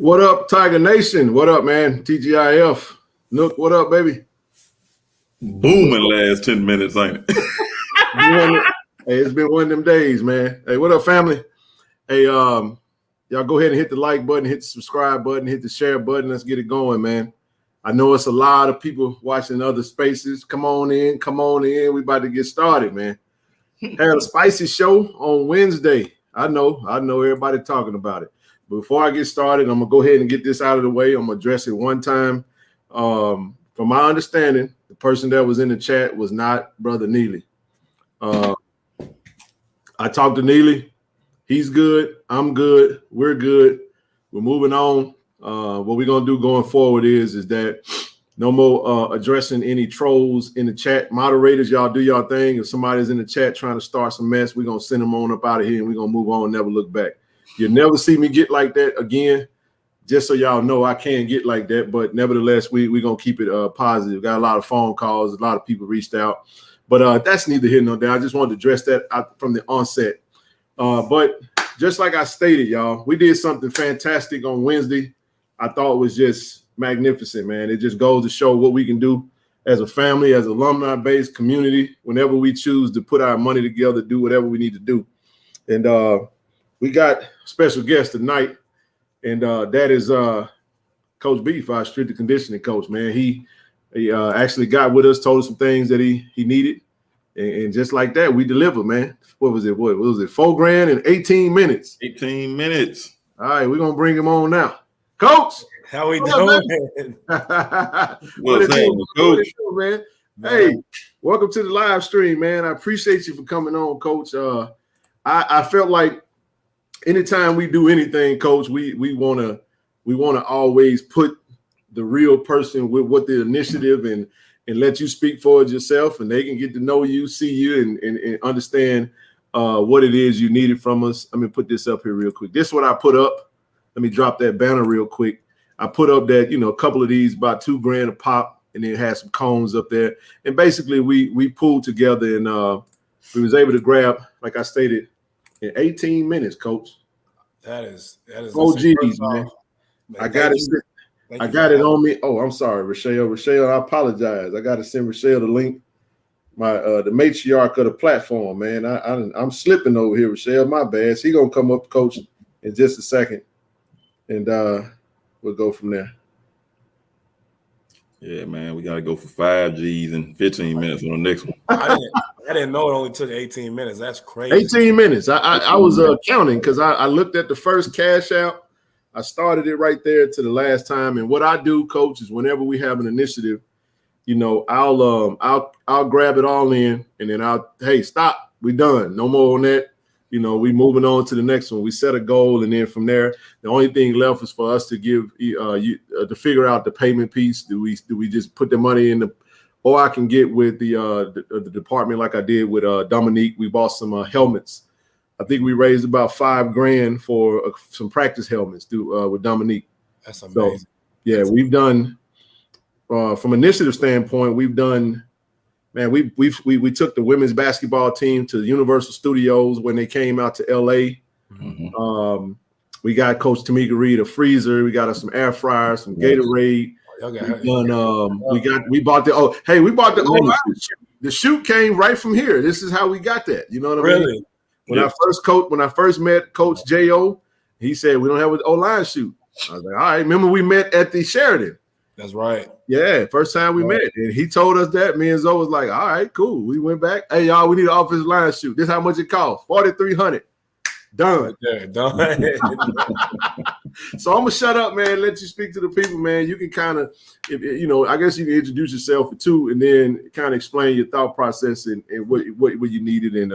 What up, Tiger Nation? What up, man? TGIF. Nook, what up, baby? Booming last 10 minutes, ain't it? Hey, it's been one of them days, man. Hey, what up, family? Hey, y'all go ahead and hit the like button, hit the subscribe button, hit the share button. Let's get it going, man. I know it's a lot of people watching other spaces. Come on in. We about to get started, man. Had a spicy show on Wednesday. I know everybody talking about it. Before I get started, I'm going to go ahead and get this out of the way. I'm going to address it one time. From my understanding, the person that was in the chat was not Brother Neely. I talked to Neely. He's good. I'm good. We're good. We're moving on. What we're going to do going forward is that no more addressing any trolls in the chat. Moderators, y'all do y'all thing. If somebody's in the chat trying to start some mess, we're going to send them on up out of here and we're going to move on and never look back. You'll never see me get like that again. Just so y'all know, I can get like that. But nevertheless, we're going to keep it positive. Got a lot of phone calls. A lot of people reached out. But that's neither here nor there. I just wanted to address that out from the onset. But just like I stated, y'all, we did something fantastic on Wednesday. I thought it was just magnificent, man. It just goes to show what we can do as a family, as alumni-based community, whenever we choose to put our money together, do whatever we need to do. And we got special guest tonight, and that is Coach Beef, our strength conditioning coach, man. He actually got with us, told us some things that he needed, and just like that, we delivered, man. What was it? What was it? $4,000 in 18 minutes. 18 minutes. All right, we're gonna bring him on now, Coach. How we doing? What's up, Coach? Man? Hey, welcome to the live stream, man. I appreciate you for coming on, Coach. I felt like anytime we do anything, Coach, we wanna always put the real person with what the initiative and let you speak for it yourself, and they can get to know you, see you, and understand what it is you needed from us. Let me put this up here real quick. This is what I put up. Let me drop that banner real quick. I put up that, a couple of these about $2,000 a pop, and then had some cones up there. And basically we pulled together and we was able to grab, like I stated, in 18 minutes, Coach. That is OGs, man. I got it. I got it on me. Oh, I'm sorry, Rochelle. Rochelle, I apologize. I got to send Rochelle the link. The matriarch of the platform, man. I'm slipping over here, Rochelle. My bad. She gonna come up, Coach, in just a second, and we'll go from there. Yeah, man, we got to go for 5 Gs in 15 minutes on the next one. I didn't know it only took 18 minutes. That's crazy. 18 minutes. I was counting because I looked at the first cash out. I started it right there to the last time. And what I do, Coach, is whenever we have an initiative, I'll grab it all in, and then hey, stop. We done. No more on that. We moving on to the next one. We set a goal, and then from there, the only thing left is for us to give you to figure out the payment piece. Do we just put the money in or I can get with the department like I did with Dominique. We bought some helmets. I think we raised about $5,000 for some practice helmets with Dominique. That's amazing. So, yeah, we've done from initiative standpoint. We've done. Man, we took the women's basketball team to Universal Studios when they came out to LA. Mm-hmm. We got Coach Tamika Reed a freezer. We got us some air fryers, some Gatorade. We bought the O-line shoot. The shoot came right from here. This is how we got that. You know what I mean? When I first met Coach J.O., he said we don't have an O-line shoot. I was like, all right. Remember we met at the Sheridan. That's right. Yeah, first time we met. And he told us that. Me and Zoe was like, all right, cool. We went back. Hey, y'all, we need an offensive line shoot. This is how much it costs. $4,300. Done. Okay, done. So I'm going to shut up, man, let you speak to the people, man. You can kind of, I guess you can introduce yourself too, and then kind of explain your thought process and what you needed. And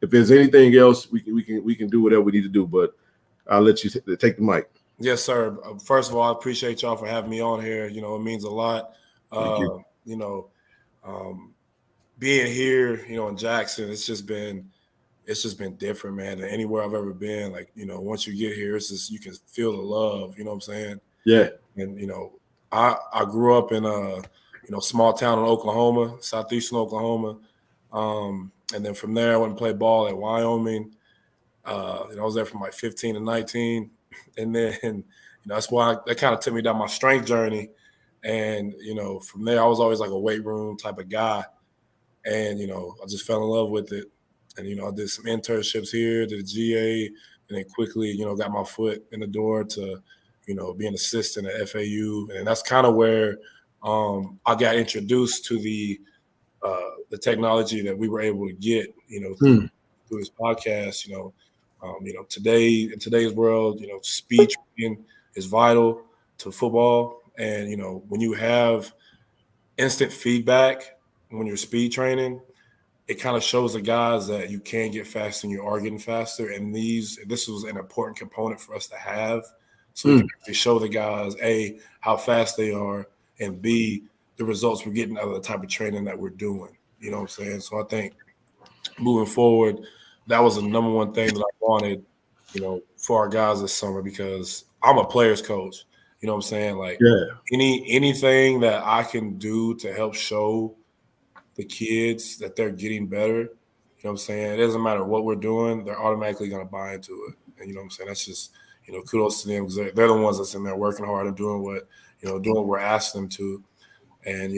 if there's anything else, we can do whatever we need to do. But I'll let you take the mic. Yes, sir. First of all, I appreciate y'all for having me on here. It means a lot. Being here, in Jackson, it's just been different, man. Than anywhere I've ever been. Like, once you get here, it's just you can feel the love. You know what I'm saying? Yeah. And I grew up in a small town in Oklahoma, southeastern Oklahoma, and then from there I went and played ball at Wyoming. I was there from like 15 to 19. And then, that's why that kind of took me down my strength journey. And, from there, I was always like a weight room type of guy. And, I just fell in love with it. And, I did some internships here, did a GA, and then quickly, got my foot in the door to, be an assistant at FAU. And that's kind of where I got introduced to the technology that we were able to get, through this podcast. Today, in today's world, speed training is vital to football. And, when you have instant feedback when you're speed training, it kind of shows the guys that you can get faster and you are getting faster. And this was an important component for us to have. So we can actually show the guys, A, how fast they are, and B, the results we're getting out of the type of training that we're doing. You know what I'm saying? So I think moving forward, that was the number one thing that I wanted, for our guys this summer, because I'm a player's coach. You know what I'm saying? Like anything that I can do to help show the kids that they're getting better, you know what I'm saying? It doesn't matter what we're doing, they're automatically going to buy into it. And you know what I'm saying? That's just, kudos to them, because they're the ones that's in there working hard and doing what we're asking them to. And,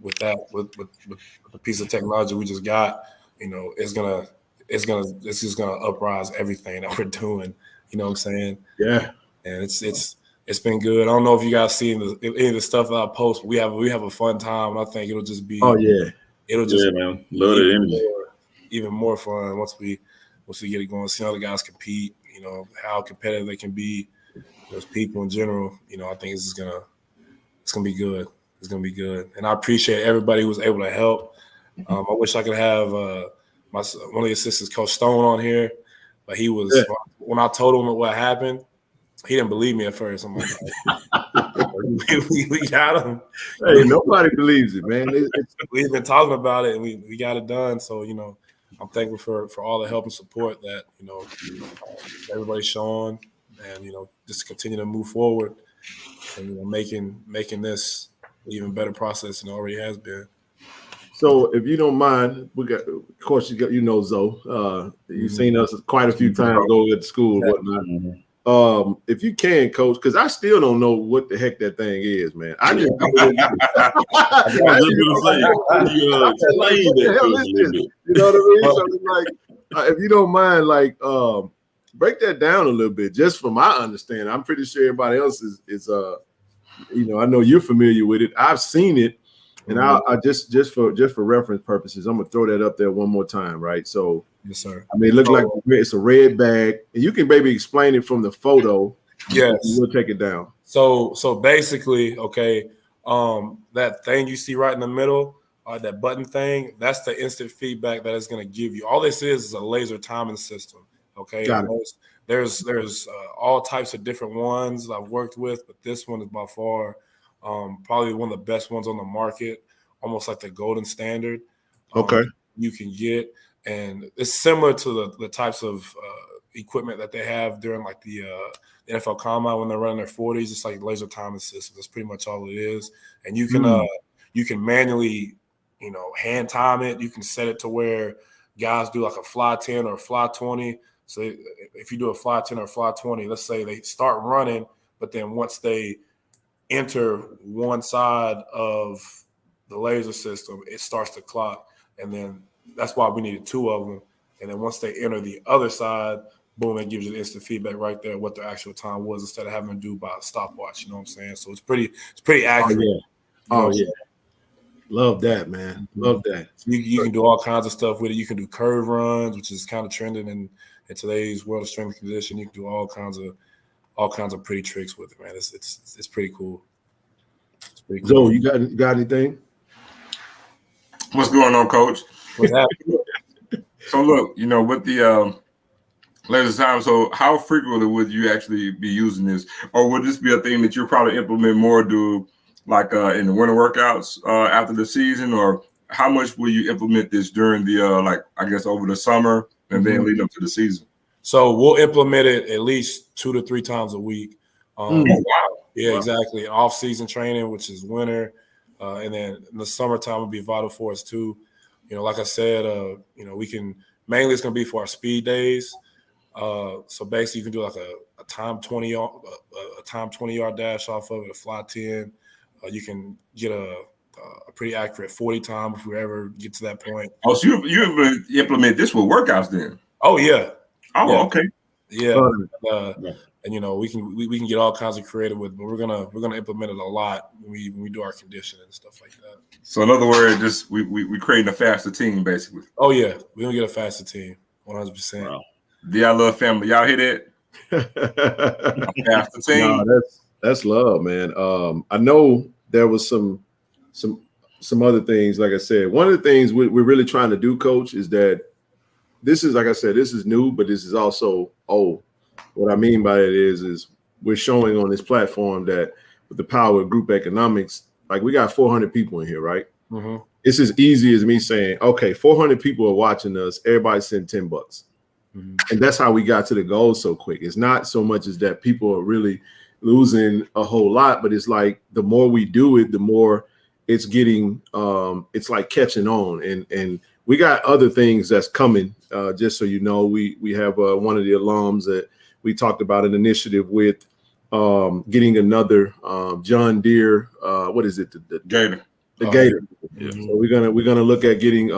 with that, with the piece of technology we just got, it's just gonna uprise everything that we're doing. You know what I'm saying? Yeah. And it's been good. I don't know if you guys seen any of the stuff that I post, but we have a fun time. I think it'll just be it'll just man. Love the energy. Even more fun once we get it going, see how the guys compete, how competitive they can be, those people in general. I think it's gonna be good. It's gonna be good. And I appreciate everybody who was able to help. I wish I could have one of the assistants, Coach Stone, on here, but he was when I told him what happened, he didn't believe me at first. I'm like, we got him. Hey, nobody believes it, man. We've been talking about it, and we got it done. So, I'm thankful for all the help and support that, everybody's showing, and, just continue to move forward and, making this an even better process than it already has been. So, if you don't mind, we got, of course, Zoe. You've seen us quite a few times go at school and whatnot. If you can, Coach, because I still don't know what the heck that thing is, man. I just you know what I mean? So it's like, if you don't mind, like, break that down a little bit, just from my understanding. I'm pretty sure everybody else is I know you're familiar with it. I've seen it, and I just for reference purposes, I'm gonna throw that up there one more time, right? So. Yes, sir. I mean, it looks like it's a red bag, and you can maybe explain it from the photo. Yes, we'll take it down. So basically, okay, that thing you see right in the middle, that button thing, that's the instant feedback that it's going to give you. All this is a laser timing system. Okay, there's all types of different ones I've worked with, but this one is by far probably one of the best ones on the market, almost like the golden standard. You can get. And it's similar to the types of equipment that they have during like the NFL Combine when they're running their 40s. It's like laser timing system. That's pretty much all it is. And you can manually, hand time it. You can set it to where guys do like a fly 10 or a fly 20. So if you do a fly 10 or a fly 20, let's say they start running, but then once they enter one side of the laser system, it starts to clock, and then that's why we needed two of them. And then once they enter the other side, boom, it gives you the instant feedback right there what their actual time was instead of having to do by a stopwatch. You know what I'm saying? So it's pretty accurate. Oh yeah. Love that, man. Love that. You can do all kinds of stuff with it. You can do curve runs, which is kind of trending in today's world of strength and conditioning. You can do all kinds of pretty tricks with it, man. It's pretty cool. It's pretty cool. Joe, you got anything? What's going on, Coach? What's happening? So look, with the laser time, so how frequently would you actually be using this? Or would this be a thing that you'll probably implement more in the winter workouts after the season? Or how much will you implement this during the over the summer and then lead up to the season? So we'll implement it at least 2 to 3 times a week. Wow. Yeah, exactly. Off-season training, which is winter, and then in the summertime will be vital for us too. Like I said, we can mainly it's going to be for our speed days. So basically, you can do like a time 20-yard dash off of it, a fly 10. You can get a pretty accurate 40 time if we ever get to that point. Oh, so you implement this with workouts then? Oh yeah. Oh, yeah. okay. Yeah. And we can get all kinds of creative with it, but we're gonna implement it a lot when we do our conditioning and stuff like that. So in other words, just we creating a faster team basically. Oh yeah, we're gonna get a faster team, 100%. Wow. DI Love family, y'all hear that? A faster team. No, that's love, man. I know there was some other things. Like I said, one of the things we're really trying to do, Coach, is that this is, like I said, this is new, but this is also old. What I mean by it is we're showing on this platform that with the power of group economics, like we got 400 people in here, right? Mm-hmm. It's as easy as me saying, okay, 400 people are watching us. Everybody send $10. Mm-hmm. And that's how we got to the goal so quick. It's not so much as that people are really losing a whole lot, but it's like the more we do it, the more it's getting, it's like catching on. And we got other things that's coming. Just so you know, we have one of the alums that we talked about an initiative with getting another John Deere. What is it? The Gator. The Gator. Yeah. So we're gonna look at getting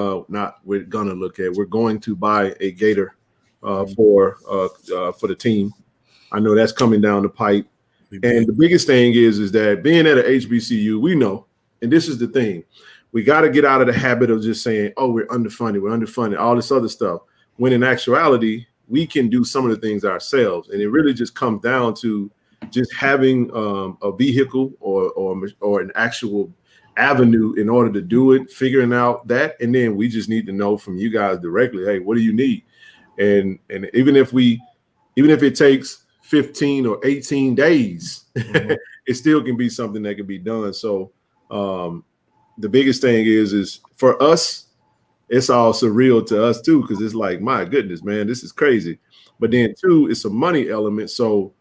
we're going to buy a Gator for the team. I know that's coming down the pipe. And the biggest thing is that being at a HBCU, we know, and this is the thing, we got to get out of the habit of just saying, oh, we're underfunded, all this other stuff. When in actuality, we can do some of the things ourselves. And it really just comes down to just having a vehicle or an actual avenue in order to do it, figuring out that. And then we just need to know from you guys directly, hey, what do you need? And even if it takes 15 or 18 days, mm-hmm. it still can be something that can be done. So the biggest thing is for us, it's all surreal to us too, because it's like, my goodness, man, this is crazy. But then too, it's a money element. So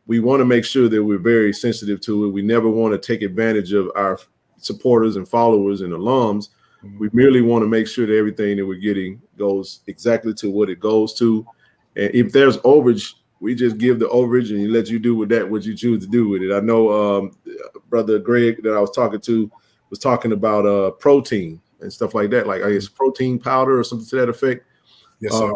we want to make sure that we're very sensitive to it. We never want to take advantage of our supporters and followers and alums. Mm-hmm. We merely want to make sure that everything that we're getting goes exactly to what it goes to. And if there's overage, we just give the overage and let you do with that what you choose to do with it. I know Brother Greg that I was talking to was talking about protein and stuff like that, like I guess protein powder or something to that effect. Yes, sir.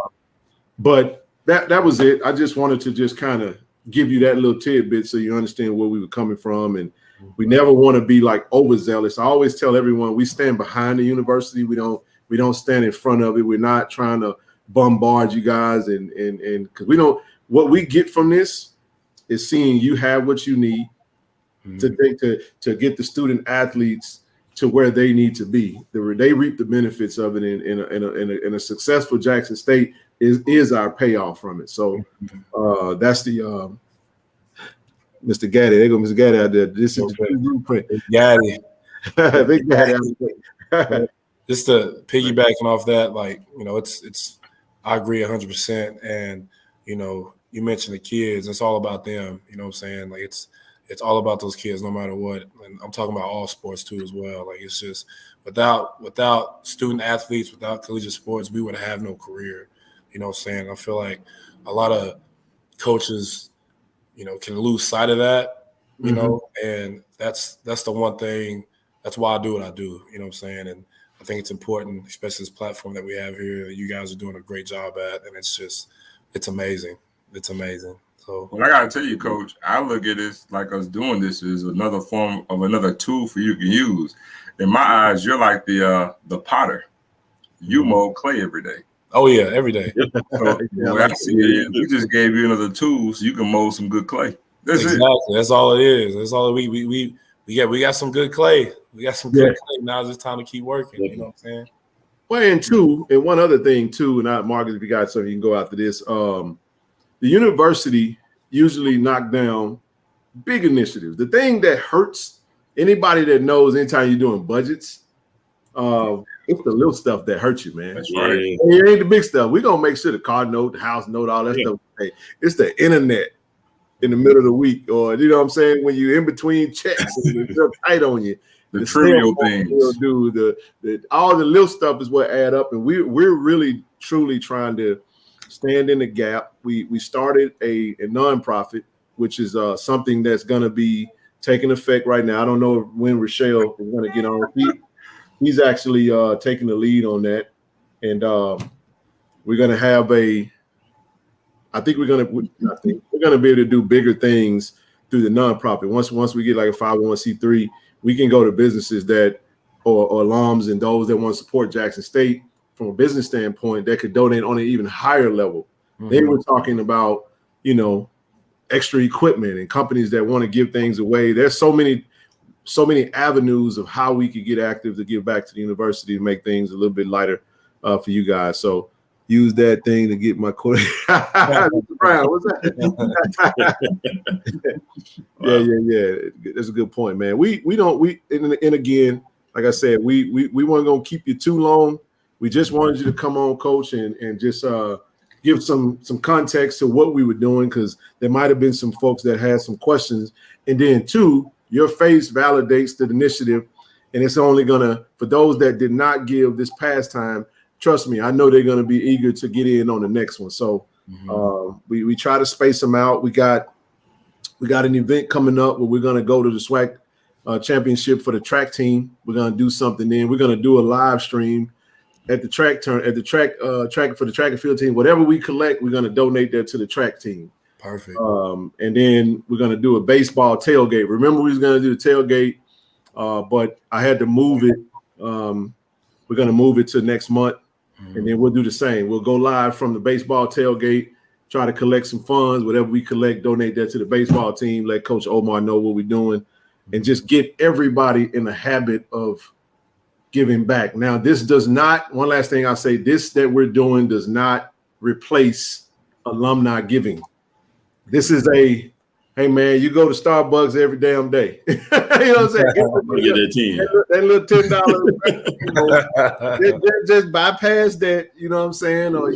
But that was it. I just wanted to just kind of give you that little tidbit so you understand where we were coming from. And we never want to be like overzealous. I always tell everyone we stand behind the university. We don't stand in front of it. We're not trying to bombard you guys and because we don't. What we get from this is seeing you have what you need to get the student athletes to where they need to be. They reap the benefits of it in a successful Jackson State is our payoff from it. So that's the Mr. Gaddy. There go Mr. Gaddy out there. This is the blueprint. Gaddy. Big Gaddy out there. Just to piggybacking off that, like, you know, it's I agree 100%. And, you know, you mentioned the kids, it's all about them, you know what I'm saying? Like it's all about those kids no matter what. And I'm talking about all sports too as well. Like it's just without student athletes, without collegiate sports, we would have no career. You know what I'm saying? I feel like a lot of coaches, you know, can lose sight of that, you know, and that's the one thing. That's why I do what I do, you know what I'm saying? And I think it's important, especially this platform that we have here, that you guys are doing a great job at. And it's amazing. It's amazing. So, well, I gotta tell you, Coach, I look at this like us doing this is another form of another tool for you to use. In my eyes, you're like the potter. You mold clay every day. Oh yeah, every day. So what I see is we just gave you another tool so you can mold some good clay. That's exactly. it. That's all it is. That's all we got some good clay. We got some good clay. Now it's just time to keep working. You know what I'm saying? Well, and one other thing too, and Marcus, if you got something, you can go after this. The university usually knock down big initiatives. The thing that hurts anybody that knows anytime you're doing budgets, it's the little stuff that hurts you, man. That's right. It ain't the big stuff. We're going to make sure the car note, the house note, all that stuff. Hey, it's the internet in the middle of the week, or, you know what I'm saying, when you're in between checks and it's tight on you. The trivial things. All the little stuff is what add up. And we're really, truly trying to stand in the gap. We started a nonprofit, which is something that's going to be taking effect right now. I don't know when Rochelle is going to get on. He's actually taking the lead on that, and we're going to have I think we're going to be able to do bigger things through the nonprofit. Once we get like a 501c3, we can go to businesses that or alums and those that want to support Jackson State from a business standpoint that could donate on an even higher level. Mm-hmm. They were talking about, extra equipment and companies that want to give things away. There's so many avenues of how we could get active to give back to the university to make things a little bit lighter for you guys. So use that thing to get my quarter. Brown, what's that? Yeah. That's a good point, man. And again, like I said, we weren't gonna keep you too long. We just wanted you to come on, Coach, and just give some context to what we were doing, because there might have been some folks that had some questions. And then two, your face validates the initiative, and it's only gonna, for those that did not give this past time, trust me, I know they're gonna be eager to get in on the next one. So we try to space them out. We got an event coming up where we're gonna go to the SWAC championship for the track team. We're gonna do something then. We're gonna do a live stream at the track for the track and field team. Whatever we collect, we're gonna donate that to the track team. Perfect. And then we're gonna do a baseball tailgate. Remember, we was gonna do the tailgate, but I had to move it. We're gonna move it to next month, and then we'll do the same. We'll go live from the baseball tailgate, try to collect some funds. Whatever we collect, donate that to the baseball team. Let Coach Omar know what we're doing, and just get everybody in the habit of giving back. Now, this does not, one last thing I'll say, this that we're doing does not replace alumni giving. This is hey man, you go to Starbucks every damn day. You know what I'm saying? That little $10. Just bypass that, you know what I'm saying? Or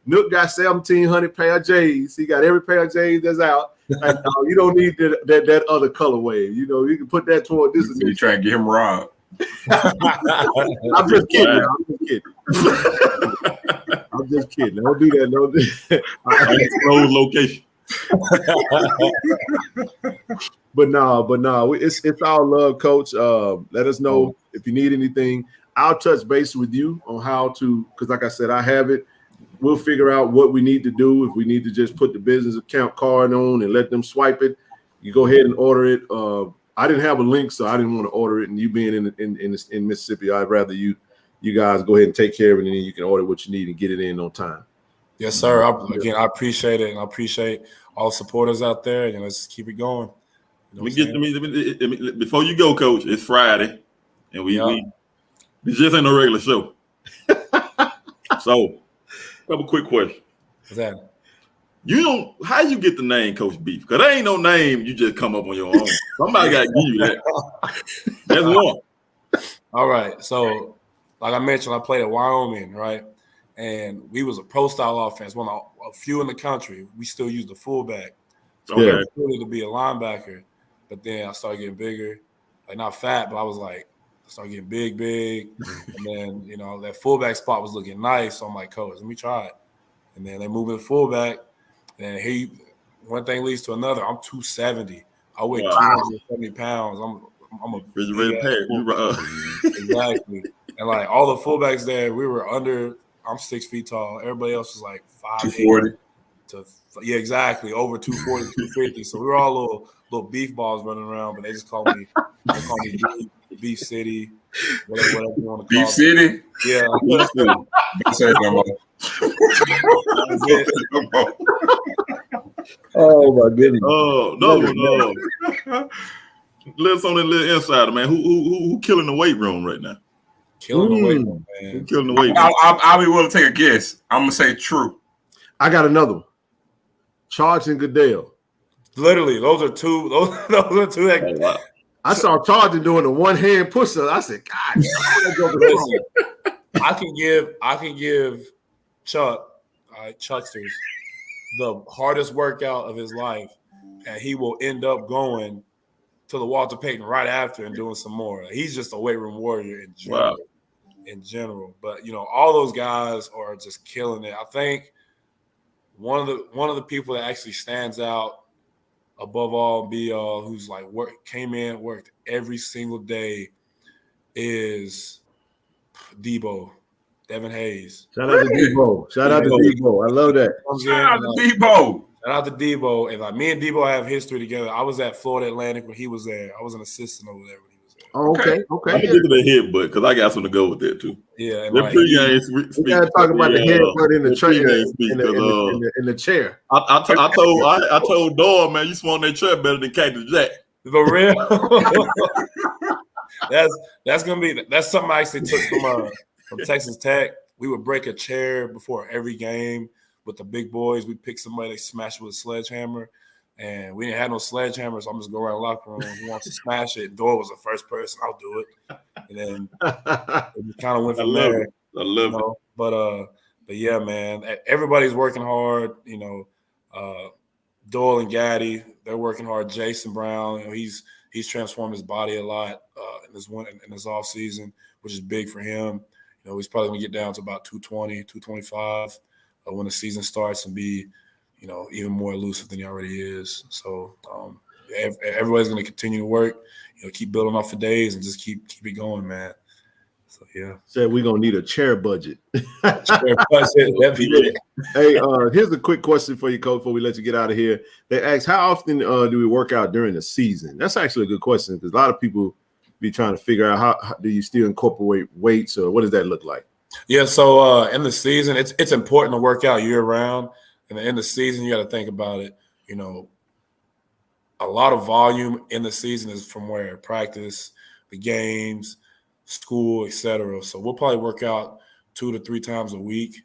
Nook got 1,700 pair of J's. He got every pair of J's that's out. And, you don't need that other colorway. You can put that toward this. You try and get him robbed. I'm just kidding. I'm just kidding. Don't do that. Don't do that. Close location. But no, it's all love, Coach. Let us know if you need anything. I'll touch base with you on how to, because like I said, I have it. We'll figure out what we need to do. If we need to just put the business account card on and let them swipe it, you go ahead and order it. I didn't have a link, so I didn't want to order it. And you being in Mississippi, I'd rather you guys go ahead and take care of it, and then you can order what you need and get it in on time. Yes, sir. I appreciate it, and I appreciate all the supporters out there. Let's just keep it going. Before you go, Coach, it's Friday, and this just ain't no regular show. So, a couple quick questions. What's that? How you get the name Coach Beef? Because there ain't no name you just come up on your own. Somebody got to give you that. That's one. All right. So, like I mentioned, I played at Wyoming, right? And we was a pro-style offense, one of a few in the country. We still use the fullback. So I wanted to be a linebacker. But then I started getting bigger. Like, not fat, but I started getting big. And then, that fullback spot was looking nice. So I'm like, Coach, let me try it. And then they moved me to fullback. And one thing leads to another. I'm 270. I weigh 270 pounds. I'm a big exactly. And like all the fullbacks there, we were under. I'm 6 feet tall. Everybody else was like 5'8" to exactly over 240, 250. So we were all little beef balls running around, but they just call me Beef City, whatever you want to call Beef City. Yeah. Oh my goodness. Oh no. Let's on that little insider, man. Who killing the weight room right now? Killing the weight room, man. Who killing the weight room? I'll be willing to take a guess. I'm gonna say True. I got another one. Charge and Goodell. Literally, those are two. Those are two. Oh, wow. I saw Charging doing a one-hand push-up. I said, God, I can give Chucksters the hardest workout of his life, and he will end up going to the Walter Payton right after and doing some more. He's just a weight room warrior in general. Wow. But all those guys are just killing it. I think one of the people that actually stands out above all, be all, who's like worked every single day, is Devin Hayes. Shout out to Debo. Shout out to Debo. I love that. Shout out to Debo. Shout out to Debo. And like me and Debo have history together. I was at Florida Atlantic when he was there. I was an assistant over there when he was there. Oh, okay. I'm gonna get to the headbutt because I got something to go with that too. Yeah, and the like, we gotta talk about the headbutt in the chair. I told Doyle, man, you swung that chair better than Cactus Jack. For real. that's something I actually took from Texas Tech. We would break a chair before every game with the big boys. We'd pick somebody, they smash it with a sledgehammer. And we didn't have no sledgehammer, so I'm just going around the locker room. Who wants to smash it? Doyle was the first person. I'll do it. And then it kind of went from there. I love it. But yeah, man, everybody's working hard. Doyle and Gaddy, they're working hard. Jason Brown, he's transformed his body a lot in this off season, which is big for him. He's probably going to get down to about 220, 225 when the season starts and be, even more elusive than he already is. So everybody's going to continue to work, keep building off the days and just keep it going, man. So, yeah. Said we're going to need a chair budget. Chair budget. Hey, here's a quick question for you, Coach, before we let you get out of here. They ask, how often do we work out during the season? That's actually a good question because a lot of people be trying to figure out how do you still incorporate weights or what does that look like? Yeah, so in the season, it's important to work out year round. And in the season, you got to think about it. A lot of volume in the season is from where practice, the games, school, etc. So we'll probably work out 2 to 3 times a week.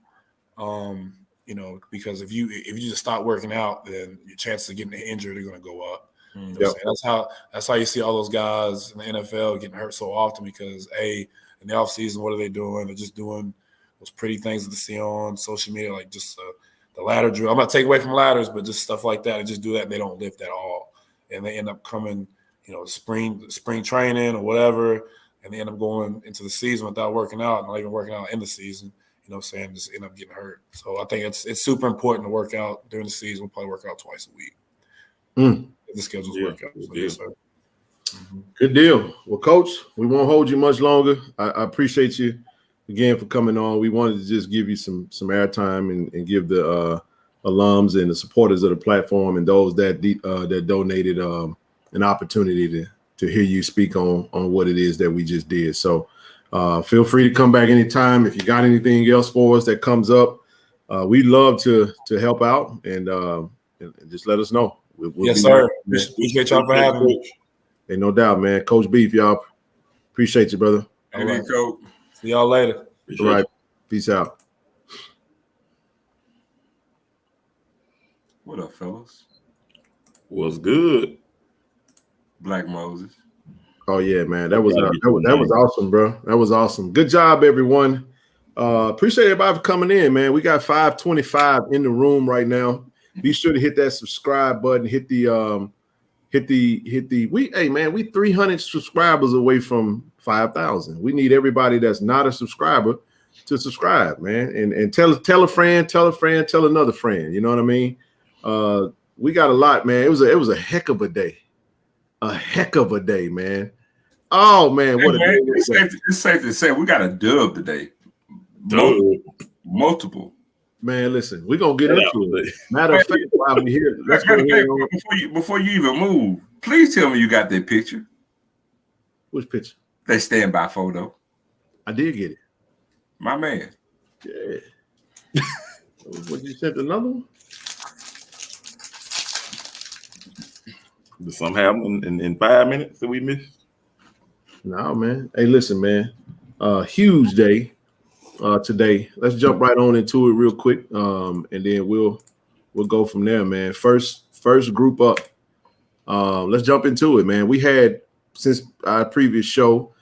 Because if you just stop working out, then your chances of getting injured are going to go up. That's how you see all those guys in the NFL getting hurt so often because in the offseason, what are they doing? They're just doing those pretty things that they see on social media, like just the ladder drill. I'm not taking away from ladders, but just stuff like that. They just do that and they don't lift at all. And they end up coming, spring training or whatever, and they end up going into the season without working out, not even working out in the season. Just end up getting hurt. So I think it's super important to work out during the season. We'll probably work out twice a week. The schedules work out. So, yes, sir. Good deal. Well, Coach, we won't hold you much longer. I appreciate you again for coming on. We wanted to just give you some airtime and give the alums and the supporters of the platform and those that donated an opportunity to hear you speak on what it is that we just did. So feel free to come back anytime. If you got anything else for us that comes up, we'd love to help out and just let us know. Yes, sir. Appreciate y'all for having me. Ain't no doubt, man. Coach Beef, y'all. Appreciate you, brother. All right, Coach. See y'all later. All right. Peace out. What up, fellas? What's good? Black Moses. Oh yeah, man. That was awesome, bro. That was awesome. Good job, everyone. Appreciate everybody for coming in, man. We got 525 in the room right now. Be sure to hit that subscribe button. We 300 subscribers away from 5,000. We need everybody that's not a subscriber to subscribe, man. And tell a friend, tell another friend. You know what I mean? We got a lot, man. It was a heck of a day. A heck of a day, man. Oh man, what a day. It's safe to say we got a dub today. Multiple. Man, listen, we're gonna get into it. Matter of fact, while we're here, let's go ahead before you even move, please tell me you got that picture. Which picture? That standby photo. I did get it. My man. Yeah. What, you sent another one? Did something happen in 5 minutes that we missed? No, man. Hey, listen, man. Huge day today. Let's jump right on into it real quick, and then we'll go from there, man. First group up. Let's jump into it, man. We had, since our previous show,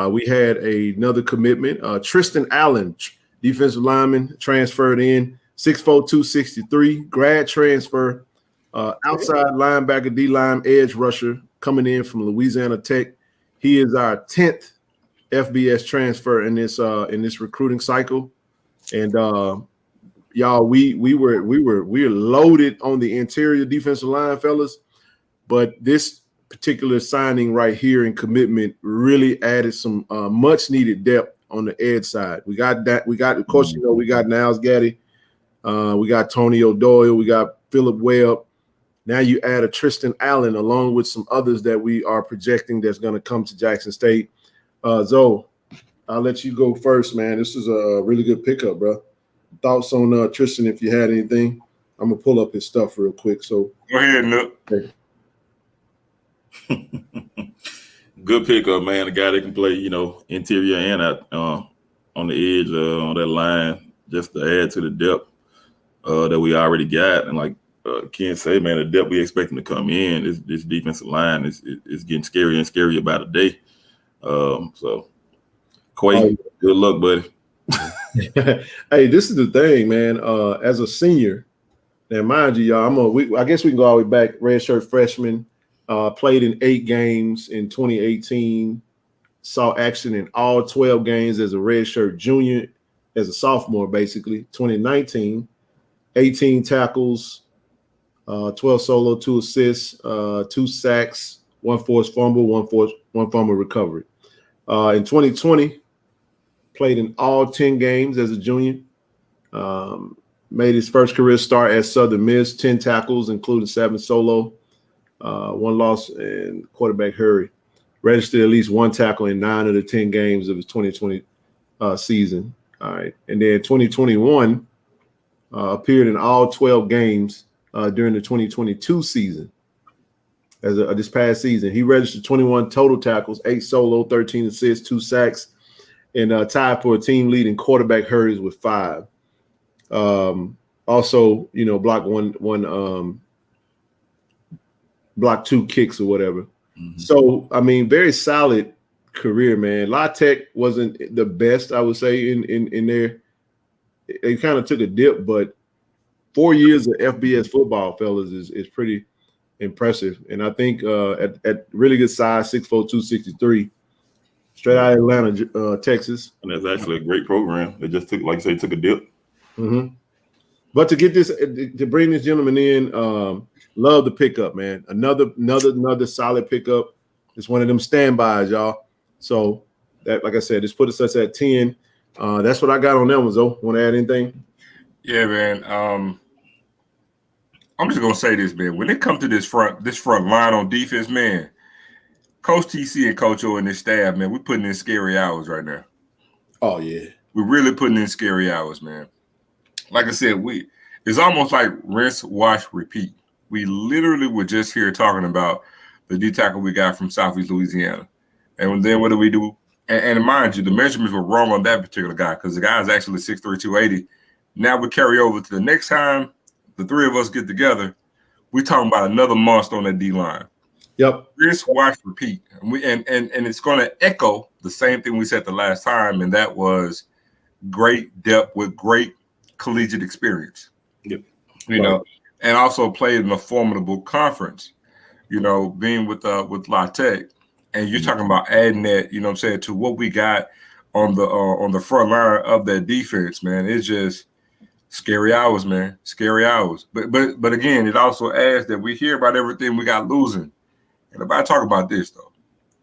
we had another commitment. Tristan Allen, defensive lineman, transferred in, 6'4", 263, grad transfer, outside linebacker, D-line, edge rusher, coming in from Louisiana Tech. He is our 10th FBS transfer in this recruiting cycle, and y'all, we were loaded on the interior defensive line, fellas. But this particular signing right here and commitment really added some much needed depth on the edge side. We got that. We got, of course, we got Niles Gaddy. We got Tony O'Doyle. We got Philip Webb. Now you add a Tristan Allen along with some others that we are projecting that's going to come to Jackson State. Zoe, I'll let you go first, man. This is a really good pickup, bro. Thoughts on Tristan, if you had anything? I'm going to pull up his stuff real quick. So go ahead, Nook. Okay. Good pickup, man. A guy that can play, interior and out on the edge on that line, just to add to the depth that we already got. And like Ken said, man, the depth we expect him to come in, this defensive line is getting scarier and scarier by the day. So, Quay, good luck, buddy. Hey, this is the thing, man. As a senior, now mind you, y'all, I guess we can go all the way back. Redshirt freshman, played in 8 games in 2018. Saw action in all 12 games as a redshirt junior, as a sophomore, basically. 2019, 18 tackles, 12 solo, 2 assists, 2 sacks, 1 forced fumble, 1 fumble recovery. In 2020. Played in all 10 games as a junior. Made his first career start at Southern Miss, 10 tackles, including 7 solo, 1 loss, and quarterback hurry. Registered at least 1 tackle in 9 of the 10 games of his 2020 season. All right. And then 2021 appeared in all 12 games during the 2022 season. As this past season, he registered 21 total tackles, 8 solo, 13 assists, 2 sacks, and tied for a team lead in quarterback hurries with 5. Also, blocked blocked 2 kicks or whatever. Mm-hmm. So, I mean, very solid career, man. La Tech wasn't the best, I would say, in there. They kind of took a dip, but 4 years of FBS football, fellas, is pretty impressive. And I think at really good size, 6'4", 263. Straight out of Atlanta, Texas. And that's actually a great program. They just took, like you say, took a dip. Mm-hmm. But to bring this gentleman in, love the pickup, man. Another solid pickup. It's one of them standbys, y'all. So that, like I said, just put us at 10. That's what I got on that one, Zoe. Want to add anything? Yeah, man. I'm just gonna say this, man. When it comes to this front line on defense, man. Coach TC and Coach O and his staff, man, we're putting in scary hours right now. Oh, yeah. We're really putting in scary hours, man. Like I said, it's almost like rinse, wash, repeat. We literally were just here talking about the D tackle we got from Southeast Louisiana. And then what do we do? And mind you, the measurements were wrong on that particular guy because the guy is actually 6'3", 280. Now we carry over to the next time the 3 of us get together, we're talking about another monster on that D-line. Yep. Rinse, wash, repeat. And it's going to echo the same thing we said the last time, and that was great depth with great collegiate experience. Yep. And also played in a formidable conference, being with La Tech. And you're talking about adding that, to what we got on the front line of that defense, man. It's just scary hours, man. Scary hours. But again, it also adds that we hear about everything we got losing. And if I talk about this, though,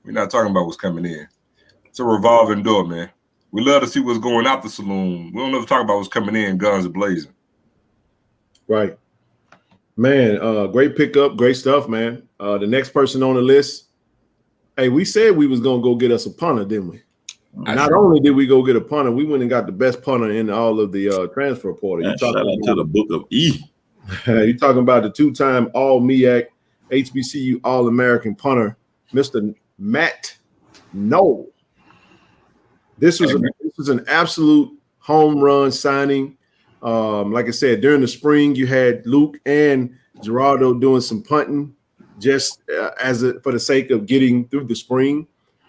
we're not talking about what's coming in. It's a revolving door, man. We love to see what's going out the saloon. We don't ever talk about what's coming in, guns blazing. Right. Man, great pickup, great stuff, man. The next person on the list, hey, we said we was going to go get us a punter, didn't we? Not only did we go get a punter, we went and got the best punter in all of the transfer portal. Shout out to the Book of E. You're talking about the 2-time All-MEAC, HBCU All-American punter, Mr. Matt Noel. This was an absolute home run signing. Like I said, during the spring, you had Luke and Gerardo doing some punting just for the sake of getting through the spring.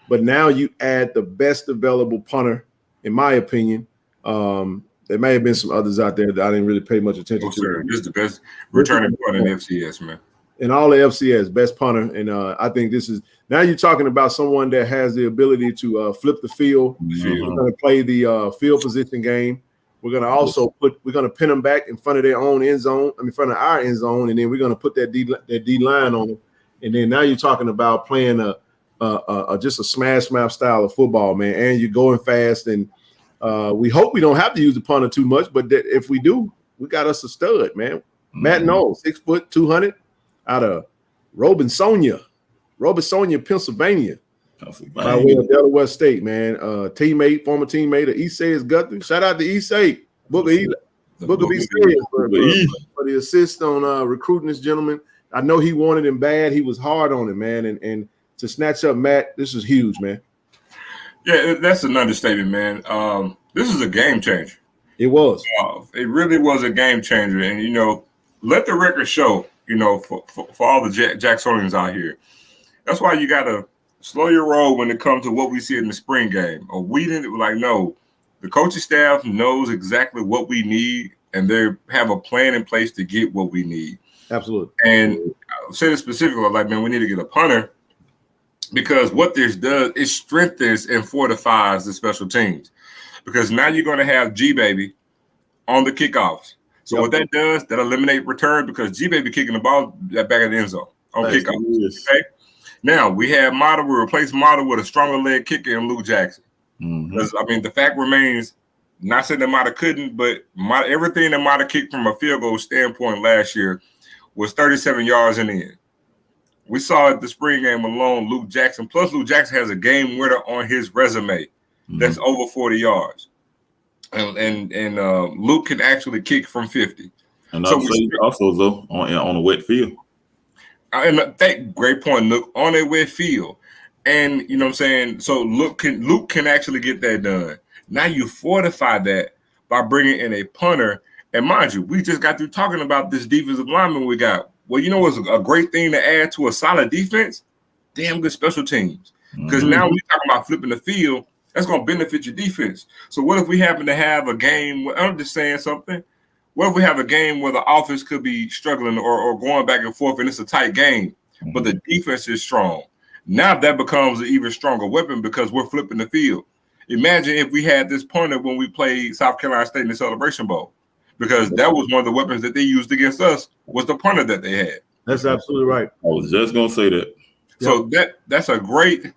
But now you add the best available punter, in my opinion. There may have been some others out there that I didn't really pay much attention to. This is the best returning punter in FCS, man. In all the FCS, best punter. And I think this is – now you're talking about someone that has the ability to flip the field. Mm-hmm. He's going to play the field position game. We're gonna also pin them back in front of their own end zone. In front of our end zone, and then we're gonna put that D line on them. And then now you're talking about playing just a smash mouth style of football, man. And you're going fast. And we hope we don't have to use the punter too much, but if we do, we got us a stud, man. Mm-hmm. Matt Noel, 6 foot 200, out of Robinsonian, Pennsylvania. By way of Delaware State, man. Former teammate of East Guthrie. Shout out to East Booker B. for the assist on recruiting this gentleman. I know he wanted him bad. He was hard on him, man. And to snatch up Matt, this is huge, man. Yeah, that's an understatement, man. This is a game changer. It was. It really was a game changer. And, let the record show, for all the Jacksonians out here. That's why you got to slow your roll when it comes to what we see in the spring game. No, the coaching staff knows exactly what we need, and they have a plan in place to get what we need. Absolutely. And I'll say this specifically, we need to get a punter, because what this does, it strengthens and fortifies the special teams. Because now you're going to have G-Baby on the kickoffs. So what that does, that eliminate return, because G-Baby kicking the ball back at the end zone on kickoffs. Okay. Now, we replace Model with a stronger leg kicker in Luke Jackson. Mm-hmm. The fact remains, not saying that Model couldn't, but everything that Model kicked from a field goal standpoint last year was 37 yards in the end. We saw at the spring game alone, Luke Jackson has a game winner on his resume that's over 40 yards. And Luke can actually kick from 50. And also, though, on a wet field. Great point, Luke. On a wet field, and you know what I'm saying. So Luke can actually get that done. Now you fortify that by bringing in a punter, and mind you, we just got through talking about this defensive lineman we got. Well, what's a great thing to add to a solid defense? Damn good special teams. Because now we're talking about flipping the field. That's going to benefit your defense. So what if we happen to have a game? I'm just saying something. What if we have a game where the offense could be struggling or going back and forth, and it's a tight game, but the defense is strong? Now that becomes an even stronger weapon because we're flipping the field. Imagine if we had this punter when we played South Carolina State in the Celebration Bowl, because that was one of the weapons that they used against us was the punter that they had. That's absolutely right. I was just going to say that. So that's a great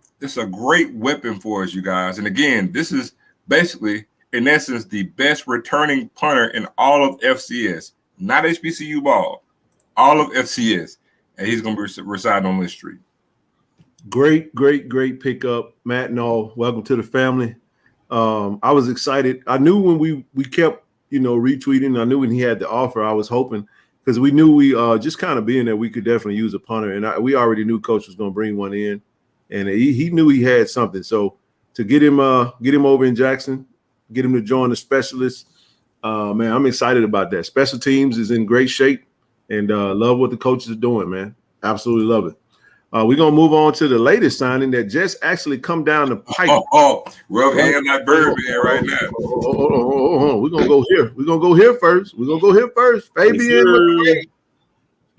weapon for us, you guys. And again, this is basically, in essence, the best returning punter in all of FCS, not HBCU ball, all of FCS. And he's going to be residing on this street. Great pickup, Matt Noel. Welcome to the family. I was excited. I knew when we kept, retweeting. I knew when he had the offer, I was hoping, because we knew we just kind of being there, we could definitely use a punter. And we already knew Coach was going to bring one in. And he knew he had something. So to get him over in Jackson, get him to join the specialists, man, I'm excited about that. Special teams is in great shape, and love what the coaches are doing, man. Absolutely love it. We're going to move on to the latest signing that just actually come down the pipe. Rub hand that bird man right now. We're going to go here. We're going to go here first. Fabian McCray.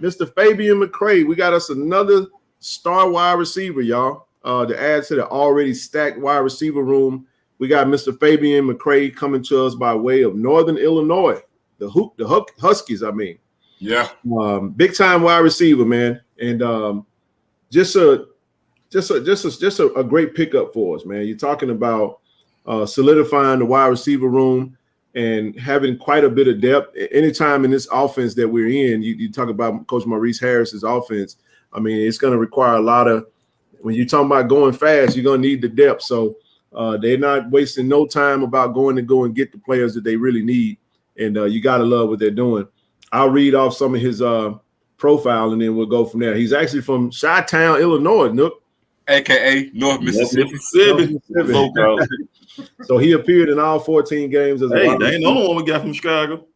Mr. Fabian McCray. We got us another star wide receiver, y'all, to add to the already stacked wide receiver room. We got Mr. Fabian McCray coming to us by way of Northern Illinois, the Huskies. Yeah, big time wide receiver, man, and just a great pickup for us, man. You're talking about solidifying the wide receiver room and having quite a bit of depth. Anytime in this offense that we're in, you talk about Coach Maurice Harris's offense. It's going to require a lot of, when you're talking about going fast, you're going to need the depth. So they're not wasting no time about going to go and get the players that they really need. And you got to love what they're doing. I'll read off some of his profile, and then we'll go from there. He's actually from Chi-Town, Illinois, Nook. AKA North Mississippi. So he appeared in all 14 games as a wide receiver. They ain't the only one we got from Chicago.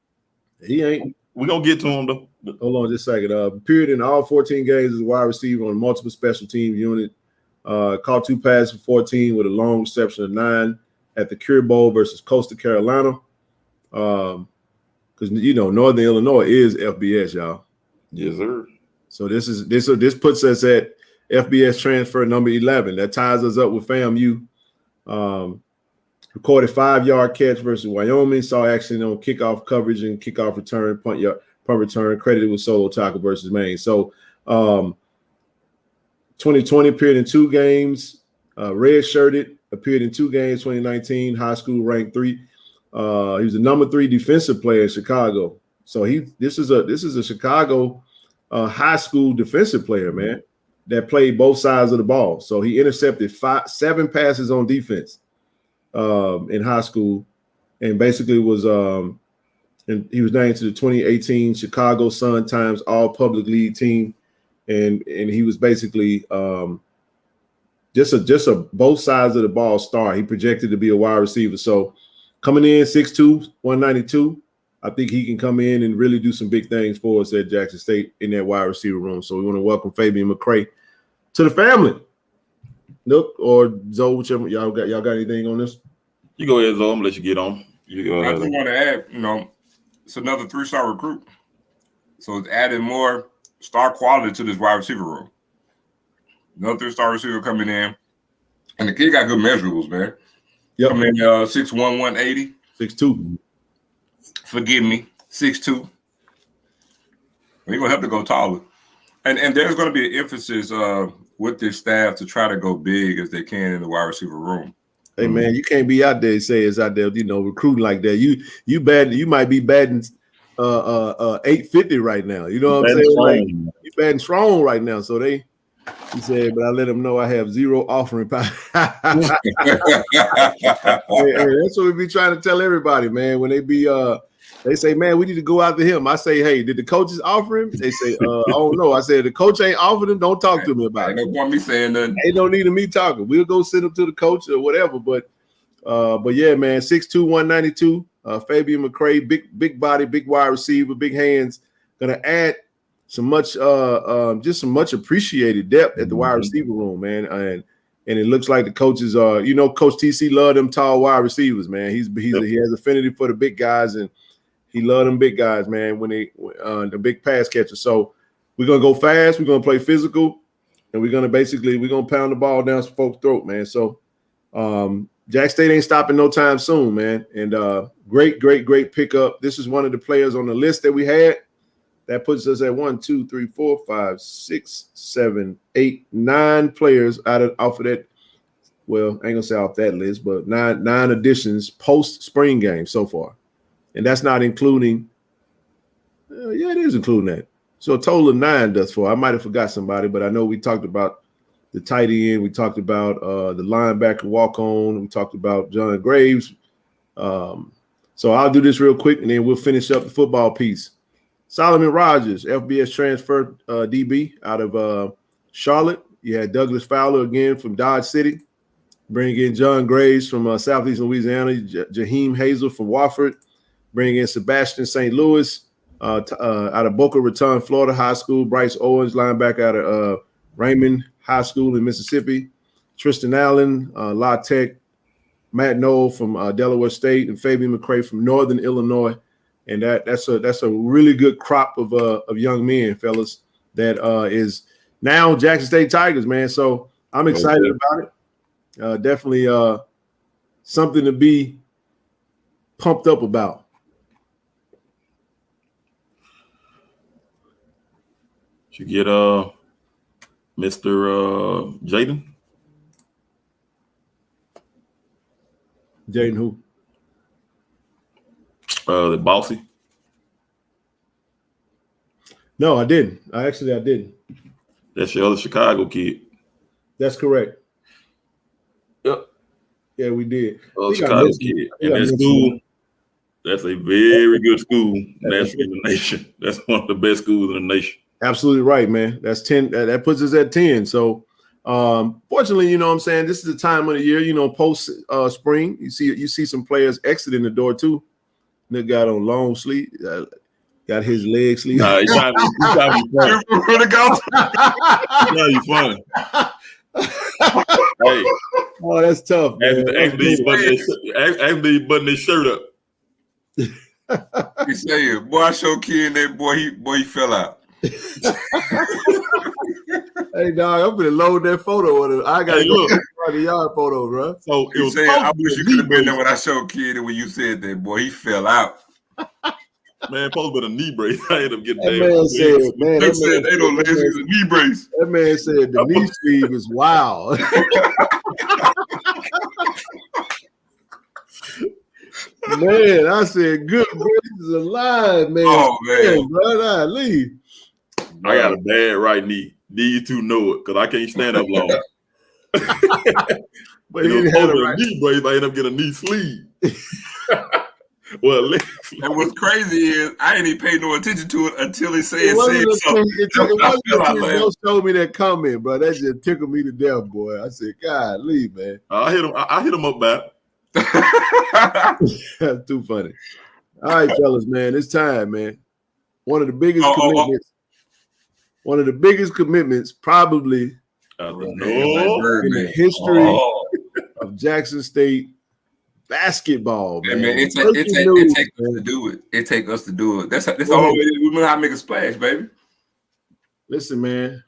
He ain't. We're going to get to him, though. Hold on just a second. Appeared in all 14 games as a wide receiver on multiple special team unit. Caught 2 passes for 14 with a long reception of 9 at the Cure Bowl versus Coastal Carolina. Because, Northern Illinois is FBS, y'all. Yes, sir. So this puts us at FBS transfer number 11. That ties us up with FAMU. Recorded 5-yard catch versus Wyoming. Saw action on kickoff coverage and kickoff return, punt return. Credited with solo tackle versus Maine. So 2020 appeared in 2 games. Red-shirted, appeared in 2 games. 2019 high school ranked 3. He was the number 3 defensive player in Chicago. So this is a Chicago high school defensive player, man, that played both sides of the ball. So he intercepted 7 passes on defense in high school, and basically was and he was named to the 2018 Chicago Sun-Times All-Public League team, and he was basically just a both sides of the ball star. He projected to be a wide receiver. So coming in 6'2", 192, I think he can come in and really do some big things for us at Jackson State in that wide receiver room. So we want to welcome Fabian McCray to the family. Nook or Zoe, whichever y'all got anything on this? You go ahead, Zoe. I'm gonna let you get on. You go I ahead. just want to add, it's another 3-star recruit, so it's adding more star quality to this wide receiver room. Another 3-star receiver coming in, and the kid got good measurables, man. Yep. Coming in 6'1", 180. 6'2". Forgive me, 6'2". We're gonna have to go taller, and there's gonna be an emphasis with this staff to try to go big as they can in the wide receiver room. Hey man, you can't be out there say it's out there, recruiting like that. You might be batting 850 right now. You know what I'm saying? Like, you batting strong right now. So he said, but I let them know I have 0 offering power. Hey, that's what we be trying to tell everybody, man. When they say, man, we need to go after him. I say, hey, did the coaches offer him? They say, oh no. I said, the coach ain't offered him. Don't talk to me about it. Ain't no point me saying nothing. Ain't no need of me talking. We'll go send him to the coach or whatever. But yeah, man, 6'2", 192. Fabian McCray, big body, big wide receiver, big hands. Gonna add some much appreciated depth at the wide receiver room, man. And it looks like the coaches are, Coach TC love them tall wide receivers, man. He has affinity for the big guys, and he love them big guys, man, when the big pass catchers. So we're going to go fast. We're going to play physical, and we're going to pound the ball down some folks' throat, man. So Jack State ain't stopping no time soon, man. And great pickup. This is one of the players on the list that we had. That puts us at 1, 2, 3, 4, 5, 6, 7, 8, 9 players off of that. Well, I ain't gonna say off that list, but nine additions post spring game so far, and that's not including. Yeah, it is including that. So a total of 9 thus far. I might have forgot somebody, but I know we talked about the tight end. We talked about the linebacker walk on. We talked about John Graves. So I'll do this real quick, and then we'll finish up the football piece. Solomon Rogers, FBS transfer DB out of Charlotte. You had Douglas Fowler again from Dodge City. Bring in John Graves from Southeast Louisiana. Jaheim Hazel from Wofford. Bring in Sebastian St. Louis out of Boca Raton, Florida High School. Bryce Owens, linebacker out of Raymond High School in Mississippi. Tristan Allen, La Tech. Matt Noel from Delaware State, and Fabian McCray from Northern Illinois. And that's a really good crop of young men, fellas, that is now Jackson State Tigers, man. So I'm excited about it. Definitely something to be pumped up about. Should you get Mr. Jaden? Jaden who? The bossy. No, I didn't. I didn't. That's your other Chicago kid. That's correct. Yep. Yeah, we did. Chicago kid. And that school, that's a very good school nationally in the nation. That's one of the best schools in the nation. Absolutely right, man. That's 10. That puts us at 10. So fortunately, you know what I'm saying, this is the time of the year, post spring. You see some players exiting the door too. Nick got on long sleeve, got his leg sleeve. Nah, he's trying to be funny. You funny. Hey. Oh, that's tough, man. After he button his shirt up. He say, boy, I show kid that boy he fell out. Hey, dog, I'm gonna load that photo on it. I gotta look the yard photo, bro. So it was saying, I wish you could have been there when I showed Kid and when you said that, boy, he fell out. Man, supposed to be a knee brace. I ended up getting that man said, man, they said they don't let you a knee brace. That man said the knee sleeve is wild. Man, I said, good gracious alive, man. Oh, man. Brother, leave. I got a bad right knee. These two know it because I can't stand up long. But you he know, had a right. Knee brace, I end up getting a knee sleeve. Well, and what's crazy is I didn't even pay no attention to it until he said something. It showed me that comment, bro. That just tickled me to death, boy. I said, God, leave, man. I hit him up back. That's too funny. All right, fellas, man, it's time, man. One of the biggest commitments. One of the biggest commitments, probably in the history of Jackson State basketball, man. It take us to do it. It take us to do it. That's the only way we know how to make a splash, baby. Listen, man.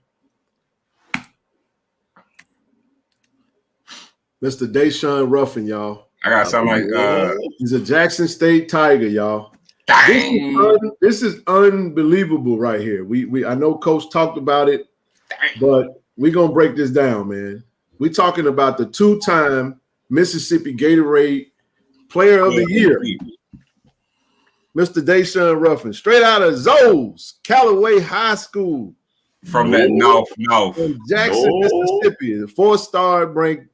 Mr. Deshawn Ruffin, y'all. I got something like he's a Jackson State Tiger, y'all. This is unbelievable right here. I know Coach talked about it, but we're gonna break this down, man. We're talking about the two-time Mississippi Gatorade Player of the Year, Mr. Deshawn Ruffin, straight out of Zoe's Callaway High School. From that north. From Jackson, Mississippi, the 4-star ranked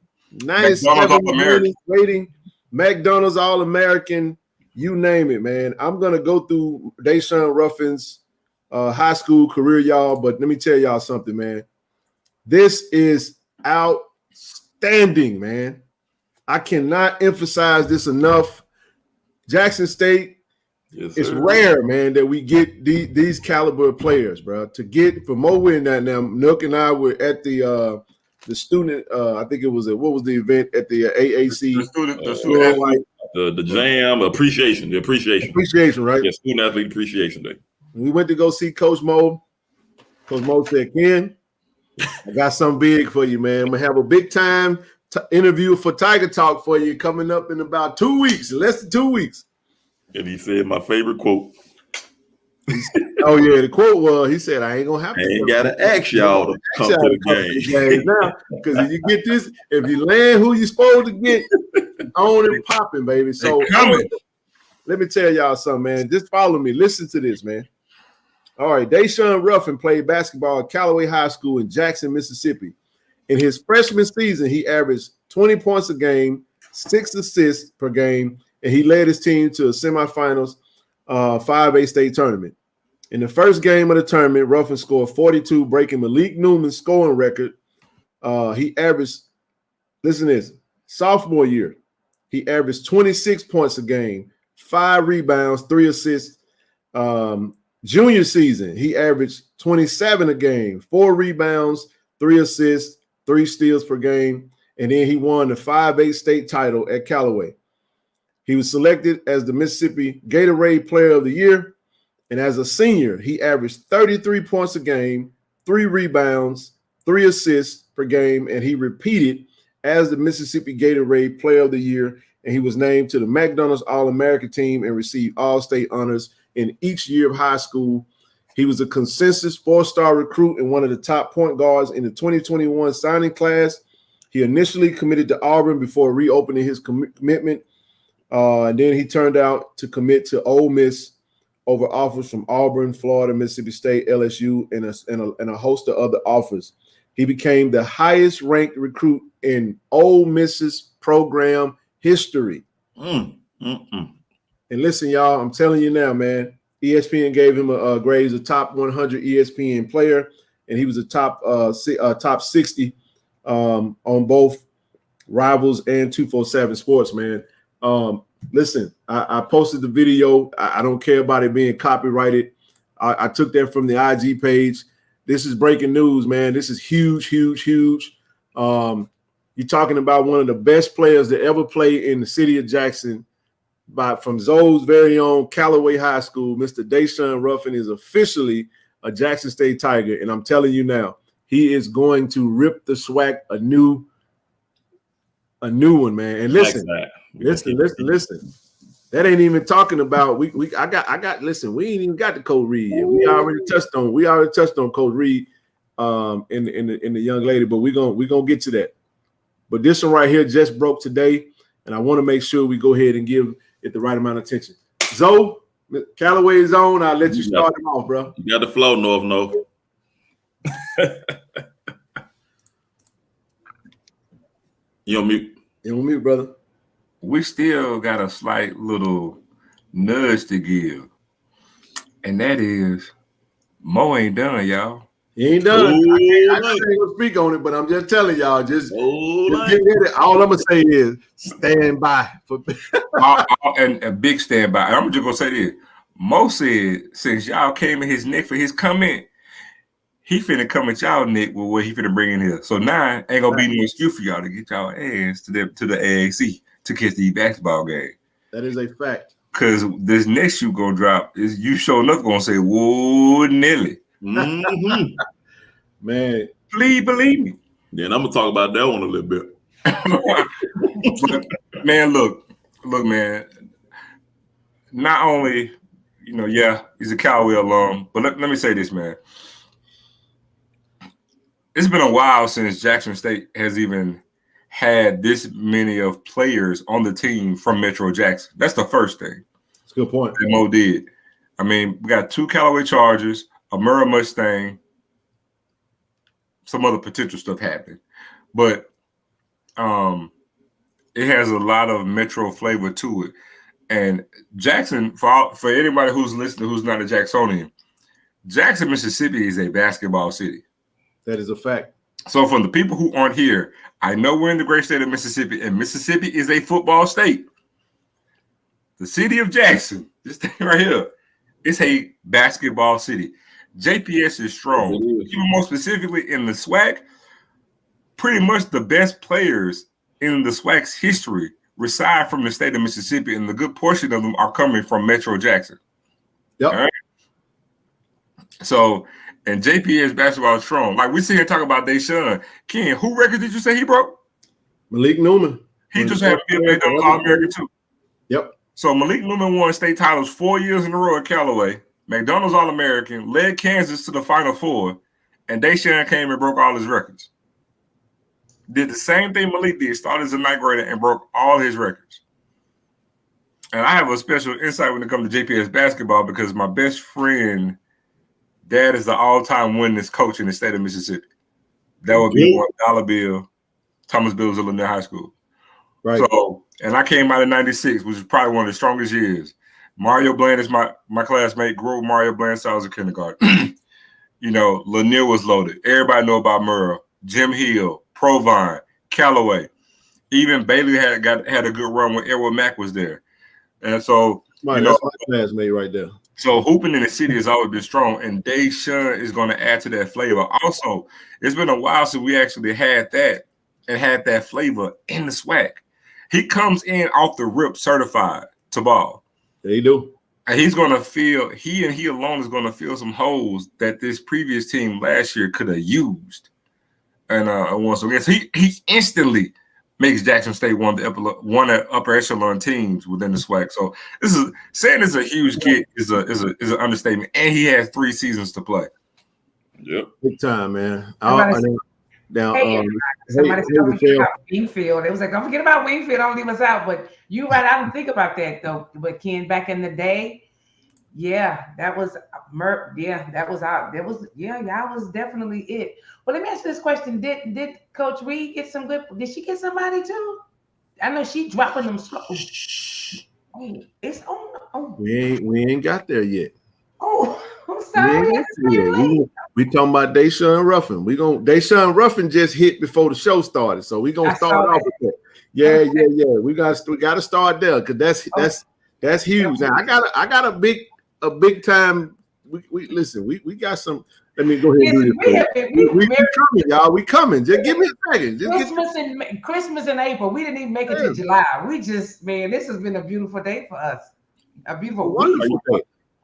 97 rating, McDonald's All-American, you name it, man. I'm going to go through Deshawn Ruffin's high school career, y'all, but let me tell y'all something, man. This is outstanding, man. I cannot emphasize this enough. Jackson State, it's rare, man, that we get these caliber of players, bro. To get from over in that now, Nook and I were at the student, I think it was what was the event at the AAC? The jam, appreciation, right? Yeah, student athlete appreciation day. We went to go see Coach Mo. Coach Mo said, Ken, I got something big for you, man. I'm gonna have a big time interview for Tiger Talk for you coming up in about 2 weeks, less than 2 weeks. And he said my favorite quote. Oh yeah, the quote was, he said, I ain't gonna have to. I ain't gotta ask y'all to come to the game now, because if you get this, if you land who you supposed to get, on and popping, baby. So let me tell y'all something, man. Just follow me. Listen to this, man. All right, Deshawn Ruffin played basketball at Callaway High School in Jackson, Mississippi. In his freshman season, he averaged 20 points a game, 6 assists per game, and he led his team to a semifinals 5A state tournament. In the first game of the tournament, Ruffin scored 42, breaking Malik Newman's scoring record. He averaged, listen to this, sophomore year, he averaged 26 points a game, 5 rebounds, 3 assists. Junior season, he averaged 27 a game, 4 rebounds, 3 assists, 3 steals per game, and then he won the 5A state title at Callaway. He was selected as the Mississippi Gatorade Player of the Year, and as a senior, he averaged 33 points a game, 3 rebounds, 3 assists per game, and he repeated as the Mississippi Gatorade Player of the Year, and he was named to the McDonald's All-American team and received all-state honors in each year of high school. He was a consensus 4-star recruit and one of the top point guards in the 2021 signing class. He initially committed to Auburn before reopening his commitment, and then he turned out to commit to Ole Miss over offers from Auburn, Florida, Mississippi State, LSU, and a host of other offers. He became the highest-ranked recruit in Ole Miss's program history. And listen, y'all, I'm telling you now, man, ESPN gave him a grade as a top 100 ESPN player, and he was a top 60 on both Rivals and 247 Sports, man. Listen, I posted the video. I don't care about it being copyrighted. I took that from the IG page. This is breaking news, man. This is huge, huge, huge. You're talking about one of the best players to ever play in the city of Jackson, from Zoe's very own Callaway High School. Mr. Deshawn Ruffin is officially a Jackson State Tiger, and I'm telling you now, he is going to rip the SWAC a new one, man. And listen. That ain't even talking about I got listen, we ain't even got the Coach Reed yet. We already touched on Coach Reed in the young lady, but we're gonna get to that. But this one right here just broke today, and I want to make sure we go ahead and give it the right amount of attention. Zoe, Callaway is on. I'll let you start him off, bro. You got the flow, Noel. You on mute. You on mute, brother. We still got a slight little nudge to give, and that is Mo ain't done, y'all. He ain't done. I can't even speak on it, but I'm just telling y'all, just get ready. All I'm gonna say is stand by for and a big stand by. I'm just gonna say this. Mo said since y'all came in his neck for his comment, he finna come at y'all neck with what he finna bring in here. So now ain't gonna be no excuse for y'all to get y'all ass to the AAC to catch the basketball game. That is a fact. Cause this next shoe gonna drop is you sure enough gonna say, whoa, Nelly. Mm-hmm. Man, please believe me. Then I'm gonna talk about that one a little bit. But, man, look, man. Not only, he's a Callaway alum, but let me say this, man. It's been a while since Jackson State has even had this many of players on the team from Metro Jackson. That's the first thing. That's a good point. That Mo did. I mean, we got 2 Callaway Chargers, a Murrah Mustang, some other potential stuff happened. But it has a lot of Metro flavor to it. And Jackson, for anybody who's listening who's not a Jacksonian, Jackson, Mississippi is a basketball city. That is a fact. So from the people who aren't here, I know we're in the great state of Mississippi, and Mississippi is a football state. The city of Jackson, this thing right here, it's a basketball city. JPS is strong. Even more specifically in the SWAC, pretty much the best players in the SWAC's history reside from the state of Mississippi, and the good portion of them are coming from Metro Jackson. Yep. All right? So, and JPS basketball is strong. Like we see here talk about Deshawn. Ken, who record did you say he broke? Malik Newman. He just had to be a All-American too. Yep. So Malik Newman won state titles 4 years in a row at Callaway. McDonald's All-American, led Kansas to the Final Four, and Deshawn came and broke all his records. Did the same thing Malik did, started as a ninth grader and broke all his records. And I have a special insight when it comes to JPS basketball because my best friend, dad is the all-time winningest coach in the state of Mississippi. That would be $1 bill, Thomas Bills Illinois High School. Right. So, and I came out in 96, which is probably one of the strongest years. Mario Bland is my classmate. Grew up with Mario Bland since I was in kindergarten. Lanier was loaded. Everybody know about Murrah, Jim Hill, Provine, Callaway. Even Bailey had a good run when Edward Mack was there. And so, that's my classmate right there. So hooping in the city has always been strong, and Deshawn is going to add to that flavor. Also, it's been a while since we actually had that and had that flavor in the SWAC. He comes in off the rip certified to ball. They do. And he's going to feel, he alone is going to fill some holes that this previous team last year could have used. And once again, so he instantly makes Jackson State one of the upper echelon teams within the SWAC. So saying it's a huge kid is an understatement. And he has 3 seasons to play. Yep. Big time, man. Somebody said, don't forget about Wingfield. It was like, don't forget about Wingfield. Don't leave us out. But you're right. I didn't think about that, though. But Ken, back in the day, that was definitely it. Well, let me ask you this question. Did Coach Reed get some good? Did she get somebody too? I know she dropping them slow. Oh, it's on. Oh. We ain't got there yet. Oh, I'm sorry. We talking about Deshawn Ruffin. Deshawn Ruffin just hit before the show started, so we gonna start off with that. Yeah. We got to start there because that's huge. Now I got a big time. We listen. We got some. Let me go ahead and do this. We coming, y'all. We coming. Just give me a second. Christmas in April. We didn't even make it to July. We just, man, this has been a beautiful day for us. A beautiful week.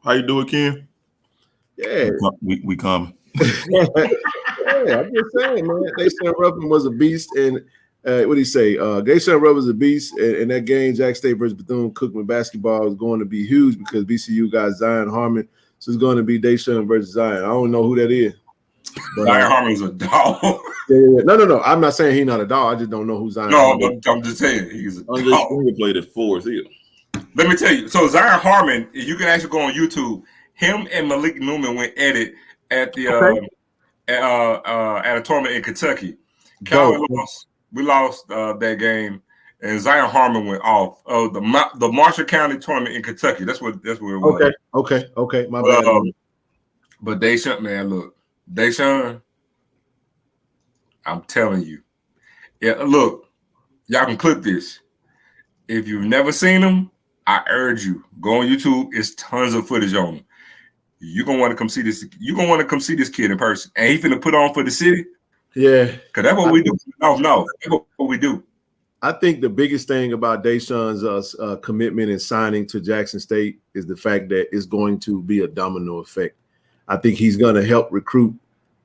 How you doing, Ken? Yeah. We come. Yeah, I'm just saying, man. Deshawn Ruffin was a beast, and what do you say? Deshawn Ruffin was a beast, and that game, Jack State versus Bethune-Cookman basketball, is going to be huge because VCU got Zion Harmon, so it's going to be Deshawn versus Zion. I don't know who that is. But, Zion Harmon's a dog. No. I'm not saying he's not a dog. I just don't know who Zion. No, but I'm just saying he's a dog. He played at 4. Let me tell you. So Zion Harmon, you can actually go on YouTube. Him and Malik Newman went at it at the at a tournament in Kentucky. We lost that game, and Zion Harmon went off. The Marshall County tournament in Kentucky. That's where it was. Okay. My bad. But Deshawn, man, look, Deshawn, I'm telling you. Yeah, look, y'all can clip this. If you've never seen him, I urge you, go on YouTube. It's tons of footage on him. You're gonna want to come see this. You're gonna want to come see this kid in person. And he finna put on for the city. Yeah. Because that's what we do. No, that's what we do. I think the biggest thing about Deshawn's commitment and signing to Jackson State is the fact that it's going to be a domino effect. I think he's going to help recruit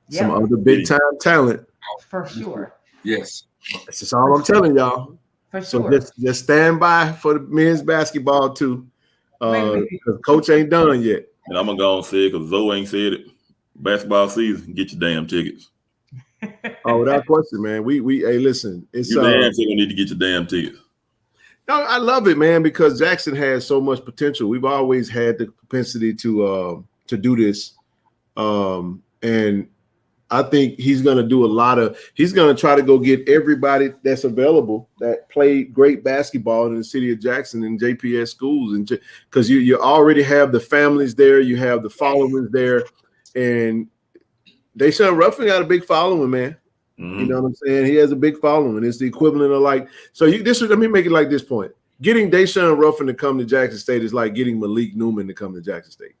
some other big-time talent. For sure. Yes. That's just all I'm telling y'all. For sure. So just stand by for the men's basketball, too. Because Coach ain't done yet. And I'm going to go and say it because Zoe ain't said it. Basketball season, get your damn tickets. Oh, without question, man. We hey, listen, it's you damn sure need to get your damn tickets. No, I love it, man, because Jackson has so much potential. We've always had the propensity to do this, and I think he's going to do he's going to try to go get everybody that's available that played great basketball in the city of Jackson and JPS schools, and because you already have the families there, you have the followers there, and Deshawn Ruffin got a big following, man. Mm-hmm. You know what I'm saying? He has a big following. It's the equivalent of let me make it like this point. Getting Deshawn Ruffin to come to Jackson State is like getting Malik Newman to come to Jackson State.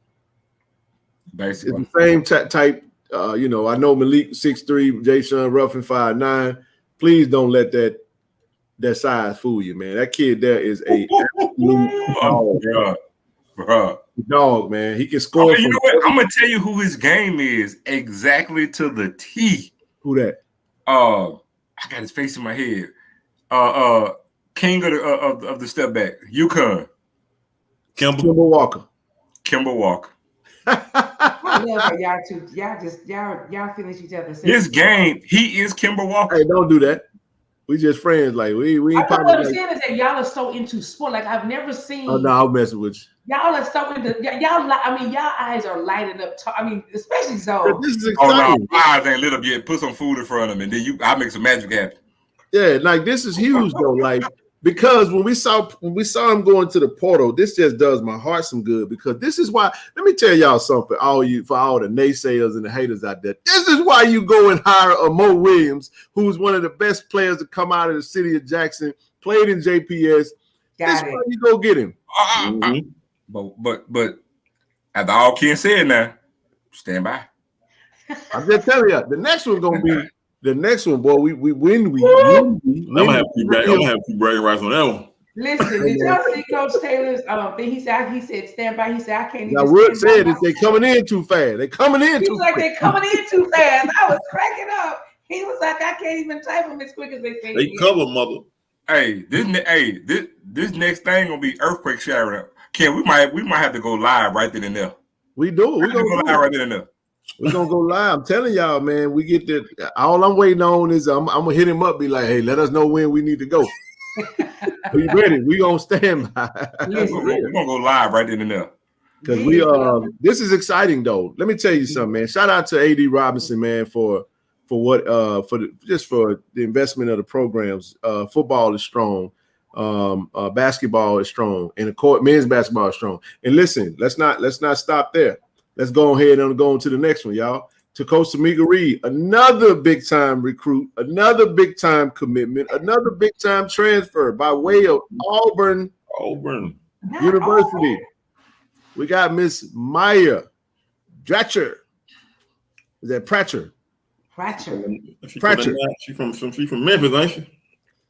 Basically. It's the same type. I know Malik 6'3", Deshawn Ruffin 5'9". Please don't let that size fool you, man. That kid there is a absolute dog, man. He can score. You know what? I'm gonna tell you who his game is exactly to the T. Who that? I got his face in my head. King of the step back, UConn. Kimber Walker. I love how y'all two. Y'all finish each other. His game, he is Kimber Walker. Hey, don't do that. We just friends. Like we ain't what I'm saying is that y'all are so into sport. Like I've never seen. Oh no, I'll mess with you. Y'all are so into y'all. I mean, y'all eyes are lighting up. Especially Zoe. This is exciting. My eyes ain't lit up yet. Put some food in front of him, and then I make some magic happen. Yeah, like this is huge though. Like because when we saw him going to the portal, this just does my heart some good. Because this is why. Let me tell y'all something. For all the naysayers and the haters out there, this is why you go and hire a Mo Williams, who's one of the best players to come out of the city of Jackson, played in JPS. That's why you go get him. Mm-hmm. But after all Ken said, now stand by. I'm just telling you, the next one's gonna be the next one, boy. We win. I'm gonna have two bragging rights on that one. Listen, did y'all see Coach Taylor's thing? He said stand by. He said I can't even. Now Wood said that they coming in too fast. They coming in. He was like they coming in too fast. I was cracking up. He was like I can't even type them as quick as they say. They cover mother. Hey, this next thing gonna be earthquake shattering. Ken, we might have to go live right then and there. We do. We're gonna go live right then and there. We're gonna go live. I'm telling y'all, man. We get that. All I'm waiting on is I'm gonna hit him up. Be like, hey, let us know when we need to go. Are you ready? We gonna stand by. We're gonna go live right then and there. Because this is exciting though. Let me tell you something, man. Shout out to AD Robinson, man, for the investment of the programs. Football is strong. Basketball is strong, and the court men's basketball is strong. And listen, let's not stop there. Let's go ahead and go on to the next one, y'all. To Coach Tamika Reed, another big time recruit, another big time commitment, another big time transfer by way of Auburn University. We got Miss Maya Dratcher. Is that Pratcher? She's from Memphis, ain't she?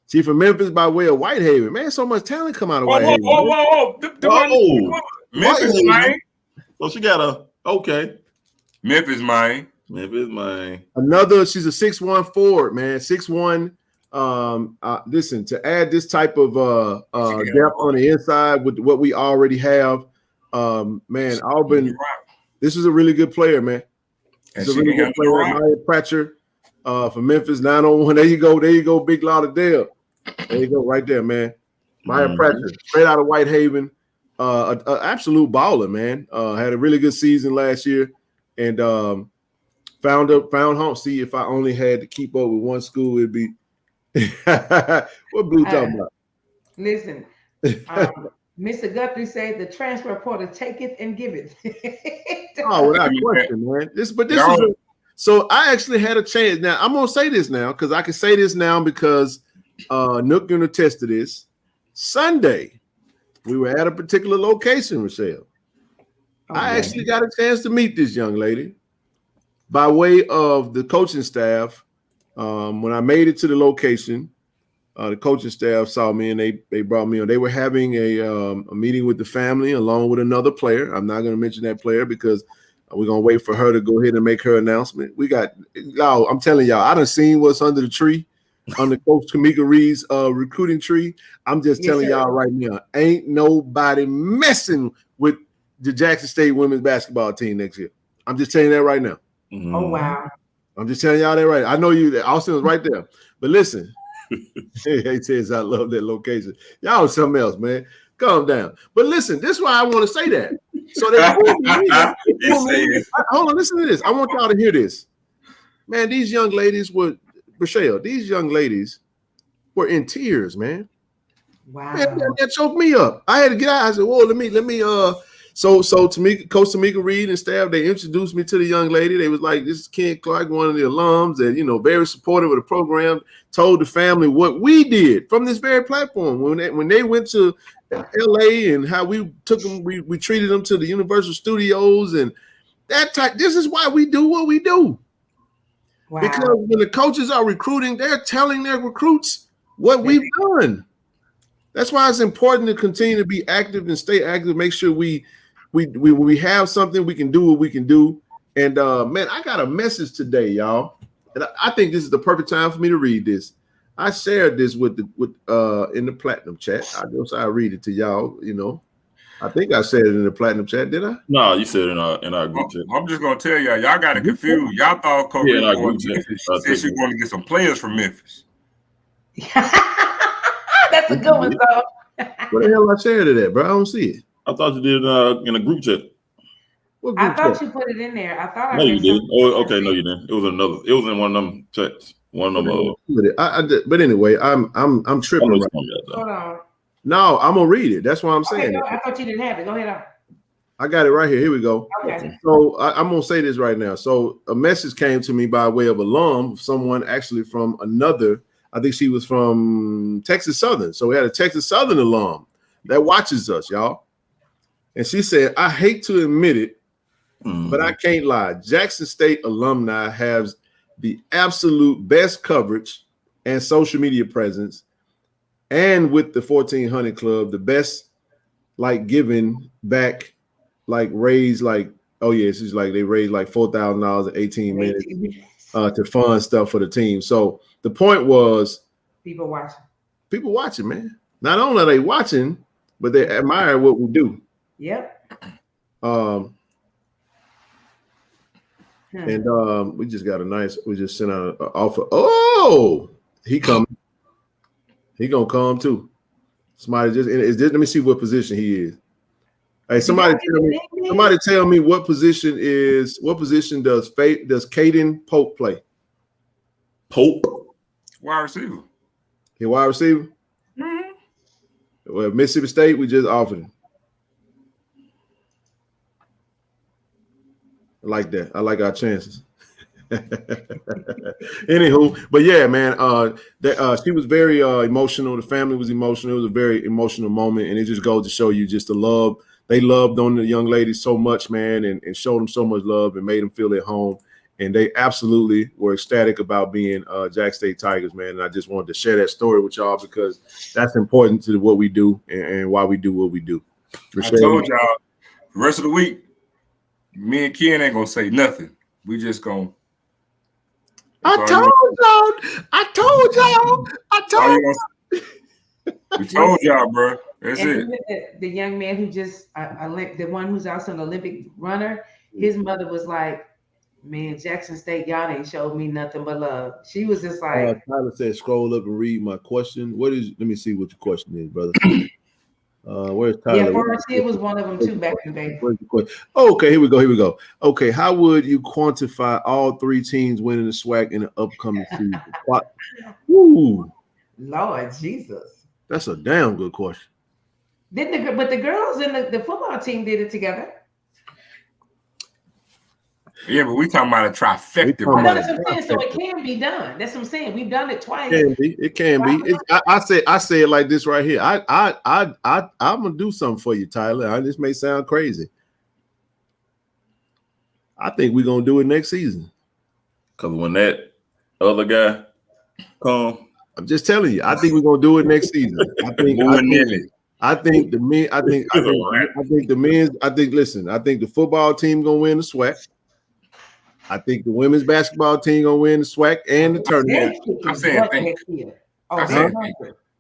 She from Memphis by way of Whitehaven. Man, so much talent come out of Whitehaven. Whoa. Memphis, man. So she got okay. Memphis, man. Another, she's a 6'1" forward, man. 6'1". Listen, to add this type of depth on the inside with what we already have, man, Auburn. This is a really good player, man. It's a really good player, Maya Pratcher, for Memphis 901. There you go, Big Lauderdale. There you go, right there, man. Maya Pratcher, straight out of Whitehaven, an absolute baller, man. Had a really good season last year, and found home. See, if I only had to keep up with one school, it'd be what Blue talking about? Listen, Mr. Guthrie said the transfer portal taketh and giveth. Oh, without question, man. So I actually had a chance. Now I'm gonna say this now because I can say this now because Nook can attest to this. Sunday, we were at a particular location, Rochelle. Okay. I actually got a chance to meet this young lady by way of the coaching staff. When I made it to the location, the coaching staff saw me and they brought me on. They were having a meeting with the family along with another player. I'm not going to mention that player because we're going to wait for her to go ahead and make her announcement. I'm telling y'all, I done seen what's under the tree, under Coach Tamika Reed's recruiting tree. I'm just telling y'all right now, ain't nobody messing with the Jackson State women's basketball team next year. I'm just telling you that right now. Mm-hmm. Oh, wow. I'm just telling y'all that right. I know you. Austin was right there. But listen, he says I love that location. Y'all something else, man. Calm down. But listen, this is why I want to say that. So hold on, listen to this. I want y'all to hear this. Man, these young ladies were, Rochelle, these young ladies were in tears, man. Wow. Man, that choked me up. I had to get out. I said, whoa, let me So Tamika, Coach Tamika Reed and staff, they introduced me to the young lady. They was like, this is Ken Clark, one of the alums, and very supportive of the program. Told the family what we did from this very platform when they went to LA and how we took them, we treated them to the Universal Studios and that type. This is why we do what we do. Wow. Because when the coaches are recruiting, they're telling their recruits what we've done. That's why it's important to continue to be active and stay active. Make sure we have something, we can do what we can do. And man, I got a message today, y'all. And I think this is the perfect time for me to read this. I shared this in the Platinum chat. I'll read it to y'all. I think I said it in the Platinum chat, did I? No, you said it in our group chat. I'm just gonna tell y'all got it confused. Y'all thought Coach said she wanted to get some players from Memphis. That's a good one, though. What the hell I shared it at, bro? I don't see it. I thought you did in a group chat. I thought you put it in there. I thought no, you didn't. Oh, okay, no, you didn't. It was in one of them chats. One of them. But anyway, I'm tripping. Right now. Hold on. No, I'm gonna read it. That's why I'm saying. I thought you didn't have it. Go ahead on. I got it right here. Here we go. Okay. So I'm gonna say this right now. So a message came to me by way of alum, someone actually from another. I think she was from Texas Southern. So we had a Texas Southern alum that watches us, y'all. And she said, I hate to admit it, but I can't lie. Jackson State alumni has the absolute best coverage and social media presence. And with the 1400 Club, the best giving back, raise she's like they raised like $4,000 in 18 minutes to fund stuff for the team. So the point was people watching, man. Not only are they watching, but they admire what we do. Yep. And we just sent out an offer. Oh, he coming. He gonna come too. Somebody let me see what position he is. Hey, somebody tell me what position does Caden Pope play? Pope? Wide receiver. He wide receiver? Mm-hmm. Well, Mississippi State, we just offered him. I like that. I like our chances. Anywho, but yeah, man, she was very emotional. The family was emotional. It was a very emotional moment, and it just goes to show you just the love. They loved on the young ladies so much, man, and showed them so much love and made them feel at home. And they absolutely were ecstatic about being Jack State Tigers, man. And I just wanted to share that story with y'all because that's important to what we do and why we do what we do. I told y'all, the rest of the week, Me and Ken ain't gonna say nothing. We just gonna. I told y'all. We told y'all, bro. That's and it. The young man who just the one who's also an Olympic runner, his mother was like, "Man, Jackson State, y'all ain't showed me nothing but love." She was just like, Tyler said, "Scroll up and read my question." What is? Let me see what your question is, brother. Where's Tyler? Yeah, Forrest Hill was one of them too back in the day. Where's the question? Okay, here we go. Okay, how would you quantify all 3 teams winning the SWAC in the upcoming season? Ooh, Lord Jesus, that's a damn good question. But the girls in the football team did it together. Yeah, but we talking about a trifecta. I know that's what I'm saying. So it can be done. That's what I'm saying. We've done it twice. It can be. I say it like this right here. I'm gonna do something for you, Tyler. This may sound crazy. I think we're gonna do it next season. Because when that other guy come, I'm just telling you. I think we're gonna do it next season. I think the men. Listen, I think the football team gonna win the SWAC. I think the women's basketball team gonna win the SWAC and the tournament. I'm saying think.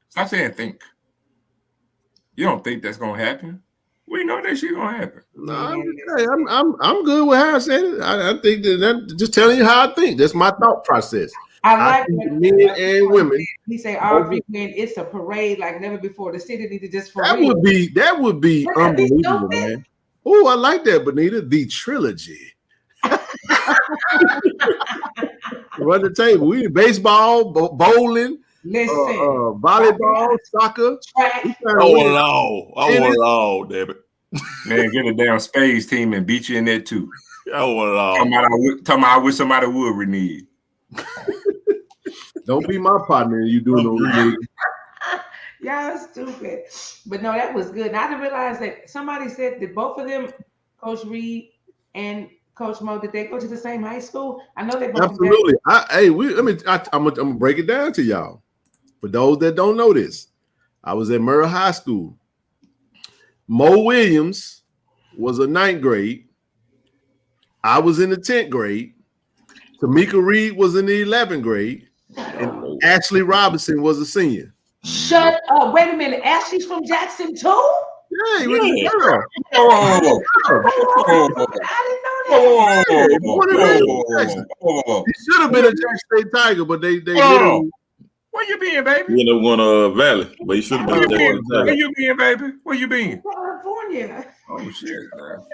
Stop saying think. You don't think that's gonna happen? We know that shit gonna happen. No, I'm good with how I said it. I think that just telling you how I think. That's my thought process. I like men and women. He say all three men. It's a parade like never before. The city needs to just that would be unbelievable, man. Oh, I like that, Benita. The trilogy. Run the table. We baseball, bowling, volleyball, soccer. I want it all, damn it. Man, get a damn spades team and beat you in there too. I want it all. Talking about I wish somebody would renege. Don't be my partner. You doing no renege. Y'all stupid. But no, that was good. And I didn't realize that somebody said that both of them, Coach Reed and Coach Mo, did they go to the same high school? I know they both. Absolutely. I'm gonna break it down to y'all. For those that don't know this, I was at Murrah High School. Mo Williams was a 9th grade. I was in the 10th grade. Tamika Reed was in the 11th grade. And Ashley Robinson was a senior. Shut up. Wait a minute. Ashley's from Jackson too? Yeah, he was a girl. I didn't know that. He should have been a Jackson State Tiger, but they literally. Where you been, baby? You know, one Valley, but he should have been. Where you been, baby? Where you been? California. Oh shit, man.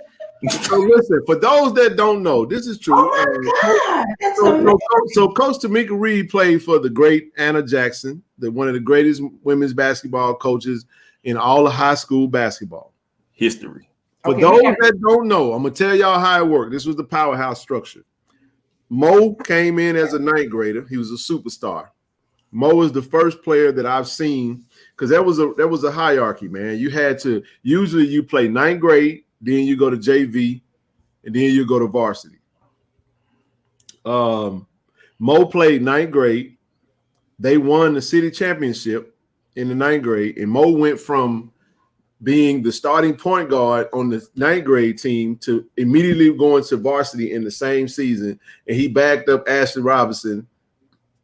So listen, for those that don't know, this is true. So Coach Tamika Reed played for the great Anna Jackson, one of the greatest women's basketball coaches in all of high school basketball history. For those that don't know, I'm gonna tell y'all how it worked. This was the powerhouse structure. Mo came in as a 9th grader. He was a superstar. Mo is the first player that I've seen because there was a hierarchy, man. You had to usually you play 9th grade, then you go to JV, and then you go to varsity. Mo played 9th grade. They won the city championship in the 9th grade, and Mo went from being the starting point guard on the 9th grade team to immediately going to varsity in the same season, and he backed up Ashley Robinson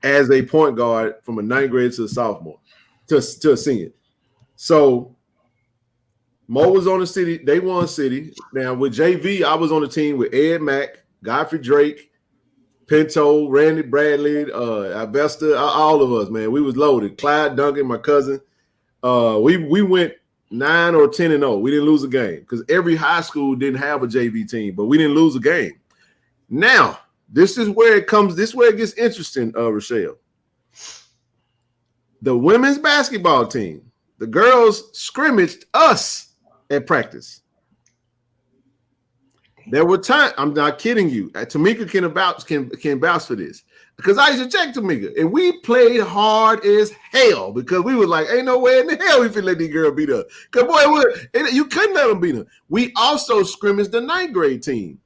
as a point guard from a 9th grade to a sophomore, to a senior. So Mo was on the city. They won city. Now with JV, I was on the team with Ed Mack, Godfrey Drake, Pinto, Randy Bradley, Avesta, all of us, man. We was loaded. Clyde Duncan, my cousin. We went 9 or 10-0. We didn't lose a game because every high school didn't have a JV team, but we didn't lose a game. Now, this is where it comes. This is where it gets interesting, Rochelle. The women's basketball team, the girls scrimmaged us at practice. There were times, I'm not kidding you. Tamika can vouch for this. Because I used to check Tamika, and we played hard as hell because we were like, ain't no way in the hell we finna let these girls beat us. Because boy, you couldn't let them beat us. We also scrimmaged the 9th grade team.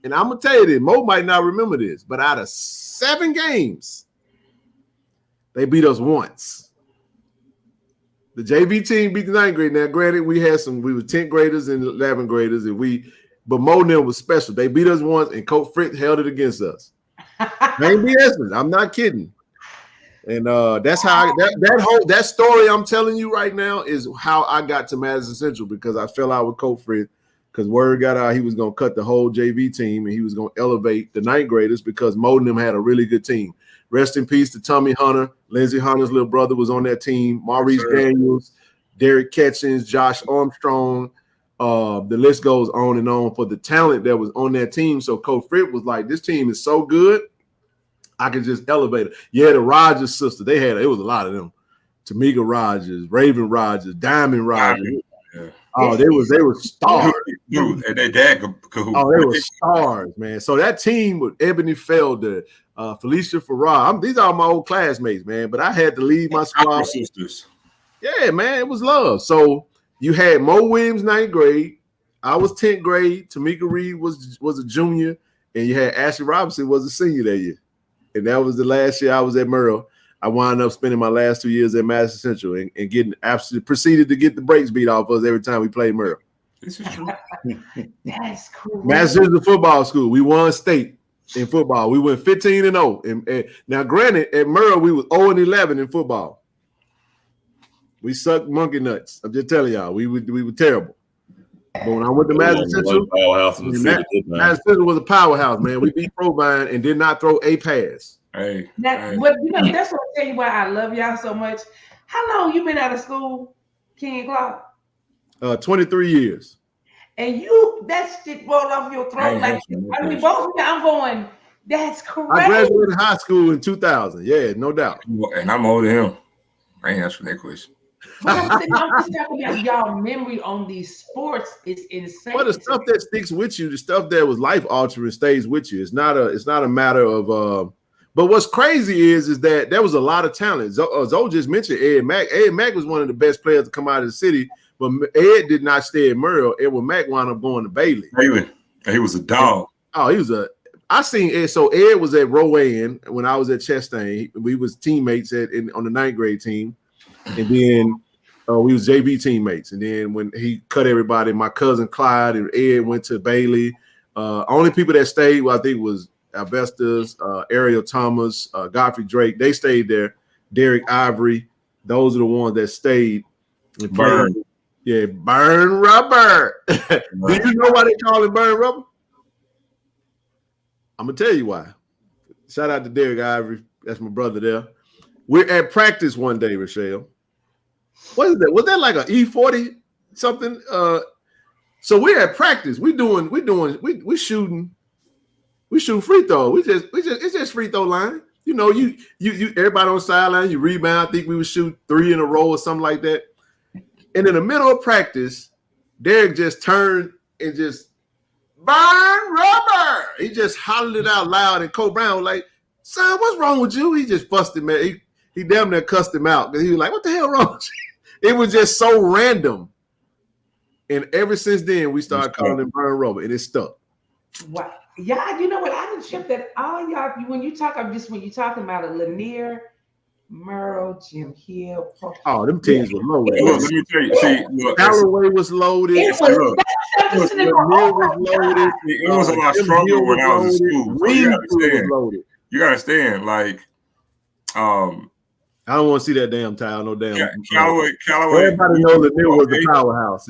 And I'm gonna tell you this, Mo might not remember this, but out of 7 games, they beat us once. The JV team beat the 9th grade. Now, granted, we were 10th graders and 11th graders, and but Mo and them was special. They beat us once, and Coach Fritz held it against us. I ain't BSing. I'm not kidding. And that's how that story I'm telling you right now is how I got to Madison Central, because I fell out with Coach Fritz, because word got out he was going to cut the whole JV team and he was going to elevate the ninth graders because Mo and them had a really good team. Rest in peace to Tommy Hunter. Lindsey Hunter's little brother was on that team. Maurice Daniels, Derek Ketchens, Josh Armstrong. The list goes on and on for the talent that was on that team. So Coach Fritz was like, this team is so good, I could just elevate it. Yeah, the Rogers sister, it was a lot of them. Tamika Rogers, Raven Rogers, Diamond Rogers. Yeah. Oh, they were stars. Dude, and their dad could. Oh, they were stars, man. So that team with Ebony Felder, Felicia Farrar. These are my old classmates, man. But I had to leave my squad. Sisters. Yeah, man, it was love. So you had Mo Williams, 9th grade. I was 10th grade. Tamika Reed was a junior, and you had Ashley Robinson was a senior that year. And that was the last year I was at Merle. I wound up spending my last 2 years at Madison Central and getting absolutely proceeded to get the brakes beat off us every time we played Merle. This is true. That's cool. Madison Central football school. We won state in football. We went 15-0. And now, granted, at Merle we was 0-11 in football. We sucked monkey nuts. I'm just telling y'all, we were terrible. But when I went to Madison Central, Madison Central was a powerhouse, man. We beat Provine and did not throw a pass. Hey, that's what I tell you why I love y'all so much. How long you been out of school, King Clark? 23 years. And that shit rolled off your throat I'm going, that's correct. I graduated high school in 2000. Yeah, no doubt. And I'm older than him. I ain't answering that question. I'm just talking about y'all memory on these sports is insane. Well, the stuff that sticks with you, the stuff that was life altering stays with you. It's not a matter of but what's crazy is that there was a lot of talent. Zoe just mentioned Ed Mack. Ed Mack was one of the best players to come out of the city, but Ed did not stay at Merle. Edward Mack wound up going to Bailey. He was a dog. I seen Ed. So Ed was at Rowan when I was at Chastain. We was teammates on the 9th grade team. And then we was JV teammates. And then when he cut everybody, my cousin Clyde and Ed went to Bailey. Only people that stayed, I think, was Alvestas, Ariel Thomas, Godfrey Drake. They stayed there. Derek Ivory. Those are the ones that stayed. And Burn. Yeah, burn rubber. Do you know why they call it burn rubber? I'm going to tell you why. Shout out to Derek Ivory. That's my brother there. We're at practice one day, Rochelle. What is that? Was that like an E40 something? So we're at practice. We shooting free throw. It's just free throw line. You know, you everybody on the sideline, you rebound. I think we would shoot 3 in a row or something like that. And in the middle of practice, Derek just turned and just burn rubber. He just hollered it out loud, and Cole Brown was like, "Son, what's wrong with you?" He just fussed him, man. He damn near cussed him out because he was like, "What the hell wrong with you?" It was just so random. And ever since then, we started calling him burn rubber, and it stuck. Wow. Yeah, you know what? I didn't trip that all y'all when you're talking about a Lanier, Merle, Jim Hill. Oh, them teams were loaded. Let me tell you, Callaway was loaded. It was a lot stronger when I was in school. So you gotta understand, like, I don't want to see that damn towel, no damn. Callaway. Everybody knows that there was the powerhouse.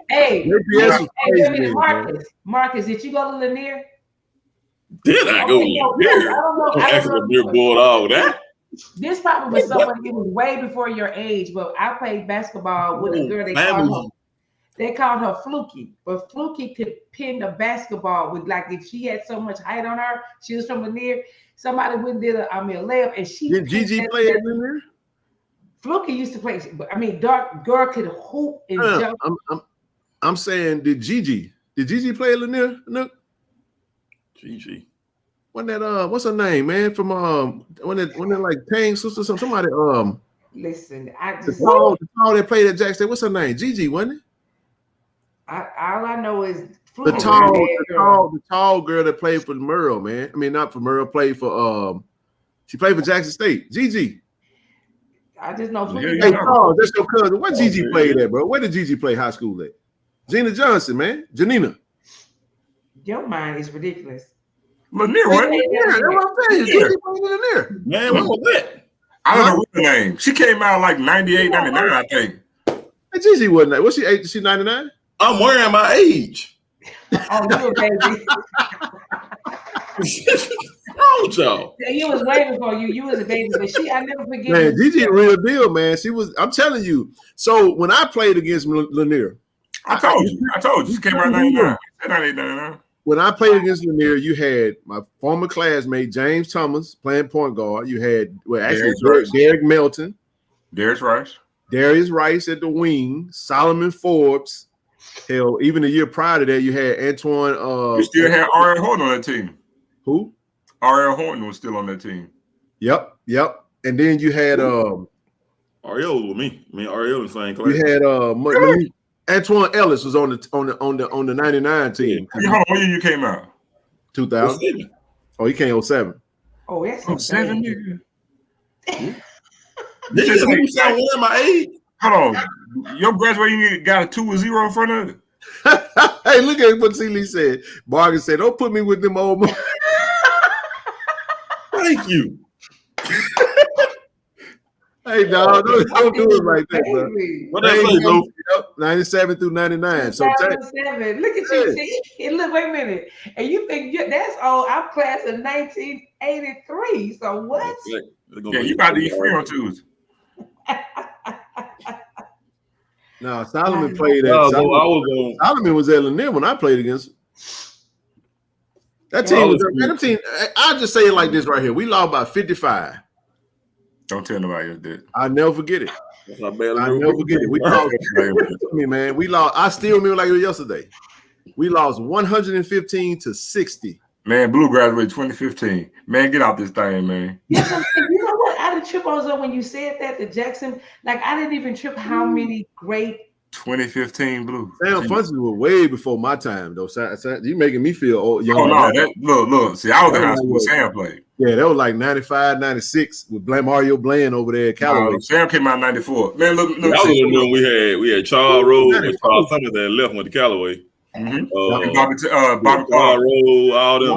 Hey, Marcus, did you go to Lanier? Did I go to Lanier? I don't know. Lanier board all that. This probably was someone it was way before your age, but I played basketball with a girl they called her Fluky, but Fluky could pin the basketball with, like, if she had so much height on her, she was from Lanier. Somebody went and did a layup, and she did Gigi play at Lanier? Fluky used to play, but I mean, dark girl could hoop and jump. I'm saying, did Gigi play at Lanier? No. Gigi. When that what's her name, man? From when that like Tang sister, somebody Listen, the tall that played at Jackson. What's her name? Gigi, wasn't it? All I know is the tall girl that played for Merle, man. I mean, not for Merle, played for she played for Jackson State. Gigi. I just know. Hey, Paul, that's your cousin. What Gigi played at, bro? Where did Gigi play high school at? Gina Johnson, man. Janina. Your mind is ridiculous. Lanier, what? That's what I'm saying. Gigi Lanier. Man, what was that? I don't know her name. She came out like 98, 99, I think. Hey, Gigi wasn't that. What's she? Is she 99? I'm wearing my age. Oh, you a baby. What's wrong with y'all? Yeah, you was way before you. You was a baby, but I never forget. Man, Gigi a real deal, man. She was. I'm telling you. So when I played against Lanier, I told you. She came out 99. 98, 99. When I played against Lanier, you had my former classmate James Thomas playing point guard. You had Derek Melton, Darius Rice at the wing, Solomon Forbes. Hell, even the year prior to that, you had Antoine. You still had R.L. Horton on that team. Who? R.L. Horton was still on that team. Yep. And then you had Ariel was with me. Me and Ariel in the same class. you had Antoine Ellis was on the 99 team. What year you came out? 2000. Oh, he came 07. Oh, that's 07. Nigga, you sound wearing my age. Hold on. Your graduating got a 2 with 0 in front of it. Hey, look at what C. said. Bargain said, "Don't put me with them old." Thank you. Hey, dog, don't do it like that, bro. What that say, bro? 97 through 99. So 2007. Look at you, see? And look, wait a minute. And you think that's old? I'm class of 1983. So what? Yeah, you about to eat free on Tuesday. No, Solomon played at Solomon was at Lanier when I played against him. That team I'll just say it like this right here. We lost by 55. Don't tell nobody else that. I'll never forget it. I'll never forget it. We lost, man. We lost. I still remember like it was yesterday. We lost 115 to 60. Man, Blue graduated 2015. Man, get out this thing, man. Yes, you know what? I didn't trip on when you said that to Jackson. Like I didn't even trip how many great 2015 Blue. Sam Funches was way before my time, though. You making me feel old, young. Oh no, look. See, I was in high school. Sam played. Yeah, that was like 95, 96 with Mario Bland over there at Callaway. Sam came out in 94. Man, look. That was when we had Charles Rose and Charles Summers that left went to Callaway. Mm-hmm. Bobby Rose, all them.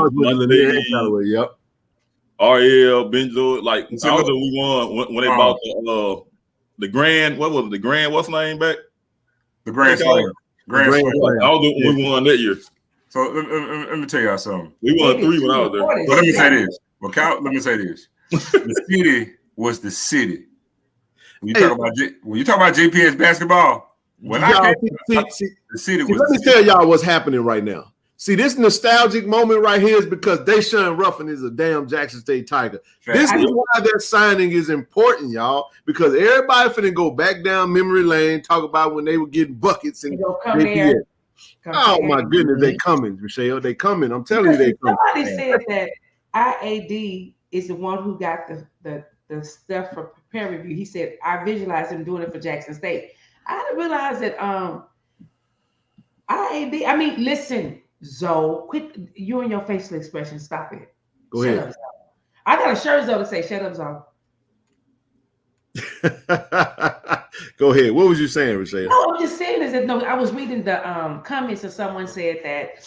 Callaway, yep. Ariel, Benjo, like all of them we won when they bought the Grand. What was it? The Grand? What's the name back? The Grand Slam. All the we won that year. So let me tell y'all something. We won 3 when I was there. But let me say this. Let me say this. The city was the city. When you talk about JPS basketball, the city was. Let me tell y'all what's happening right now. See, this nostalgic moment right here is because Deshawn Ruffin is a damn Jackson State Tiger. This is why that signing is important, y'all, because everybody finna go back down memory lane, talk about when they were getting buckets and oh my goodness, they coming, Michelle. They coming. I'm telling you, they coming. Somebody said that IAD is the one who got the stuff for peer review. He said, I visualized him doing it for Jackson State. I didn't realize that IAD, I mean, listen, Zoe, quit you and your facial expression. Stop it. Go ahead. I got a shirt, Zoe, to say, shut up, Zoe. Go ahead. What was you saying, Rochelle? No, I'm just saying is that I was reading the comments and someone said that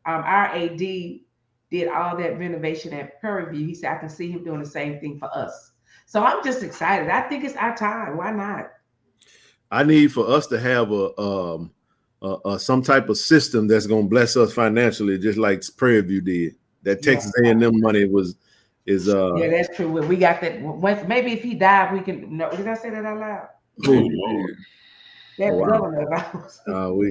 our AD did all that renovation at Prairie View. He said, I can see him doing the same thing for us. So I'm just excited. I think it's our time. Why not? I need for us to have a some type of system that's going to bless us financially, just like Prairie View did. That Texas A&M money is yeah, that's true. We got that. Maybe if he died, we can. No, did I say that out loud? That governor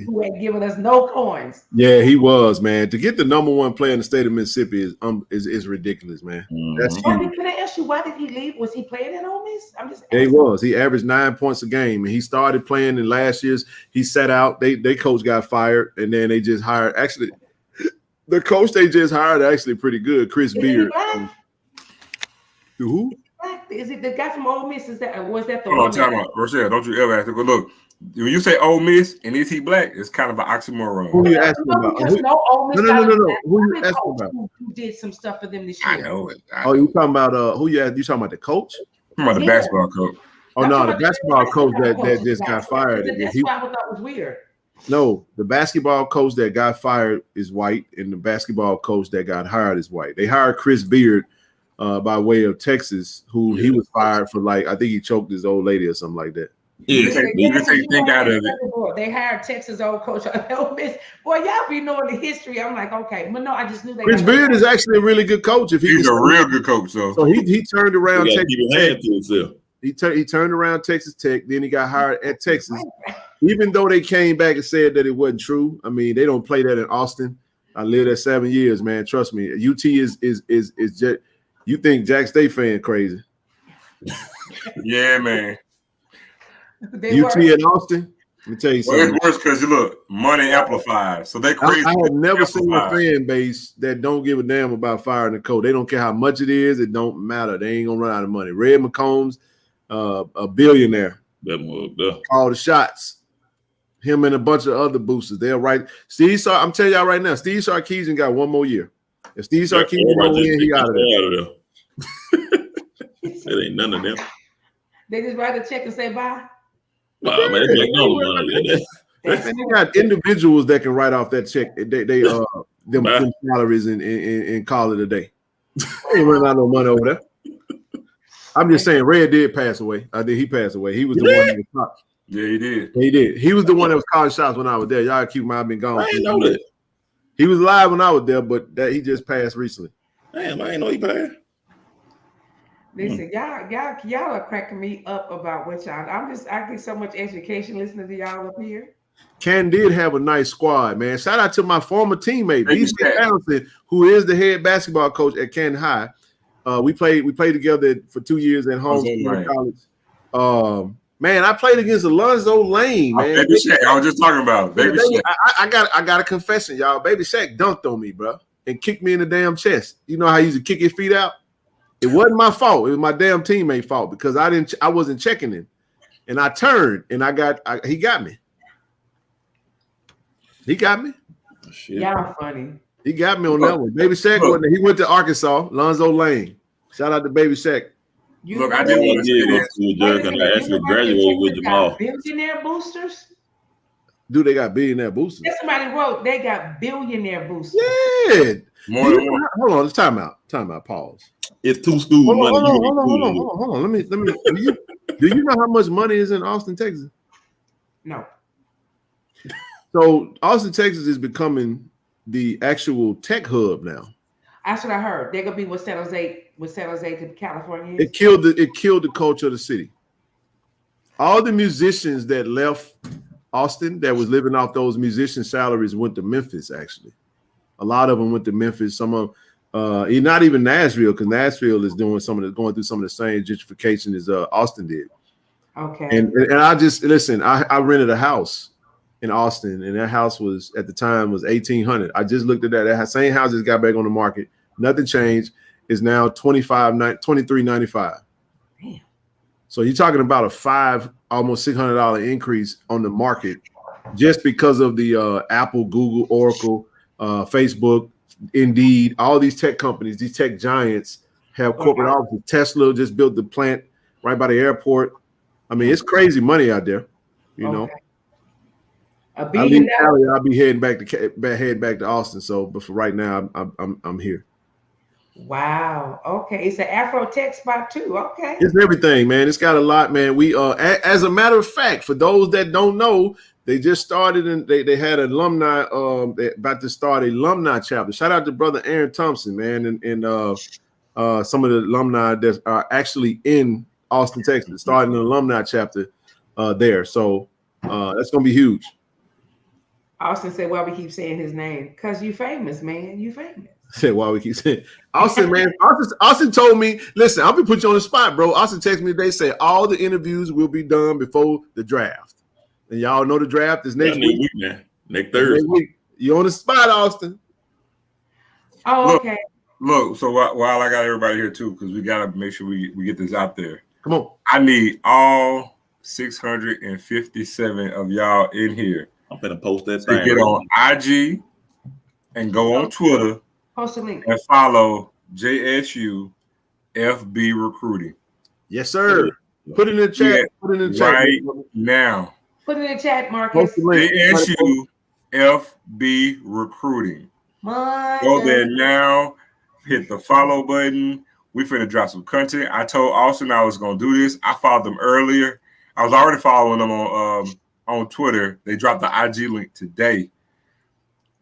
who ain't giving us no coins. Yeah, he was, man. To get the #1 player in the state of Mississippi is ridiculous, man. That's huge. Can I ask you why did he leave? Was he playing at Ole Miss? I'm just. Yeah, he was. He averaged 9 points a game, and he started playing in last year's. He sat out. They coach got fired, and then they just hired. Actually, the coach they just hired actually pretty good, Chris Beard. Who? Is it the guy from Ole Miss? Was that the one? Time out. Rochelle, don't you ever ask him. Look, when you say Ole Miss and is he black, it's kind of an oxymoron. Who you asking about? No. Who you asking about? Who did some stuff for them this year? I know it. You talking about who you talking about the coach? I'm talking about the basketball coach. Oh no, the basketball coach that just got fired. That's why I thought it was weird. No, the basketball coach that got fired is white, and the basketball coach that got hired is white. They hired Chris Beard by way of Texas, who he was fired for, like, I think he choked his old lady or something like that. You can think out of it. They hired Texas old coach at Ole Miss. Boy, y'all be knowing the history. I'm like, okay, but no, I just knew they. Chris Beard is actually a really good coach. If he's a real good coach, though. So he turned around Texas Tech. He turned around Texas Tech. Then he got hired at Texas. Even though they came back and said that it wasn't true. I mean, they don't play that in Austin. I lived there 7 years, man. Trust me. UT is just, you think Jack State fan crazy. Yeah, man. UT in Austin. Let me tell you something. It's worse because look, money amplified. So they crazy. I have never seen a fan base that don't give a damn about firing the coach. They don't care how much it is. It don't matter. They ain't gonna run out of money. Red McCombs, a billionaire. Call the shots. Him and a bunch of other boosters. They're right. I'm telling y'all right now, Steve Sarkisian got one more year. If Steve Sarkisian don't win, he out of there. It ain't none of them. They just write a check and say bye. Wow, man, they got individuals that can write off that check. Them salaries and call it a day. They ain't running out no money over there. I'm just saying, Red did pass away. I think he passed away. He was the one that was top. Yeah, he did. He did. He was the one that was calling shots when I was there. Y'all keep my been gone. I ain't know that. He was live when I was there, but he just passed recently. Damn, I ain't know he passed. Listen, y'all are cracking me up about what y'all. I get so much education listening to y'all up here. Ken did have a nice squad, man. Shout out to my former teammate, BC Allison, who is the head basketball coach at Canton High. We played together for 2 years at home college. Man, I played against Alonzo Lane, man. Baby Shaq, I was just talking about Baby Shaq. I got a confession, y'all. Baby Shaq dunked on me, bro, and kicked me in the damn chest. You know how he used to kick his feet out? It wasn't my fault. It was my damn teammate fault because I wasn't checking him, and I turned and he got me. He got me. Shit. Y'all funny. He got me on that one. Baby Shaq he went to Arkansas. Alonzo Lane. Shout out to Baby Shaq. Look, I didn't want to go to Jerk, and I actually graduated with Jamal. Billionaire boosters? Do they got billionaire boosters? Yeah, somebody wrote they got billionaire boosters. Yeah. Hold on. Let's time out. Pause. It's two schools. Hold on. Let me. Do you know how much money is in Austin, Texas? No. So Austin, Texas is becoming the actual tech hub now. That's what I heard. They're gonna be what San Jose to California is. It killed the culture of the city. All the musicians that left Austin that was living off those musician salaries went to Memphis. Actually, a lot of them went to Memphis. Some of not even Nashville, because Nashville is going through some of the same gentrification as Austin did. Okay. And I just listen. I rented a house in Austin, and that house was at the time was $1,800. I just looked at that. That same house just got back on the market. Nothing changed. It's now $23.95. Damn. So you're talking about a almost $600 increase on the market just because of the Apple, Google, Oracle, Facebook, Indeed, all these tech companies, these tech giants have corporate offices. Tesla just built the plant right by the airport. I mean, it's crazy money out there, you know. I'll be heading back to Austin. So, but for right now, I'm here. Wow. Okay, it's an Afro tech spot too. Okay, it's everything, man. It's got a lot, man. We as a matter of fact, for those that don't know, they just started and they had alumni. They're about to start an alumni chapter. Shout out to brother Aaron Thompson, man, and some of the alumni that are actually in Austin, Texas, starting an alumni chapter there. So that's gonna be huge. Austin said, "Why we keep saying his name? Cause you famous, man. You famous." Said, "Why we keep saying Austin, man?" Austin told me, "Listen, I'm gonna put you on the spot, bro." Austin texted me today, say all the interviews will be done before the draft, and y'all know the draft is next week, man. Next Thursday. You on the spot, Austin? Oh, okay. Look, so while I got everybody here too, because we gotta make sure we get this out there. Come on, I need all 657 of y'all in here. I'm gonna post that to thing. Get on IG and go on Twitter. Post a link. And follow JSU FB Recruiting. Yes, sir. Put it in the chat. Put it in the chat right now. Put it in the chat, Marcus. JSU FB Recruiting. Go there now. Hit the follow button. We finna drop some content. I told Austin I was gonna do this. I followed them earlier. I was already following them on Twitter. They dropped the IG link today.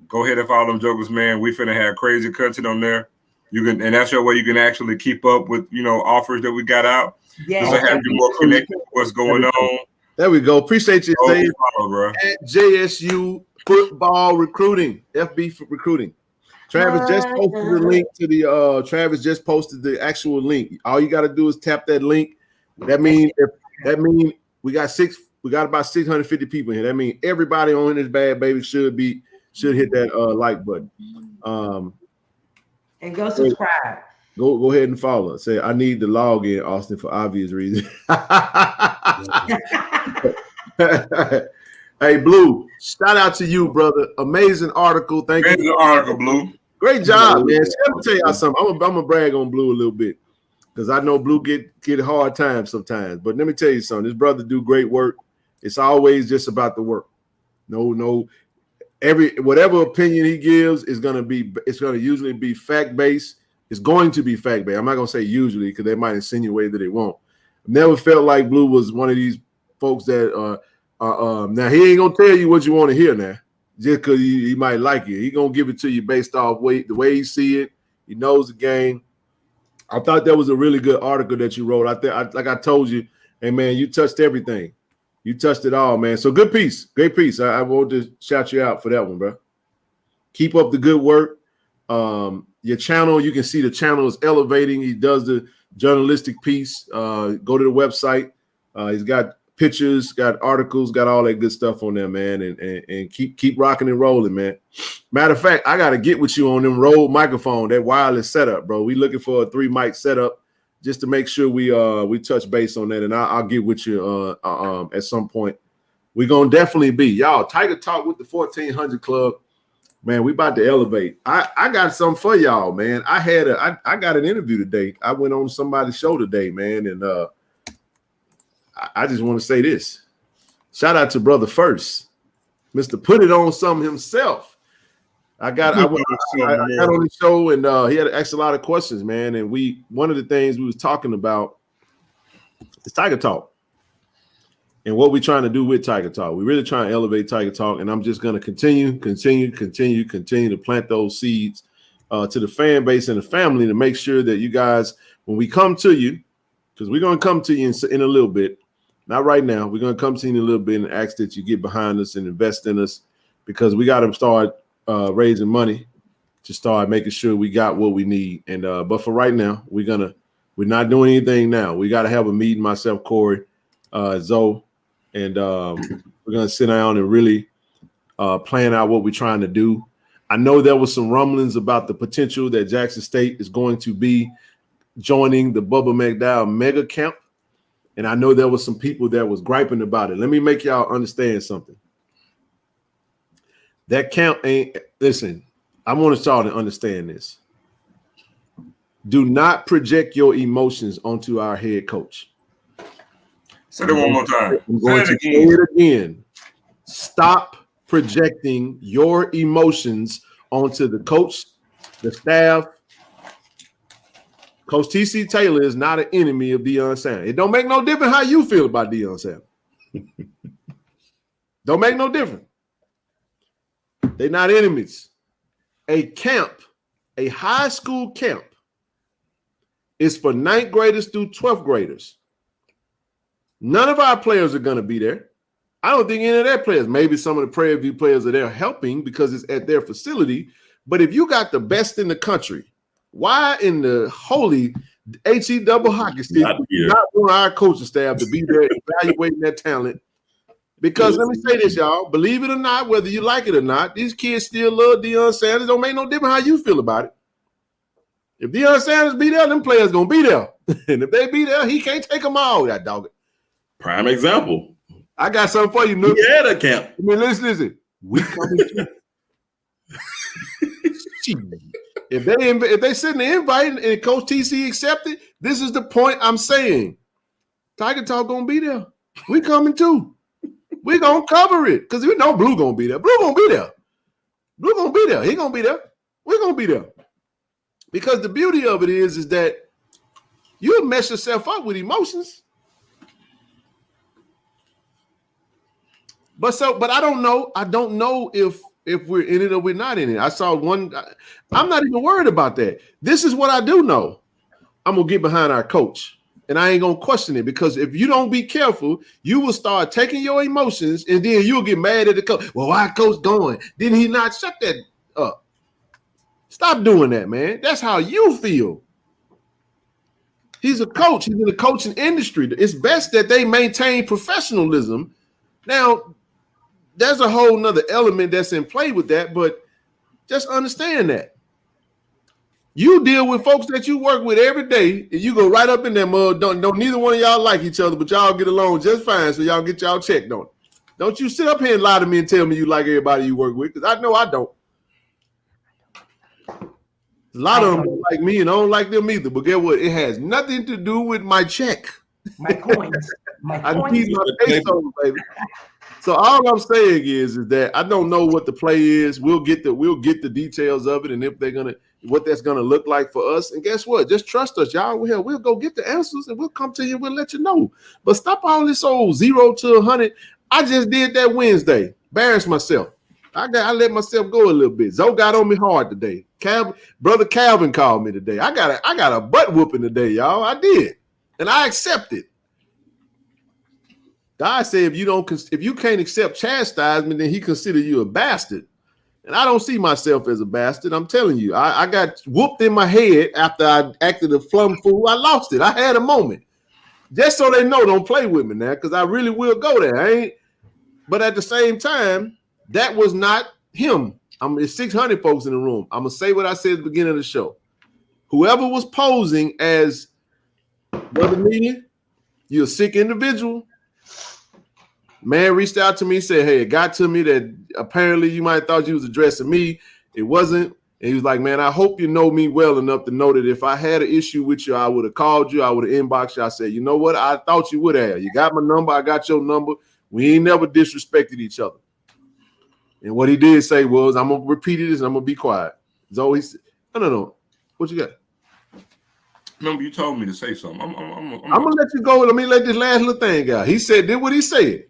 Go ahead and follow them jokers, man. We finna have crazy content on there. You can, and that's your way you can actually keep up with offers that we got out. Yeah, so have you more connected to what's going on. There we go. Appreciate you saying bro. At JSU Football Recruiting, FB Recruiting. Travis just posted the link to the Travis just posted the actual link. All you got to do is tap that link. That means we got about 650 people here. That means everybody on this bad baby should hit that like button. And go subscribe. Go ahead and follow. Say I need to log in, Austin, for obvious reasons. Hey, Blue, shout out to you, brother. Amazing article. Thank you. Amazing article, Blue. Great job, man. See, let me tell y'all something. I'm gonna brag on Blue a little bit because I know Blue get hard times sometimes. But let me tell you something. This brother do great work. It's always just about the work. No. Whatever opinion he gives it's gonna usually be fact-based. It's going to be fact-based. I'm not gonna say usually because they might insinuate that it won't. Never felt like Blue was one of these folks that now he ain't gonna tell you what you want to hear now, just because he might like it. He gonna give it to you based off the way he see it. He knows the game. I thought that was a really good article that you wrote. Like I told you, hey man, you touched everything. You touched it all, man. So good piece, great piece. I want to shout you out for that one, bro. Keep up the good work. Your channel, you can see the channel is elevating. He does the journalistic piece. Go to the website. He's got pictures, got articles, got all that good stuff on there, man. And keep rocking and rolling, man. Matter of fact, I got to get with you on them Rode microphone, that wireless setup, bro. We looking for a 3-mic setup just to make sure we touch base on that. And I'll get with you at some point. We're gonna definitely be y'all Tiger Talk with the 1400 Club. Man, we about to elevate. I got something for y'all, man. I got an interview today. I went on somebody's show today, man, and I just want to say this. Shout out to Brother First, Mr. Put It On Some himself. I got on the show and he had asked a lot of questions, man. And one of the things we was talking about is Tiger Talk and what we're trying to do with Tiger Talk. We're really trying to elevate Tiger Talk, and I'm just going to continue to plant those seeds to the fan base and the family to make sure that you guys, when we come to you, because we're going to come to you in a little bit, not right now. We're going to come to you in a little bit and ask that you get behind us and invest in us, because we got to start raising money to start making sure we got what we need. And but for right now, we're not doing anything now. We got to have a meeting, myself, Corey, Zoe, and we're gonna sit down and really plan out what we're trying to do. I know there was some rumblings about the potential that Jackson State is going to be joining the Bubba McDowell mega camp. And I know there was some people that was griping about it. Let me make y'all understand something. That camp listen, I want y'all to understand this. Do not project your emotions onto our head coach. Say it one more time. I'm going to say it again. Stop projecting your emotions onto the coach, the staff. Coach T.C. Taylor is not an enemy of Deion Sanders. It don't make no difference how you feel about Deion Sanders. Don't make no difference. They're not enemies. A camp, a high school camp, is for 9th graders through 12th graders. None of our players are going to be there. I don't think any of their players, maybe some of the Prairie View players are there helping because it's at their facility. But if you got the best in the country, why in the holy HE double hockey stick not want our coaching staff to be there evaluating their talent? Because let me say this, y'all. Believe it or not, whether you like it or not, these kids still love Deion Sanders. Don't make no difference how you feel about it. If Deion Sanders be there, them players going to be there. And if they be there, he can't take them all, that dog. Prime example. I got something for you, Nook. Yeah, the camp. I mean, listen. We coming to If they send the invite and Coach TC accepted, this is the point I'm saying. Tiger Talk gonna be there. We coming too. We're gonna cover it because we know Blue gonna be there. Blue gonna be there. Blue gonna be there. He gonna be there. We're gonna be there. Because the beauty of it is that you'll mess yourself up with emotions. But I don't know. I don't know if we're in it or we're not in it. I saw one. I'm not even worried about that. This is what I do know. I'm gonna get behind our coach, and I ain't gonna question it because if you don't be careful, you will start taking your emotions, and then you'll get mad at the coach. Well, why coach going? Didn't he not shut that up? Stop doing that, man. That's how you feel. He's a coach. He's in the coaching industry. It's best that they maintain professionalism. Now, there's a whole nother element that's in play with that, but just understand that. You deal with folks that you work with every day, and you go right up in that mud. Don't neither one of y'all like each other, but y'all get along just fine, so y'all get y'all checked on it. Don't you sit up here and lie to me and tell me you like everybody you work with, because I know I don't. A lot of them don't like me, and I don't like them either. But get what? It has nothing to do with my check. My coins. I need my pesos, baby. So all I'm saying is that I don't know what the play is. We'll get the details of it, and if they're gonna what that's gonna look like for us. And guess what? Just trust us, y'all. We'll go get the answers, and we'll come to you. We'll let you know. But stop all this old 0 to 100. I just did that Wednesday. Embarrassed myself. I let myself go a little bit. Zoe got on me hard today. Brother Calvin called me today. I got a butt whooping today, y'all. I did, and I accepted. God said, if you can't accept chastisement, then he consider you a bastard. And I don't see myself as a bastard. I'm telling you, I got whooped in my head after I acted a flum fool. I lost it. I had a moment. Just so they know, don't play with me now, because I really will go there. But at the same time, that was not him. It's 600 folks in the room. I'm going to say what I said at the beginning of the show. Whoever was posing as Brother Media, you're a sick individual. Man reached out to me, said, hey, it got to me that apparently you might have thought you was addressing me. It wasn't. And he was like, man, I hope you know me well enough to know that if I had an issue with you, I would have called you. I would have inboxed you. I said, you know what? I thought you would have. You got my number. I got your number. We ain't never disrespected each other. And what he did say was, I'm going to repeat this and I'm going to be quiet. It's always, no. What you got? Remember, you told me to say something. I'm going to let you go. Let me let this last little thing out. He said, did what he said.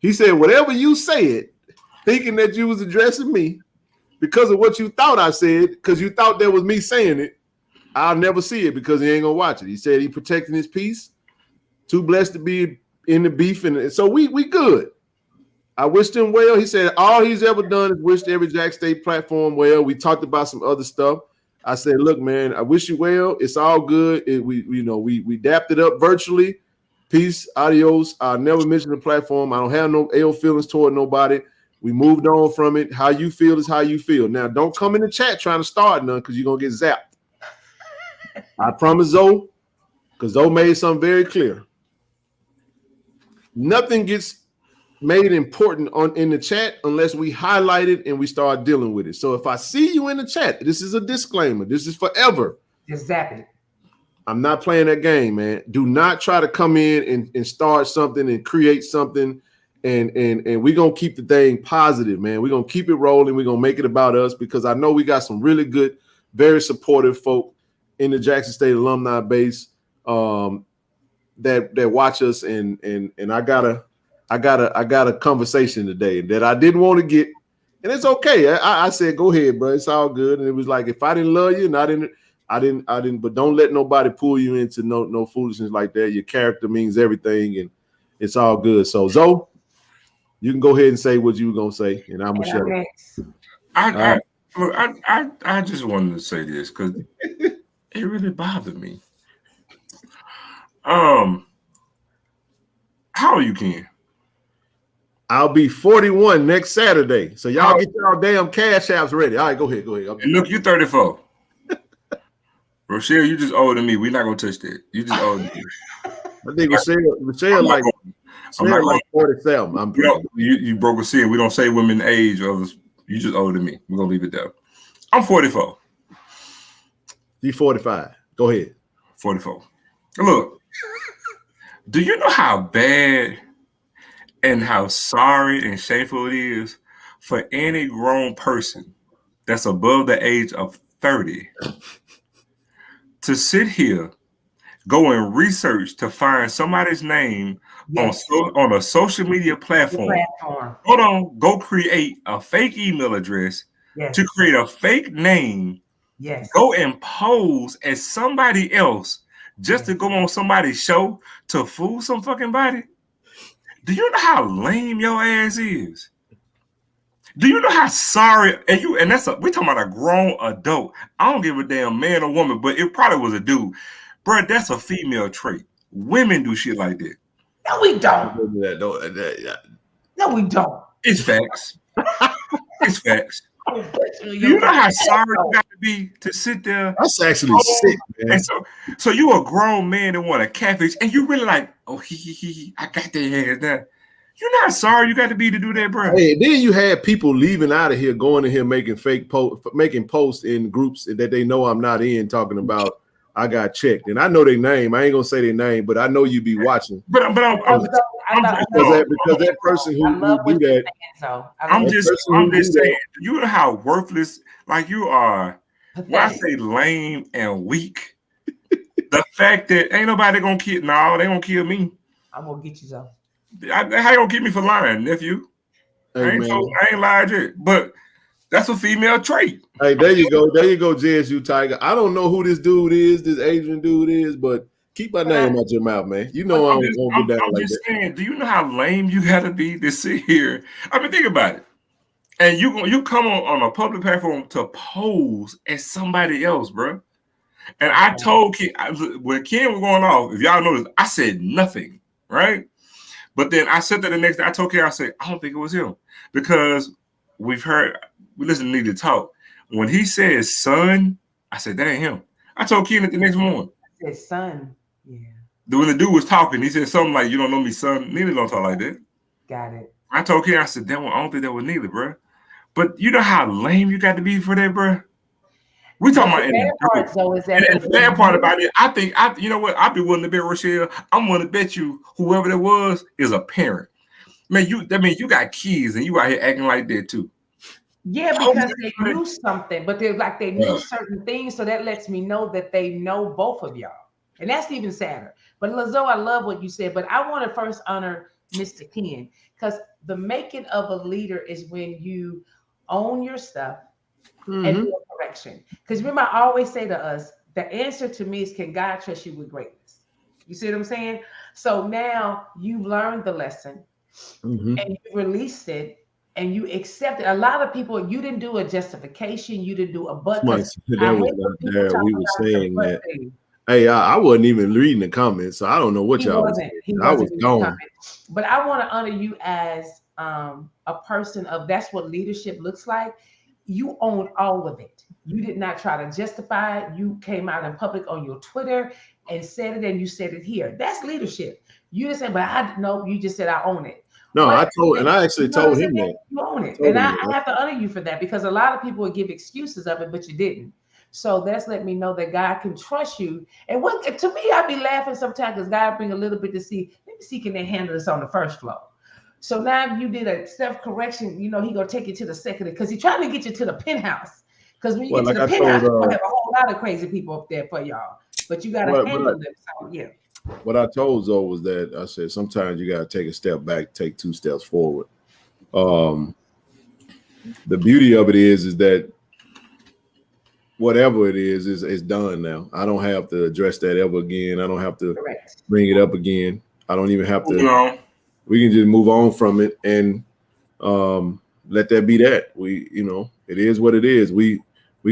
He said, whatever you said, thinking that you was addressing me because of what you thought I said, because you thought that was me saying it, I'll never see it because he ain't going to watch it. He said he protecting his peace. Too blessed to be in the beef. And so we good. I wished him well. He said all he's ever done is wished every Jack State platform well. We talked about some other stuff. I said, look, man, I wish you well. It's all good. We dapped it up virtually. Peace, adios. I'll never mention the platform. I don't have no ill feelings toward nobody. We moved on from it. How you feel is how you feel. Now, don't come in the chat trying to start none because you're going to get zapped. I promise Zoe, because Zoe made something very clear. Nothing gets made important in the chat unless we highlight it and we start dealing with it. So if I see you in the chat, this is a disclaimer. This is forever. Just zap it. I'm not playing that game, man. Do not try to come in and start something and create something. And we're going to keep the thing positive, man. We're going to keep it rolling. We're going to make it about us because I know we got some really good, very supportive folk in the Jackson State alumni base that watch us. And I got a conversation today that I didn't want to get. And it's okay. I said, go ahead, bro. It's all good. And it was like, if I didn't love you and I didn't, but don't let nobody pull you into no foolishness like that. Your character means everything, and it's all good. So Zoe, you can go ahead and say what you were gonna say, and I'm gonna shut up. I just wanted to say this because it really bothered me. How old are you, Ken? I'll be 41 next Saturday. So y'all get y'all damn cash apps ready. All right, go ahead. And look, you're 34. Rochelle, you just older than me. We're not gonna touch that. You just older than me. I think Rochelle like 47. You broke a seal. We don't say women age or you just older than me. We're gonna leave it there. I'm 44. You 45. Go ahead. 44. Look, do you know how bad and how sorry and shameful it is for any grown person that's above the age of 30 to sit here, go and research to find somebody's name on a social media platform. Hold on, go create a fake email address to create a fake name. Go and pose as somebody else just to go on somebody's show to fool some fucking body. Do you know how lame your ass is? Do you know how sorry and that's we're talking about a grown adult. I don't give a damn man or woman, but it probably was a dude. Bro, that's a female trait. Women do shit like that. No, we don't. No, we don't. It's facts. It's facts. You know how sorry you got to be to sit there. That's actually sick, man. And so you a grown man that want a catfish, and you really like, oh, I got their ass now. You're not sorry you got to be to do that, bro. Hey, then you had people leaving out of here, going in here making fake making posts in groups that they know I'm not in, talking about I got checked, and I know their name. I ain't gonna say their name, but I know you be watching. But I'm because that person who do that. I'm just saying. You know how worthless, like you are. When I say lame and weak, the fact that ain't nobody gonna kill. No, they gonna kill me. I'm gonna get you though. How you gonna get me for lying, nephew? Hey, I ain't lied yet, but that's a female trait. Hey, there you go, JSU Tiger. I don't know who this dude is, this Asian dude is, but keep my name out your mouth, man. You know I'm gonna get down like that. Saying, do you know how lame you gotta be to sit here? I mean, think about it. And you come on a public platform to pose as somebody else, bro. And I told Ken when Ken was going off, if y'all noticed, I said nothing, right? But then I said that the next day, I told Ken, I said, I don't think it was him. Because we listen to Need to Talk. When he says son, I said, that ain't him. I told Ken the next morning. I said son, yeah. When the dude was talking, he said something like, you don't know me, son. Neither don't talk like that. Got it. I told Ken, I said, that one, I don't think that was neither, bro. But you know how lame you got to be for that, bro? We talking about the bad part about it. I think you know what? I'd be willing to bet, Rochelle. I'm willing to bet you whoever that was is a parent. Man, you got kids and you out here acting like that too. Yeah, because they knew something, but they're like they knew certain things, so that lets me know that they know both of y'all, and that's even sadder. But Lazo, I love what you said, but I want to first honor Mr. Ken, because the making of a leader is when you own your stuff. And do a correction. Because remember, I always say to us, the answer to me is, can God trust you with greatness? You see what I'm saying? So now you've learned the lesson and you released it and you accepted. A lot of people, you didn't do a justification, you didn't do a but. We were saying that. Hey, I wasn't even reading the comments, so I don't know what y'all was saying. I was gone. But I want to honor you as a person of that's what leadership looks like. You own all of it. You did not try to justify it. You came out in public on your Twitter and said it, and you said it here. That's leadership. You didn't say, but you just said I own it. No, but I actually told him that. You own it. And I have to honor you for that, because a lot of people would give excuses of it, but you didn't. So that's let me know that God can trust you. And what to me, I'd be laughing sometimes because God bring a little bit to see, let me see, can they handle this on the first floor? So now you did a self-correction, he gonna take you to the second, because he's trying to get you to the penthouse. Because when you get to the penthouse, you're gonna have a whole lot of crazy people up there for y'all. But you gotta handle them. So yeah. What I told Zoe was that I said sometimes you gotta take a step back, take 2 steps forward. The beauty of it is that whatever it is done now. I don't have to address that ever again. I don't have to bring it up again. I don't even have to. We can just move on from it and let that be that. It is what it is. We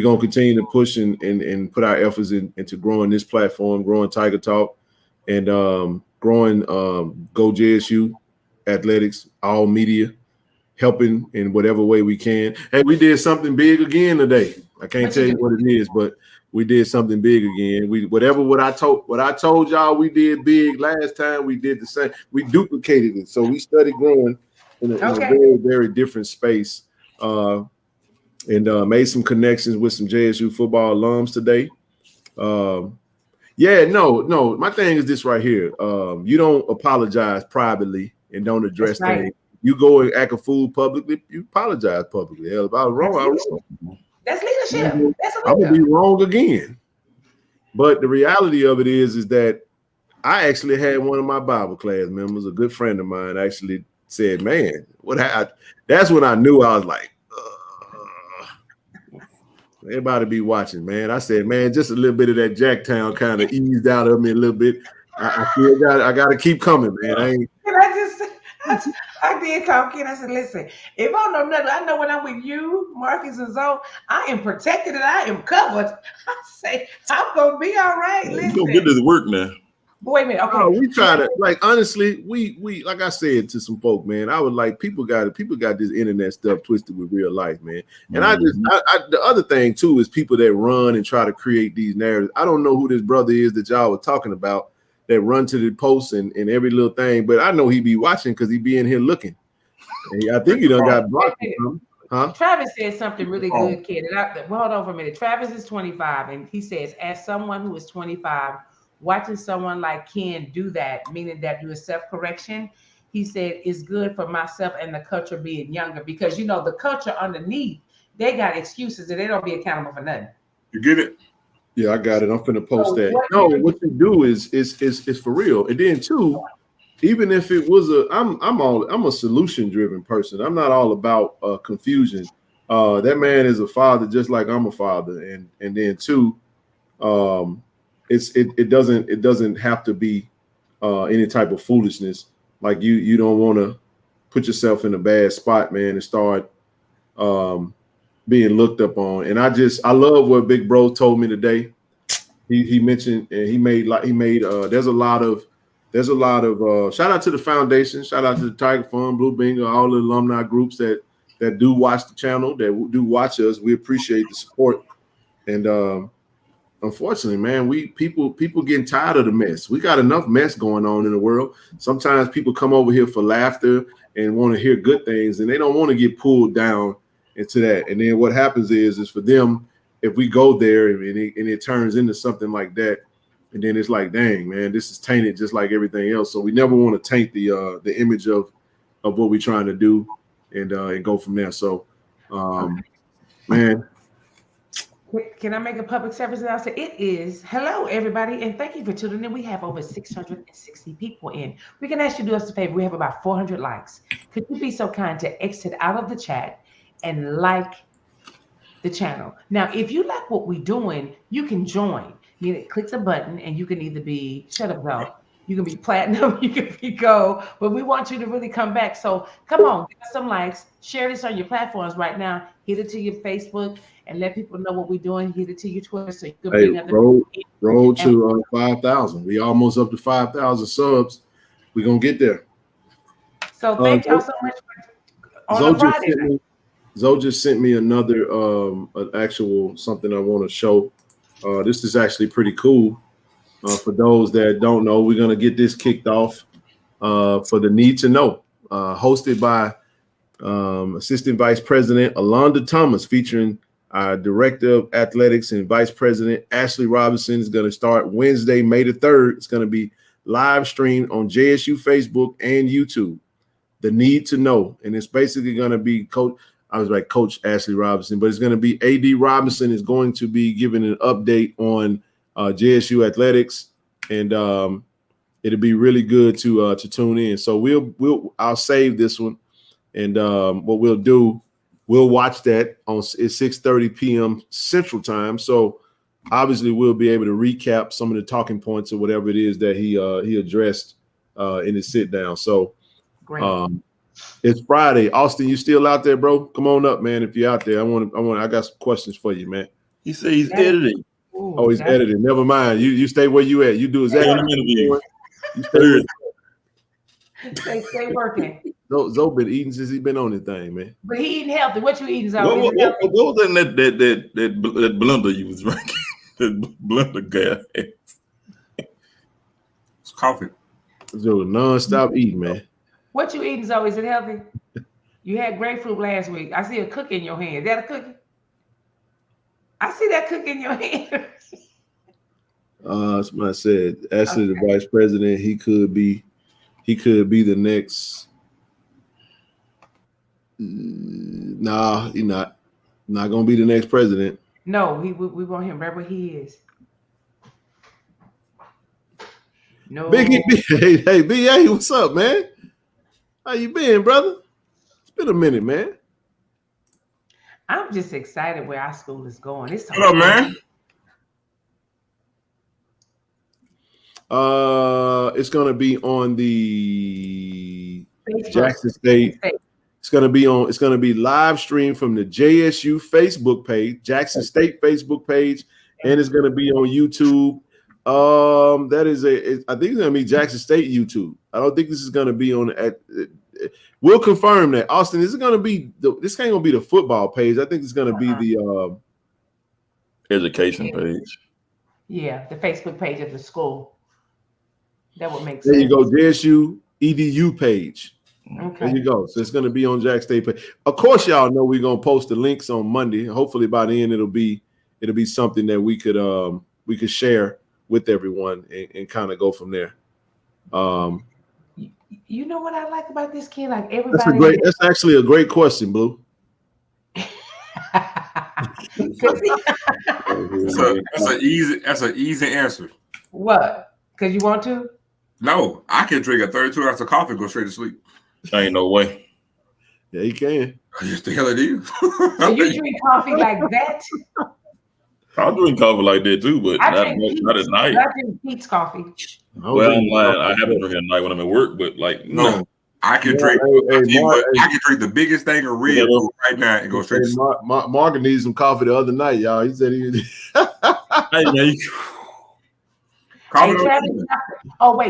gonna continue to push and put our efforts into growing this platform, growing Tiger Talk, and growing Go JSU athletics, all media, helping in whatever way we can. Hey, we did something big again today. I can't tell you what it is, but we did something big again. What I told y'all we did big last time, we did the same. We duplicated it. So we started growing in a very, very different space. And made some connections with some JSU football alums today. My thing is this right here. You don't apologize privately and don't address That's right. things. You go and act a fool publicly, you apologize publicly. Hell, if I was wrong, I was wrong. That's leadership. That's I'm gonna be wrong again. But the reality of it is that I actually had one of my Bible class members, a good friend of mine, actually said, "Man, what happened?" That's when I knew. I was like, everybody be watching, man. I said, man, just a little bit of that Jacktown kind of eased out of me a little bit. I got to keep coming, man. I did talk in. I said, listen, if I don't know nothing, I know when I'm with you, Marcus and Zoe, I am protected and I am covered. I say, I'm gonna be all right. Listen, you gonna get this work now. Wait a minute. Okay. No, we try to, like, honestly, we like I said to some folk, man, I would like people got this internet stuff twisted with real life, man. And the other thing too is people that run and try to create these narratives. I don't know who this brother is that y'all were talking about that run to the posts and every little thing, but I know he be watching because he be in here looking. And I think he done got blocked. Huh? Travis said something really good, kid. And hold on for a minute. Travis is 25, and he says, as someone who is 25, watching someone like Ken do that, meaning that do a self-correction, he said it's good for myself and the culture being younger because, you know, the culture underneath, they got excuses and they don't be accountable for nothing. You get it? Yeah, I got it. I'm finna post that. No, what you do is for real. And then too, even if it was I'm a solution-driven person. I'm not all about confusion. That man is a father just like I'm a father. And then too, it doesn't have to be any type of foolishness. Like you don't want to put yourself in a bad spot, man, and start being looked up on. And I love what Big Bro told me today. He mentioned and he made there's a lot of shout out to the foundation, shout out to the Tiger Fund, Blue Bingo, all the alumni groups that do watch the channel, that do watch us. We appreciate the support. And unfortunately, man, people getting tired of the mess. We got enough mess going on in the world. Sometimes people come over here for laughter and want to hear good things, and they don't want to get pulled down into that. And then what happens is for them, if we go there and it turns into something like that, and then it's like, dang, man, this is tainted just like everything else. So we never want to taint the image of what we're trying to do and go from there. So, man. Can I make a public service announcement? It is hello, everybody, and thank you for tuning in. We have over 660 people in. We can ask you to do us a favor. We have about 400 likes. Could you be so kind to exit out of the chat and like the channel? Now, if you like what we're doing, you can join. You click the button, and you can either be shut up, though. You can be platinum, you can be gold, but we want you to really come back. So come on, give us some likes, share this on your platforms right now, hit it to your Facebook, and let people know what we're doing. Hit it to your Twitter so you can bring other roll to 5,000. We almost up to 5,000 subs. We're gonna get there. So thank y'all so much on Friday. Zoe just sent me another an actual something I want to show. This is actually pretty cool. For those that don't know, we're gonna get this kicked off for the Need to Know, hosted by Assistant Vice President Alonda Thomas, featuring our Director of Athletics and Vice President Ashley Robinson. Is going to start Wednesday, May the 3rd. It's going to be live streamed on JSU Facebook and YouTube. The Need to Know, and it's basically going to be Coach Ashley Robinson, but it's going to be AD Robinson is going to be giving an update on JSU athletics, and it'll be really good to tune in. So I'll save this one, and what we'll do, we'll watch that on 6:30 p.m. Central Time. So obviously we'll be able to recap some of the talking points or whatever it is that he addressed in his sit down. So it's Friday. Austin, you still out there, bro? Come on up, man. If you're out there, I got some questions for you, man. He said he's editing. Oh, he's editing. Never mind. You stay where you at. You do exactly what you stay working. Zoe been eating since he been on this thing, man. But he eating healthy. What you eating, Zoe? What was in that blender you was drinking? That blender guy. It's coffee. Zoe non-stop eating, man. What you eating, Zoe? Is it healthy? You had grapefruit last week. I see a cookie in your hand. Is that a cookie? I see that cookie in your hand. That's what I said. Ashley, the Vice President, he could be he could be the next. Nah, he's not gonna be the next president. No, we want him right where he is. No. Hey, BA, what's up, man? How you been, brother? It's been a minute, man. I'm just excited where our school is going. It's What up, man? It's gonna be on the Facebook. Jackson State. It's gonna be live stream from the JSU Facebook page, Jackson State Facebook page, and it's gonna be on YouTube. I think it's gonna be Jackson State YouTube. I don't think this is gonna be on we'll confirm that. Austin, this ain't gonna be the football page. I think it's gonna be the education page. Yeah, the Facebook page of the school. That would make sense. There you go, JSU EDU page. Okay. There you go. So it's going to be on Jack State page. Of course, y'all know we're going to post the links on Monday. Hopefully, by the end, it'll be something that we could share with everyone and kind of go from there. You know what I like about this kid? Like everybody. That's actually a great question, Blue. That's an easy answer. What? Because you want to? No, I can drink a 32 ounce of coffee and go straight to sleep. Ain't no way. Yeah, you can. Yes, the hell it is. So you drink coffee like that? I'll drink coffee like that too, but not at night. I drink Pete's coffee. Well, I'm lying. I haven't drank at night when I'm at work, but like no. I can drink. I can drink the biggest thing of Red Bull right now and go straight to sleep. Morgan needed some coffee the other night, y'all. He said he. Hey, man.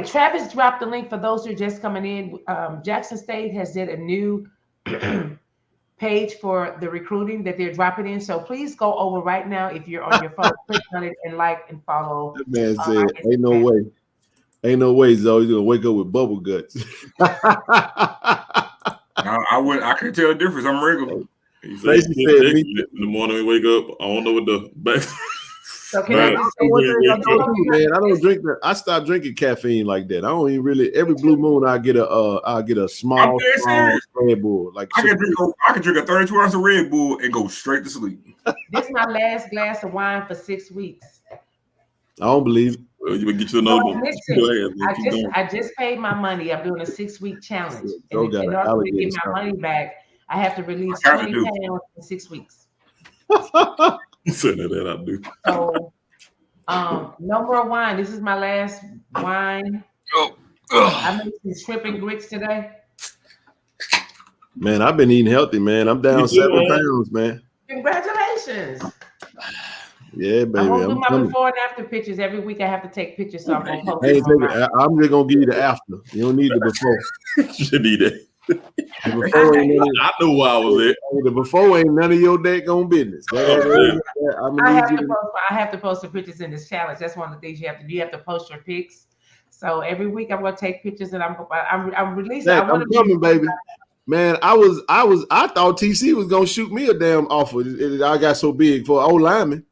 Travis dropped the link for those who are just coming in. Jackson State has did a new page for the recruiting that they're dropping in. So please go over right now if you're on your phone, click on it and like and follow. That man said, "Ain't no way, Zoe. He's gonna wake up with bubble guts." I can tell the difference. I'm regular. He said, in the morning we wake up, I don't know what the back. So can I just say man, I don't drink that. I stopped drinking caffeine like that. I don't even really. Every blue moon, I get a small Red Bull. Like I can drink a 32 ounce of Red Bull and go straight to sleep. This is my last glass of wine for 6 weeks. I don't believe it. Well, you can get you another one. I just paid my money. I'm doing a 6-week challenge. In order to get my money back, I have to release 20 pounds in 6 weeks. That I do. So, no more wine. This is my last wine. I made some shrimp and grits today. Man, I've been eating healthy, man. I'm down 7 pounds, man. Congratulations. Yeah, baby. I'm gonna do my before and after pictures every week. I have to take pictures, so I'm gonna post I'm just gonna give you the after. You don't need the before. You should need it. I know why I was there. The before ain't none of your daggone business. I have to post the pictures in this challenge. That's one of the things you have to do. You have to post your pics. So every week I'm gonna take pictures and I'm releasing. I'm coming, baby. Man, I thought TC was gonna shoot me a damn offer. I got so big for old lineman.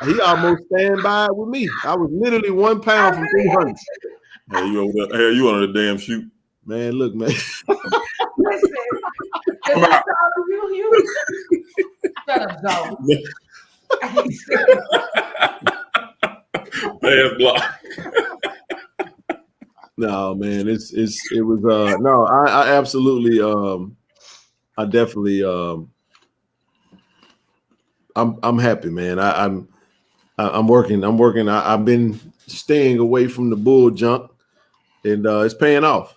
He almost stand by with me. I was literally 1 pound from 300. Hey, you on the damn shoot. Man, look, man. Listen, you shut up, Zoe. Bad block. No, man, it was no, I absolutely I definitely I'm happy, man. I'm working. I've been staying away from the bull junk, and it's paying off.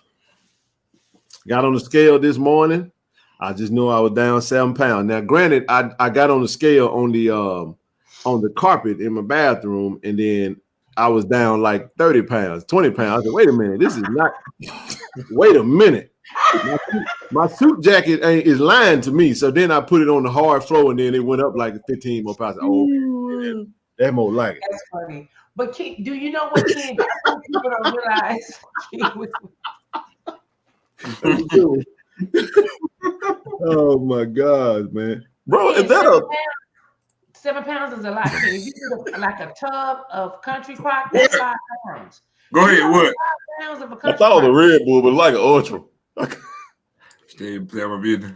Got on the scale this morning. I just knew I was down 7 pounds. Now, granted, I got on the scale on the carpet in my bathroom, and then I was down like 30 pounds, 20 pounds. I said, wait a minute, this is not. Wait a minute. My suit jacket is lying to me. So then I put it on the hard floor, and then it went up like 15 more pounds. Oh, man, that's more like it. That's funny. But do you know what, Ken? People don't realize. Oh my God, man, bro! Is that a 7 pounds is a lot. If you do like a tub of country crock, that's 5 pounds. Go ahead. What? 5 pounds of a I country thought it was crock. a Red Bull, but like an Ultra. Stay my business.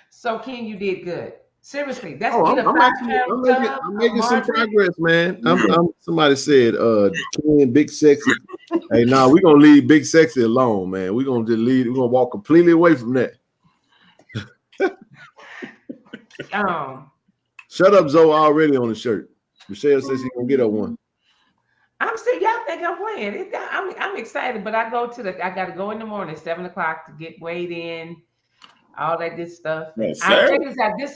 So, Ken, you did good. Seriously, that's I'm making some progress, man. Somebody said, Ken, Big Sexy. Hey, nah, we're gonna leave Big Sexy alone, man. We're gonna just leave. We're gonna walk completely away from that. Shut up, Zoe. Already on the shirt. Michelle says she's gonna get her one. I'm still. Y'all think I'm playing? I'm excited, but I gotta go in the morning, 7 o'clock, to get weighed in. All that good stuff. This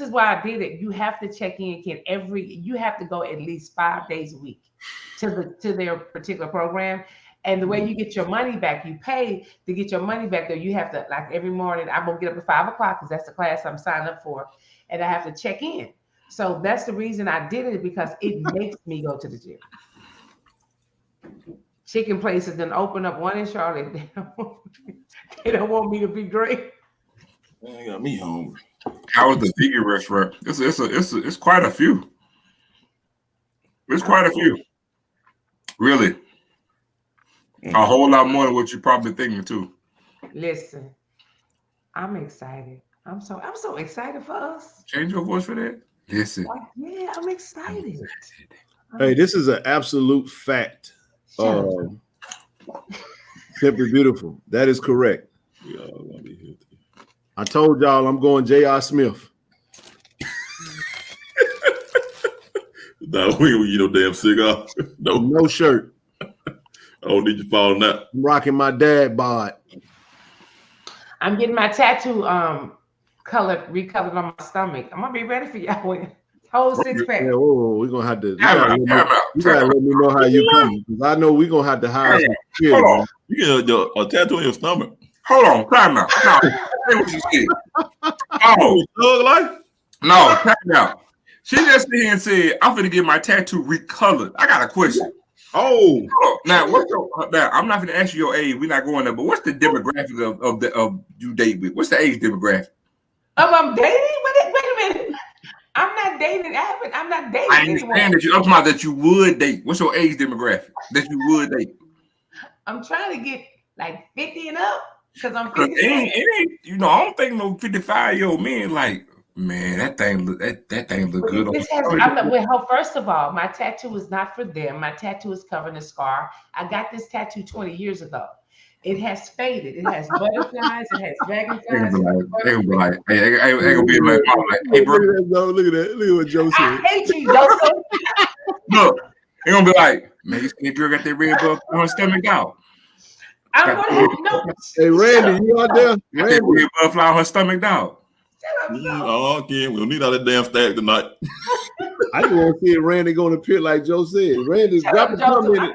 is why I did it. You have to check in, Ken. You have to go at least 5 days a week to their particular program. And the way you get your money back, you pay to get your money back. Though you have to, like, every morning, I'm gonna get up at 5 o'clock because that's the class I'm signed up for, and I have to check in. So that's the reason I did it, because it makes me go to the gym. Chicken places then open up one in Charlotte. They don't want me to be great. Man, got me hungry. How was the vegan restaurant? It's quite a few. It's quite a few. Really. A whole lot more than what you're probably thinking too. Listen, I'm excited. I'm so excited for us. Change your voice for that. Listen. Yeah, I'm excited. Hey, this is an absolute fact. Simply beautiful. That is correct. We all want to be here. I told y'all I'm going J.R. Smith. No, we no damn cigar. No shirt. Oh, did you fall out? I'm rocking my dad bod. I'm getting my tattoo recolored on my stomach. I'm gonna be ready for y'all. Whole 6 pack. Yeah, we're gonna have to. You gotta let me know how you come, because I know we're gonna have to hire some kids. Hold on. You get a tattoo on your stomach. Hold on, time out. No, say what you said. Oh, Thug life? no, time out. She just sit here and said, "I'm gonna get my tattoo recolored." I got a question. Oh, now I'm not gonna ask you your age. We're not going there. But what's the demographic of you date with? What's the age demographic? I'm dating? Wait a minute. I'm not dating. I'm not dating. I understand that I'm talking about that you would date. What's your age demographic that you would date? I'm trying to get like 50 and up. Because I'm 50. It ain't, I don't think no 55-year-old men like, man, that thing look good. First of all, my tattoo is not for them. My tattoo is covering a scar. I got this tattoo 20 years ago. It has faded. It has butterflies. It has dragonflies. They're gonna be like, hey, bro. Look at that. Look at what Joe said. I hate you, Joseph. Look, they're gonna be like, man, this girl got that red bug on her stomach out. I'm gonna have no. Hey, Randy, you out there? Randy, red butterfly on her stomach down. Oh, okay. We don't need all that damn stack tonight. I just want to see Randy going to pit like Joe said. Randy, drop a comment.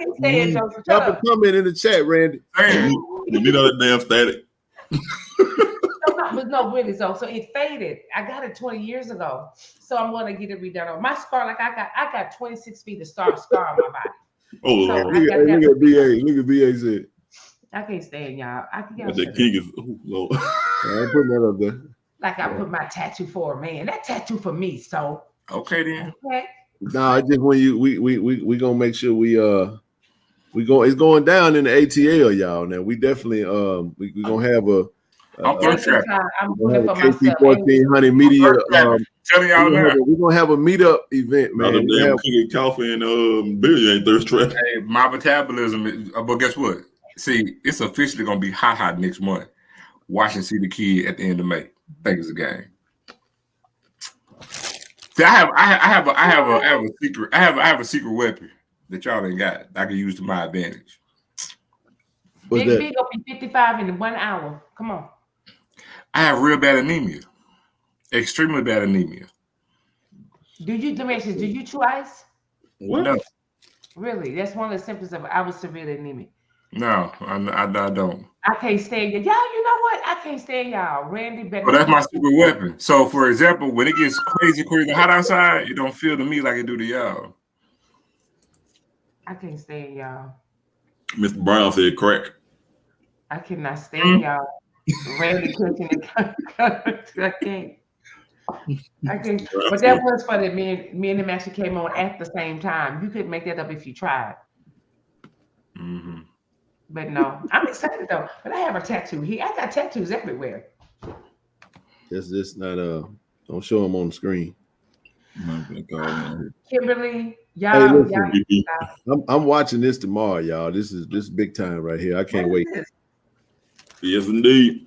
Drop a comment in the chat, Randy. We need all that damn static. No, really. So it faded. I got it 20 years ago. So I'm going to get it redone. My scar, like I got 26 feet of scar on my body. Oh, Lord. Look at BA. Look at BA said. I can't stand y'all. The king is, Lord. I'm putting that up there. Like I put my tattoo for a man. That tattoo for me. So okay then. Okay. Nah, just when we gonna make sure it's going down in the ATL, y'all. Now we definitely we gonna have a I'm going for KC 1400 media. Tell y'all now. We're gonna have a meetup event, man. Cooking coffee and beer ain't thirst trap. Hey, my metabolism but guess what? See, it's officially gonna be hot next month. Watch and see the kid at the end of May. Think it's a game. See, I have a secret weapon that y'all ain't got. I can use to my advantage. Big will be 55 in 1 hour. Come on. I have real bad anemia. Extremely bad anemia. Do you chew ice? What? No. Really? That's one of the symptoms of I was severely anemic. No, I don't. I can't stand y'all. You know what? I can't stand y'all. Randy better. But that's my secret weapon. So, for example, when it gets crazy hot outside, it don't feel to me like it do to y'all. I can't stand y'all. Mr. Brown said crack. I cannot stand y'all. Randy cooking I can't. I think, but that was funny. Me and him actually came on at the same time. You couldn't make that up if you tried. Mm-hmm. But no, I'm excited though. But I have a tattoo. I got tattoos everywhere. Just not don't show them on the screen. Kimberly, Hey, y'all, I'm watching this tomorrow, y'all. This is big time right here. I can't wait. Yes, indeed.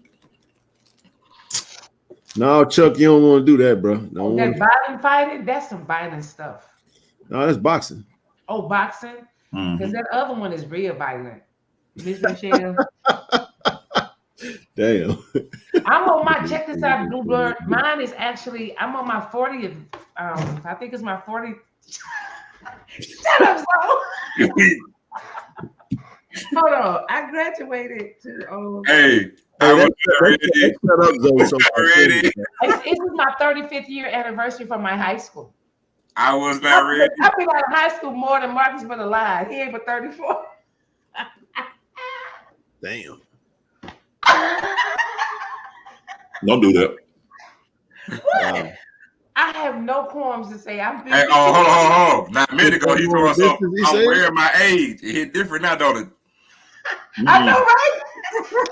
No, Chuck, you don't want to do that, bro. No, that violent fighting, that's some violent stuff. No, that's boxing. Oh, boxing? Because that other one is real violent. Miss Michelle. Damn. I'm on my, check this out, Blue Blur. Mine is actually, I'm on my 40th. I think it's my 40th. Shut up, Zo. Hold on. I graduated to. Hey, I was ready. Shut up, Zo. Ready. It was my 35th year anniversary from my high school. I was not ready. I've been out of high school more than Marcus been alive. He ain't but 34. Damn. Don't do that. What? I have no qualms to say. I'm. Hey, hold on. Now, a minute ago, he told us I'm wearing my age. It hit different now, don't it? I know, right?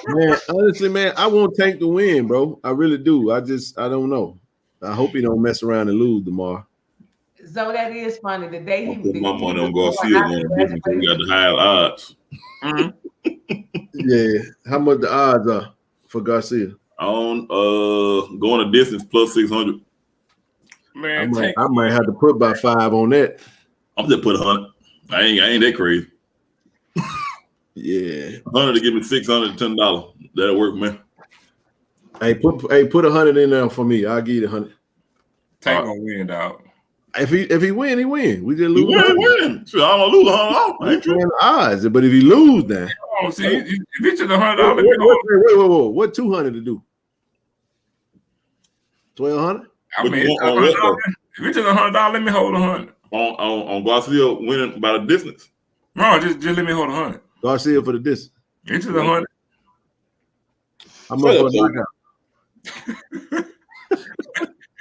Man, honestly, man, I want Tank to win, bro. I really do. I don't know. I hope he don't mess around and lose tomorrow. So that is funny. The day he put my money on Garcia because we got the high odds. Yeah. How much the odds are for Garcia? On going a distance plus 600. Man, I might have to put by 5 on that. I'm just put 100. I ain't that crazy. Yeah. 100 to give me $600 $10. That'll work, man. Hey, put 100 in there for me. I'll give you the 100. Tank gonna win, dog. If he win, he win. We just lose. Win. Sure, I'm gonna lose $100. I ain't playing the odds, but if he lose, then. Oh, see, if it's just $100, wait. What 200 to do? 1,200. I mean, if it's just $100, let me hold 100. On Garcia winning by the distance. No, just let me hold 100. Garcia for the distance. It's just 100. I'm gonna knock out.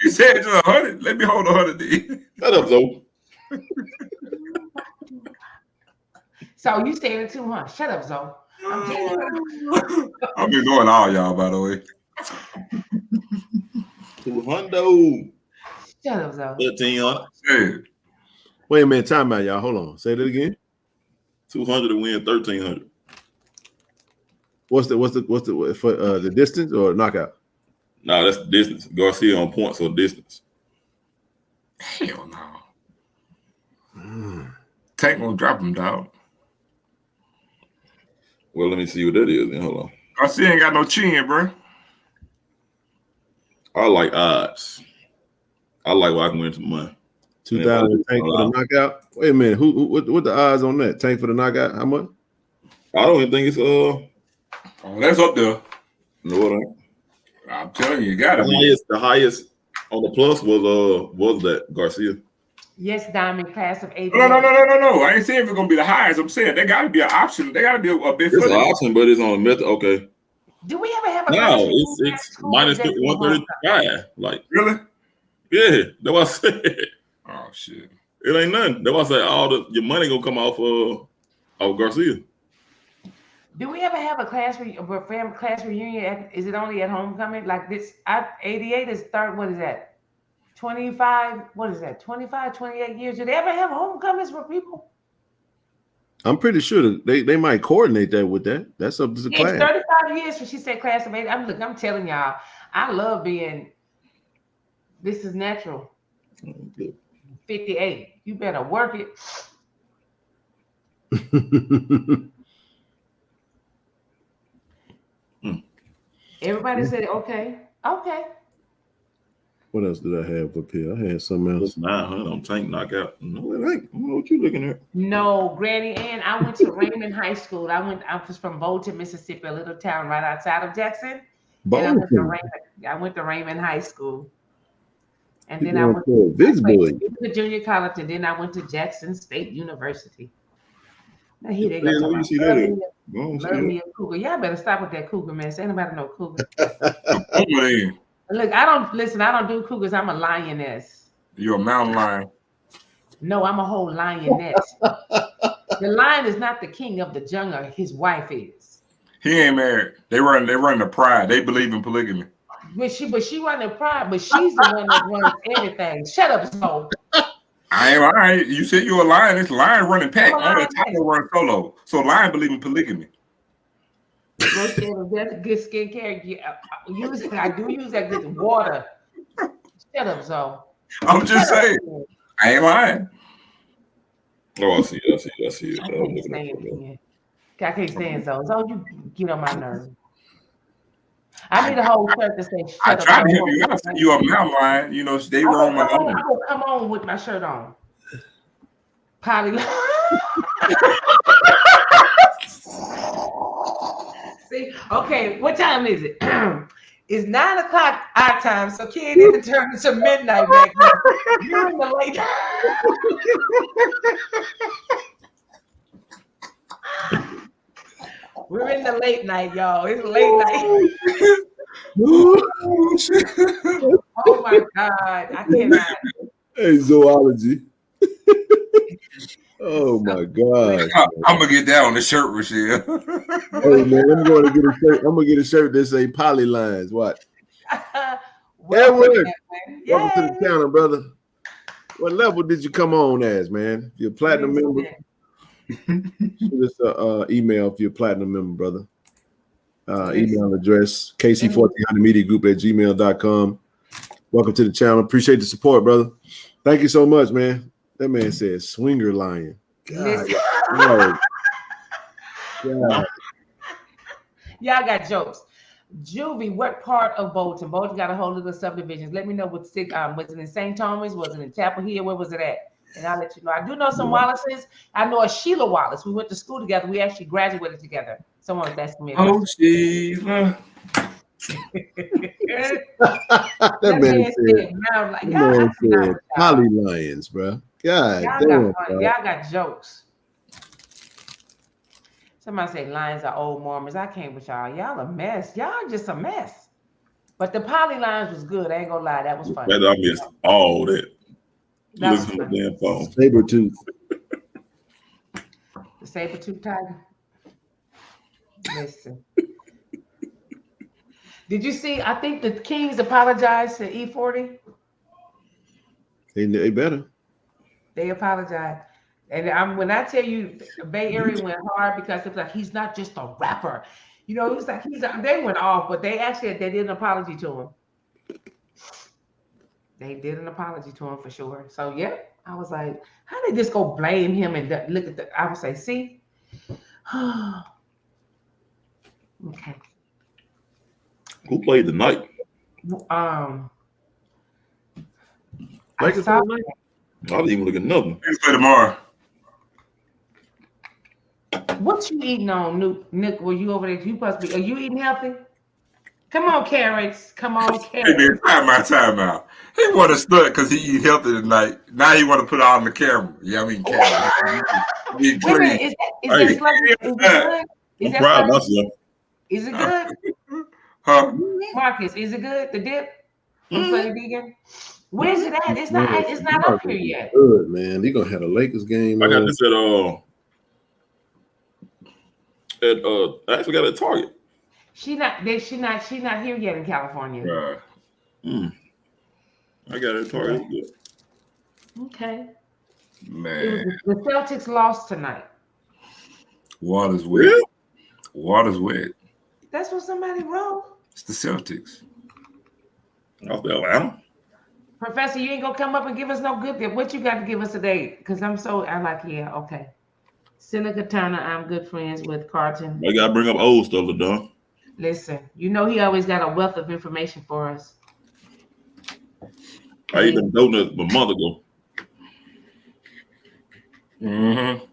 You said it's 100. Let me hold 100. Then. Shut up, Zo. So you staying at 200? Shut up, Zo. I'm ignoring all y'all, by the way. 200. Shut up, Zo. 1,300. Hey. Wait a minute, time out, y'all. Hold on. Say that again. 200 to win 1,300. What's the for the distance or knockout? No, that's the distance. Garcia on points or distance. Hell no. Tank gonna drop him, dog. Well, let me see what that is. Then hold on. Garcia ain't got no chin, bro. I like odds. I like where I can win some money. 2,000 Tank for the knockout. Wait a minute. What the odds on that? Tank for the knockout? How much? I don't even think it's Oh, that's up there. No, it ain't. I'm telling you, gotta be. The highest on the plus was that Garcia. Yes, Diamond, class of 88. No. I ain't saying if it's gonna be the highest. I'm saying there gotta be an option. There gotta be a bit. It's an option, but it's on the method. Okay. Do we ever have a? No, it's minus 135. Like really? Yeah, that's what I said. Oh shit! It ain't nothing. That's why I say your money gonna come off Garcia. Do we ever have a class reunion? Is it only at homecoming? Like this, 88 is third. What is that? 25. What is that? 25, 28 years. Do they ever have homecomings for people? I'm pretty sure they might coordinate that with that. That's up to the class. 35 years when she said class of 80. I'm telling y'all, I love being. This is natural. 58. You better work it. Everybody said, okay. What else did I have up here? I had something else. 900 on Tank knockout. No, it ain't. I don't know what you looking at. No, Granny Ann. I went to Raymond High School. I was from Bolton, Mississippi, a little town right outside of Jackson. And I went to Raymond High School. And then I went to the junior college, and then I went to Jackson State University. Now here they go. Learn me a cougar. Y'all better stop with that cougar, man. Say anybody know cougar. Look, I don't do cougars. I'm a lioness. You're a mountain lion. No, I'm a whole lioness. The lion is not the king of the jungle. His wife is. He ain't married. They run the pride. They believe in polygamy. But she run the pride, but she's the one that runs everything. Shut up, Zoe. I am all right. You said you're a lion. It's lion running pack. Only Tiger run solo. So lion believe in polygamy. That's good skincare. Yeah, I do use that good water. Shut up, Zoe. I'm just saying. I ain't lying. Oh, I see it. I can't stand Zoe. Zoe, you get on my nerves. I need a whole shirt to say shut up. I tried to help you out. You're a mountain lion. You know, they were on my own. I will come on with my shirt on. Polly. See, okay, what time is it? It's 9 o'clock our time, so Ken didn't turn into midnight back then. You're in the late. We're in the late night, y'all. It's late night. Oh my God, I cannot. Hey, zoology. Oh my God. I'm gonna get that on the shirt, Rochelle. Hey man, I'm going to get a shirt. I'm gonna get a shirt that say Poly Lines. What? Edward, welcome to the channel, brother. What level did you come on as, man? If you're a platinum member, shoot us an email if you're a platinum member, brother. Email address kc1400mediagroup@gmail.com. Welcome to the channel. Appreciate the support, brother. Thank you so much, man. That man said swinger lion. God, y'all got jokes. Juvie, what part of Bolton? Bolton got a whole little subdivisions. Let me know what was it in St. Thomas? Was it in Chapel Hill? Where was it at? And I'll let you know. I do know some Wallaces. I know a Sheila Wallace. We went to school together. We actually graduated together. Someone was asking me. Oh, Sheila. That man said Poly Lions, bro. God damn, y'all got jokes. Somebody say lions are old Mormons. I can't with y'all. Y'all a mess. Y'all just a mess. But the Poly Lines was good. I ain't gonna lie. That was funny. I missed all that. Listen to the damn phone. Sabertooth. The saber-tooth tiger. Listen. Did you see? I think the Kings apologized to E40. They better. They apologized. And when I tell you the Bay Area went hard because it was like he's not just a rapper. You know, it was like they went off, but they did an apology to him. They did an apology to him for sure. So yeah, I was like, how did this go blame him and look at I would say, see? Okay. Who played tonight? I didn't even look at nothing. Let's play tomorrow. What you eating on, Nick? Were you over there? You supposed to be. Are you eating healthy? Come on, carrots. Come on, carrots. Hey man, time out. He want to stunt because he eat healthy tonight. Now he want to put it on the camera. Yeah, I mean carrots. Wait a minute, is that good? I'm proud of myself. Is it good? Huh? Marcus, is it good? The dip? Vegan? Where's it at? It's not up here yet. Good, man. They're gonna have a Lakers game. I got this at I actually got it at Target. She's not here yet in California. Right. I got it at Target. Okay. Man. The Celtics lost tonight. Water's wet. Really? Water's wet. That's what somebody wrote. It's the Celtics. Off the Atlanta. Professor, you ain't gonna come up and give us no good tip. What you got to give us today? Because I'm like, yeah, okay. Seneca Turner, I'm good friends with Carlton. I gotta bring up old stuff, LaDon. Listen, you know he always got a wealth of information for us. I ate them donuts a month ago. Mm-hmm.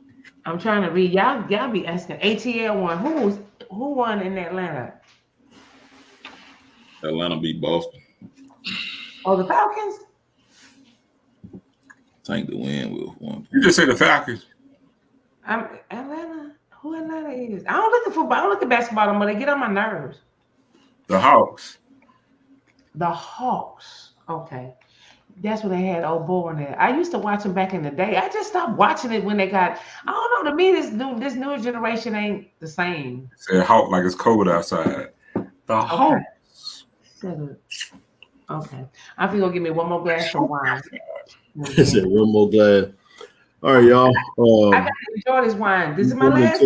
I'm trying to read. Y'all be asking. ATL won. Who won in Atlanta? Atlanta beat Boston. Oh, the Falcons? Tank the win with one. You just say the Falcons. Atlanta. Who Atlanta is? I don't look at football. I don't look at basketball, but they get on my nerves. The Hawks. The Hawks. Okay. That's when they had old boy in there. I used to watch them back in the day. I just stopped watching it when they got. I don't know. To me, this newer generation ain't the same. Say Hawk like it's cold outside. The Hawks. Okay. I think gonna give me one more glass of wine. Said one more glass. All right, y'all. I gotta enjoy this wine. This is my last.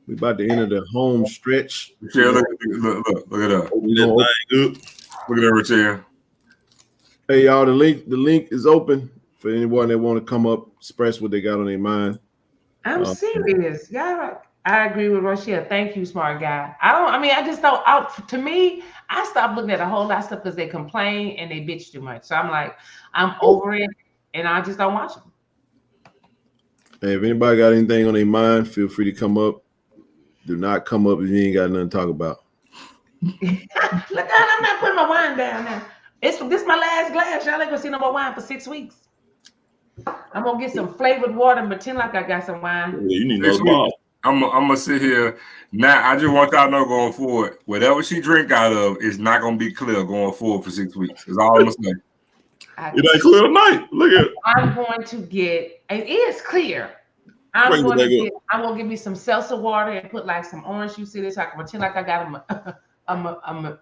We about to enter the home stretch. Yeah, look at that. Look at that, Richard. Hey, y'all. The link is open for anyone that want to come up, express what they got on their mind. I'm serious. Yeah, I agree with Rochelle. Thank you, smart guy. I just don't. To me, I stopped looking at a whole lot of stuff because they complain and they bitch too much. So I'm like, I'm over it, and I just don't watch them. Hey, if anybody got anything on their mind, feel free to come up. Do not come up if you ain't got nothing to talk about. Look, I'm not putting my wine down now. This my last glass. Y'all ain't gonna see no more wine for 6 weeks. I'm gonna get some flavored water and pretend like I got some wine. Yeah, you need no ball. I'm gonna sit here now. I just want y'all to know going forward, whatever she drink out of is not gonna be clear going forward for 6 weeks. That's all I'm gonna say. It ain't clear tonight. Look at it. I'm going to get. It is clear. I'm gonna give me some seltzer water and put like some orange juice in it so I can pretend like I got a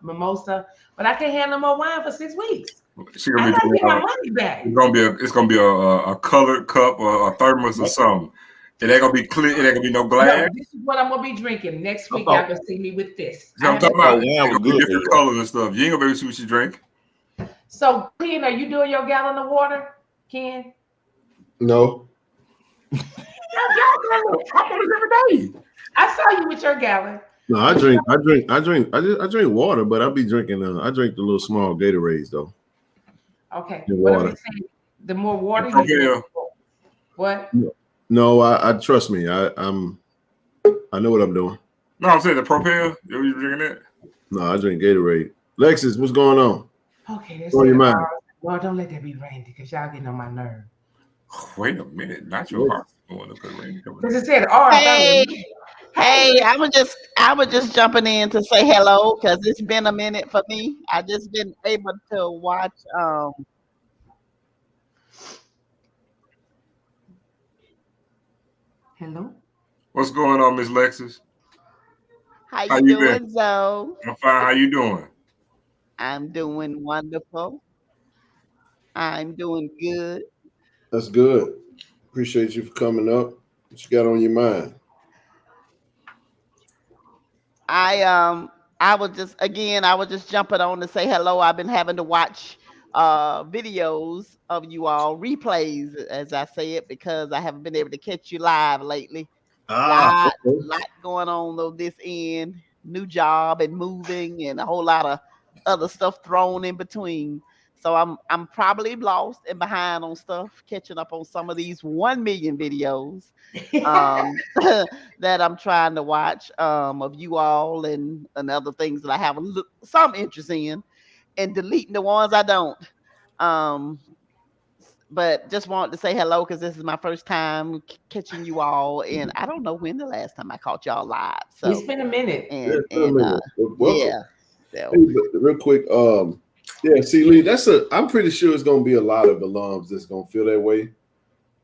mimosa. But I can't have no more wine for 6 weeks. I gotta get my money back. It's gonna be a colored cup or a thermos or something. It ain't gonna be clear. It ain't gonna be no glass. No, this is what I'm gonna be drinking next week. Y'all gonna see me with this. I'm talking about different colors and stuff. You ain't gonna be able to see what you drink. So, Ken, are you doing your gallon of water, Ken? No. I'm on it every day. I saw you with your gallon. No, I drink water, but I be drinking. I drink the little small Gatorades though. Okay. Water. The more water you drink. What? No, I trust me. I know what I'm doing. No, I'm saying the Propel. You drinking that? No, I drink Gatorade. Lexus, what's going on? Okay, what's on your mind? Well, don't let that be Randy because y'all getting on my nerve. Wait a minute, not your heart. Because it said Hey, I was just jumping in to say hello because it's been a minute for me. I just been able to watch. Hello. What's going on, Miss Lexus? How you doing, Zoe? I'm fine. How you doing? I'm doing wonderful. I'm doing good. That's good. Appreciate you for coming up. What you got on your mind? I was just jumping on to say hello. I've been having to watch videos of you all, replays as I say it, because I haven't been able to catch you live lately. Lot going on though this end, new job and moving and a whole lot of other stuff thrown in between. So I'm probably lost and behind on stuff, catching up on some of these 1 million videos that I'm trying to watch of you all and other things that I have some interest in, and deleting the ones I don't. But just wanted to say hello because this is my first time catching you all, and I don't know when the last time I caught y'all live. So it's been a minute. And yeah. So. Hey, real quick, yeah, see, Lee, I'm pretty sure it's gonna be a lot of alums that's gonna feel that way.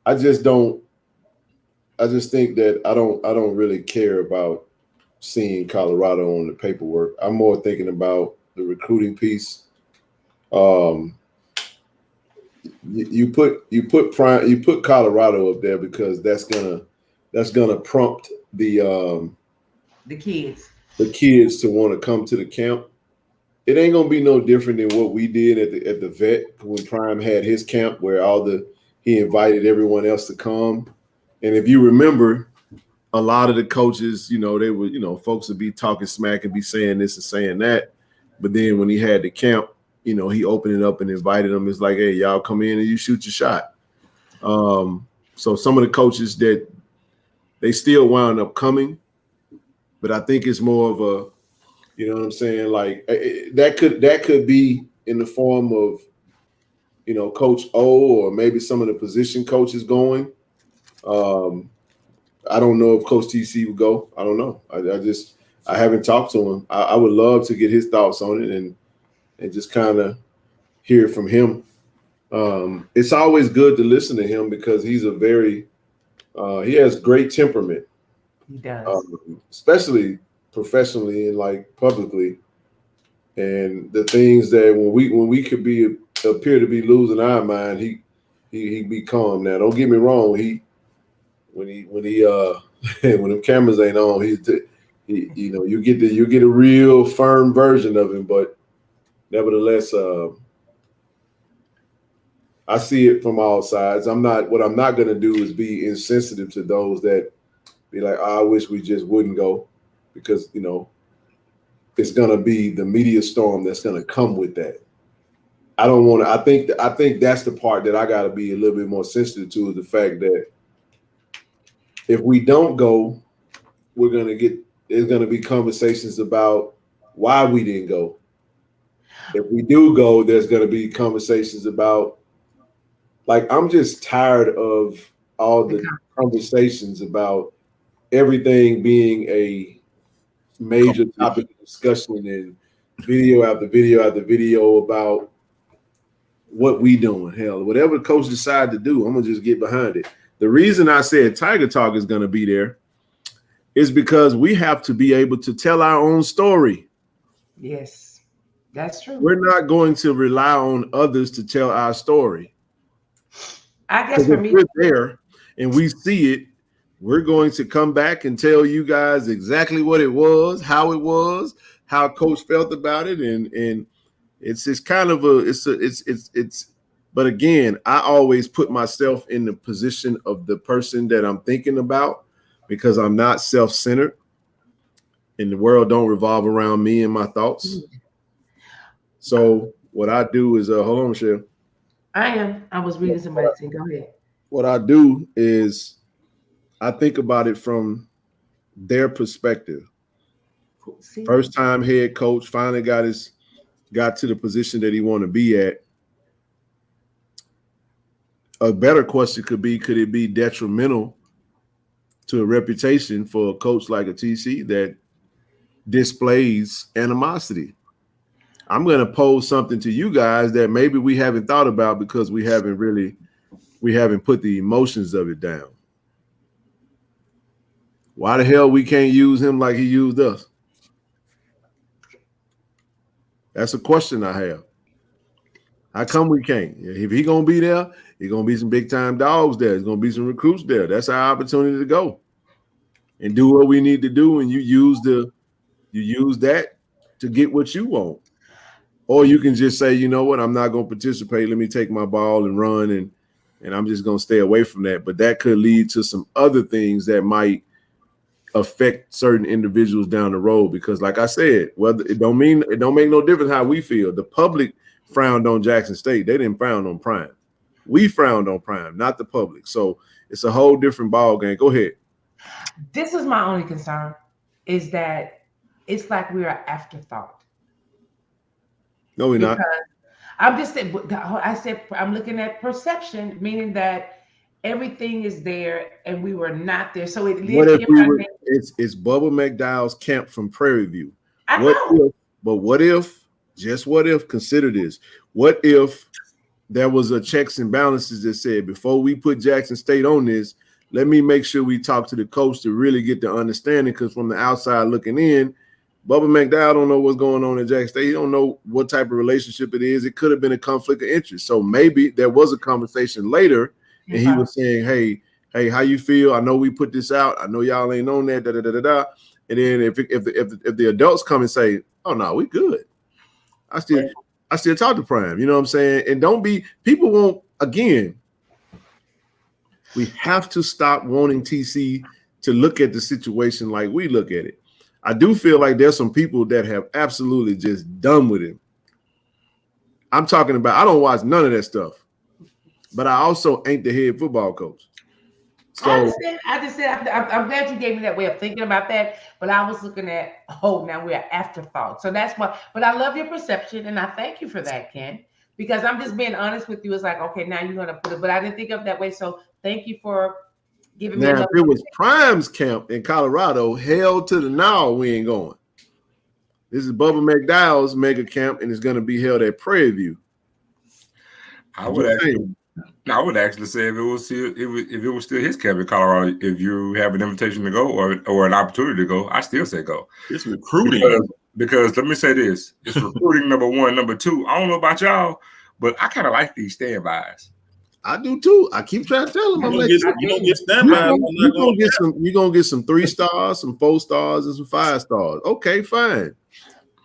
I just think that I don't really care about seeing Colorado on the paperwork. I'm more thinking about the recruiting piece. You put Colorado up there because that's gonna prompt the kids to want to come to the camp. It ain't gonna be no different than what we did at the vet when Prime had his camp, where he invited everyone else to come. And if you remember, a lot of the coaches, they were, folks would be talking smack and be saying this and saying that. But then when he had the camp, he opened it up and invited them. It's like, hey, y'all come in and you shoot your shot. So some of the coaches that they still wound up coming, but I think it's more of a, you know what I'm saying? Like that could be in the form of, Coach O or maybe some of the position coaches going. I don't know if Coach TC would go. I don't know. I haven't talked to him. I would love to get his thoughts on it and just kind of hear from him. It's always good to listen to him because he's he has great temperament. He does. Especially professionally and like publicly. And the things that when we could appear to be losing our mind, he be calm. Now, don't get me wrong. When them cameras ain't on, you get a real firm version of him. But nevertheless, I see it from all sides. What I'm not gonna do is be insensitive to those that be like, I wish we just wouldn't go, because it's gonna be the media storm that's gonna come with that. I don't want to. I think that's the part that I got to be a little bit more sensitive to, is the fact that if we don't go, there's gonna be conversations about why we didn't go. If we do go, there's gonna be conversations about, like, I'm just tired of all the conversations about everything being a major topic of discussion and video after video after video about what we doing. Hell, whatever the coach decide to do, I'm gonna just get behind it. The reason I said Tiger Talk is gonna be there is because we have to be able to tell our own story. Yes, that's true. We're not going to rely on others to tell our story. I guess for me, we're there and we see it, we're going to come back and tell you guys exactly what it was, how coach felt about it, and it's kind of but again, I always put myself in the position of the person that I'm thinking about, because I'm not self-centered and the world don't revolve around me and my thoughts. So what I do is hold on, Michelle. I was reading somebody say, go ahead. What I do is I think about it from their perspective. First time head coach, finally got to the position that he wanted to be at. A better question could it be detrimental to a reputation for a coach like a TC that displays animosity? I'm going to pose something to you guys that maybe we haven't thought about because we haven't put the emotions of it down. Why the hell we can't use him like he used us? That's a question I have. How come we can't? If he gonna be there, he's gonna be some big time dogs there. There's gonna be some recruits there. That's our opportunity to go and do what we need to do. And you use that to get what you want. Or you can just say, you know what, I'm not gonna participate. Let me take my ball and run, and I'm just gonna stay away from that. But that could lead to some other things that might affect certain individuals down the road, because like I said, whether it don't make no difference how we feel. The public frowned on Jackson State. They didn't frown on Prime. We frowned on Prime, not the public. So it's a whole different ball game. Go ahead. This is my only concern, is that it's like we're an afterthought. No, we're not. I'm just saying, I'm looking at perception, meaning that everything is there and we were not there. So it's Bubba McDowell's camp from Prairie View. What if, consider this. What if there was a checks and balances that said, before we put Jackson State on this, let me make sure we talk to the coach to really get the understanding, because from the outside looking in, Bubba McDowell don't know what's going on in Jackson State. He don't know what type of relationship it is. It could have been a conflict of interest. So maybe there was a conversation later, and he was saying, hey, how you feel? I know we put this out. I know y'all ain't on that, da-da-da-da-da. And then if the adults come and say, oh, no, we good. I still talk to Prime. You know what I'm saying? And people won't, again, we have to stop wanting TC to look at the situation like we look at it. I do feel like there's some people that have absolutely just done with him. I'm talking about, I don't watch none of that stuff, but I also ain't the head football coach. So I just said, I'm glad you gave me that way of thinking about that, but I was looking at, now we're afterthought. So that's why, but I love your perception, and I thank you for that, Ken, because I'm just being honest with you. It's like, okay, now you're going to put it, but I didn't think of it that way. So thank you for giving me. Now, if it was Prime's camp in Colorado, hell to the no, we ain't going. This is Bubba McDowell's mega camp, and it's going to be held at Prairie View. I would actually say if it was still his camp in Colorado, if you have an invitation to go or an opportunity to go, I still say go. It's recruiting. Because let me say this: it's recruiting, number one. Number two, I don't know about y'all, but I kind of like these standbys. I do too. I keep trying to tell them. You don't get standbys. You're gonna get some 3 stars, some 4 stars, and some 5 stars. Okay, fine.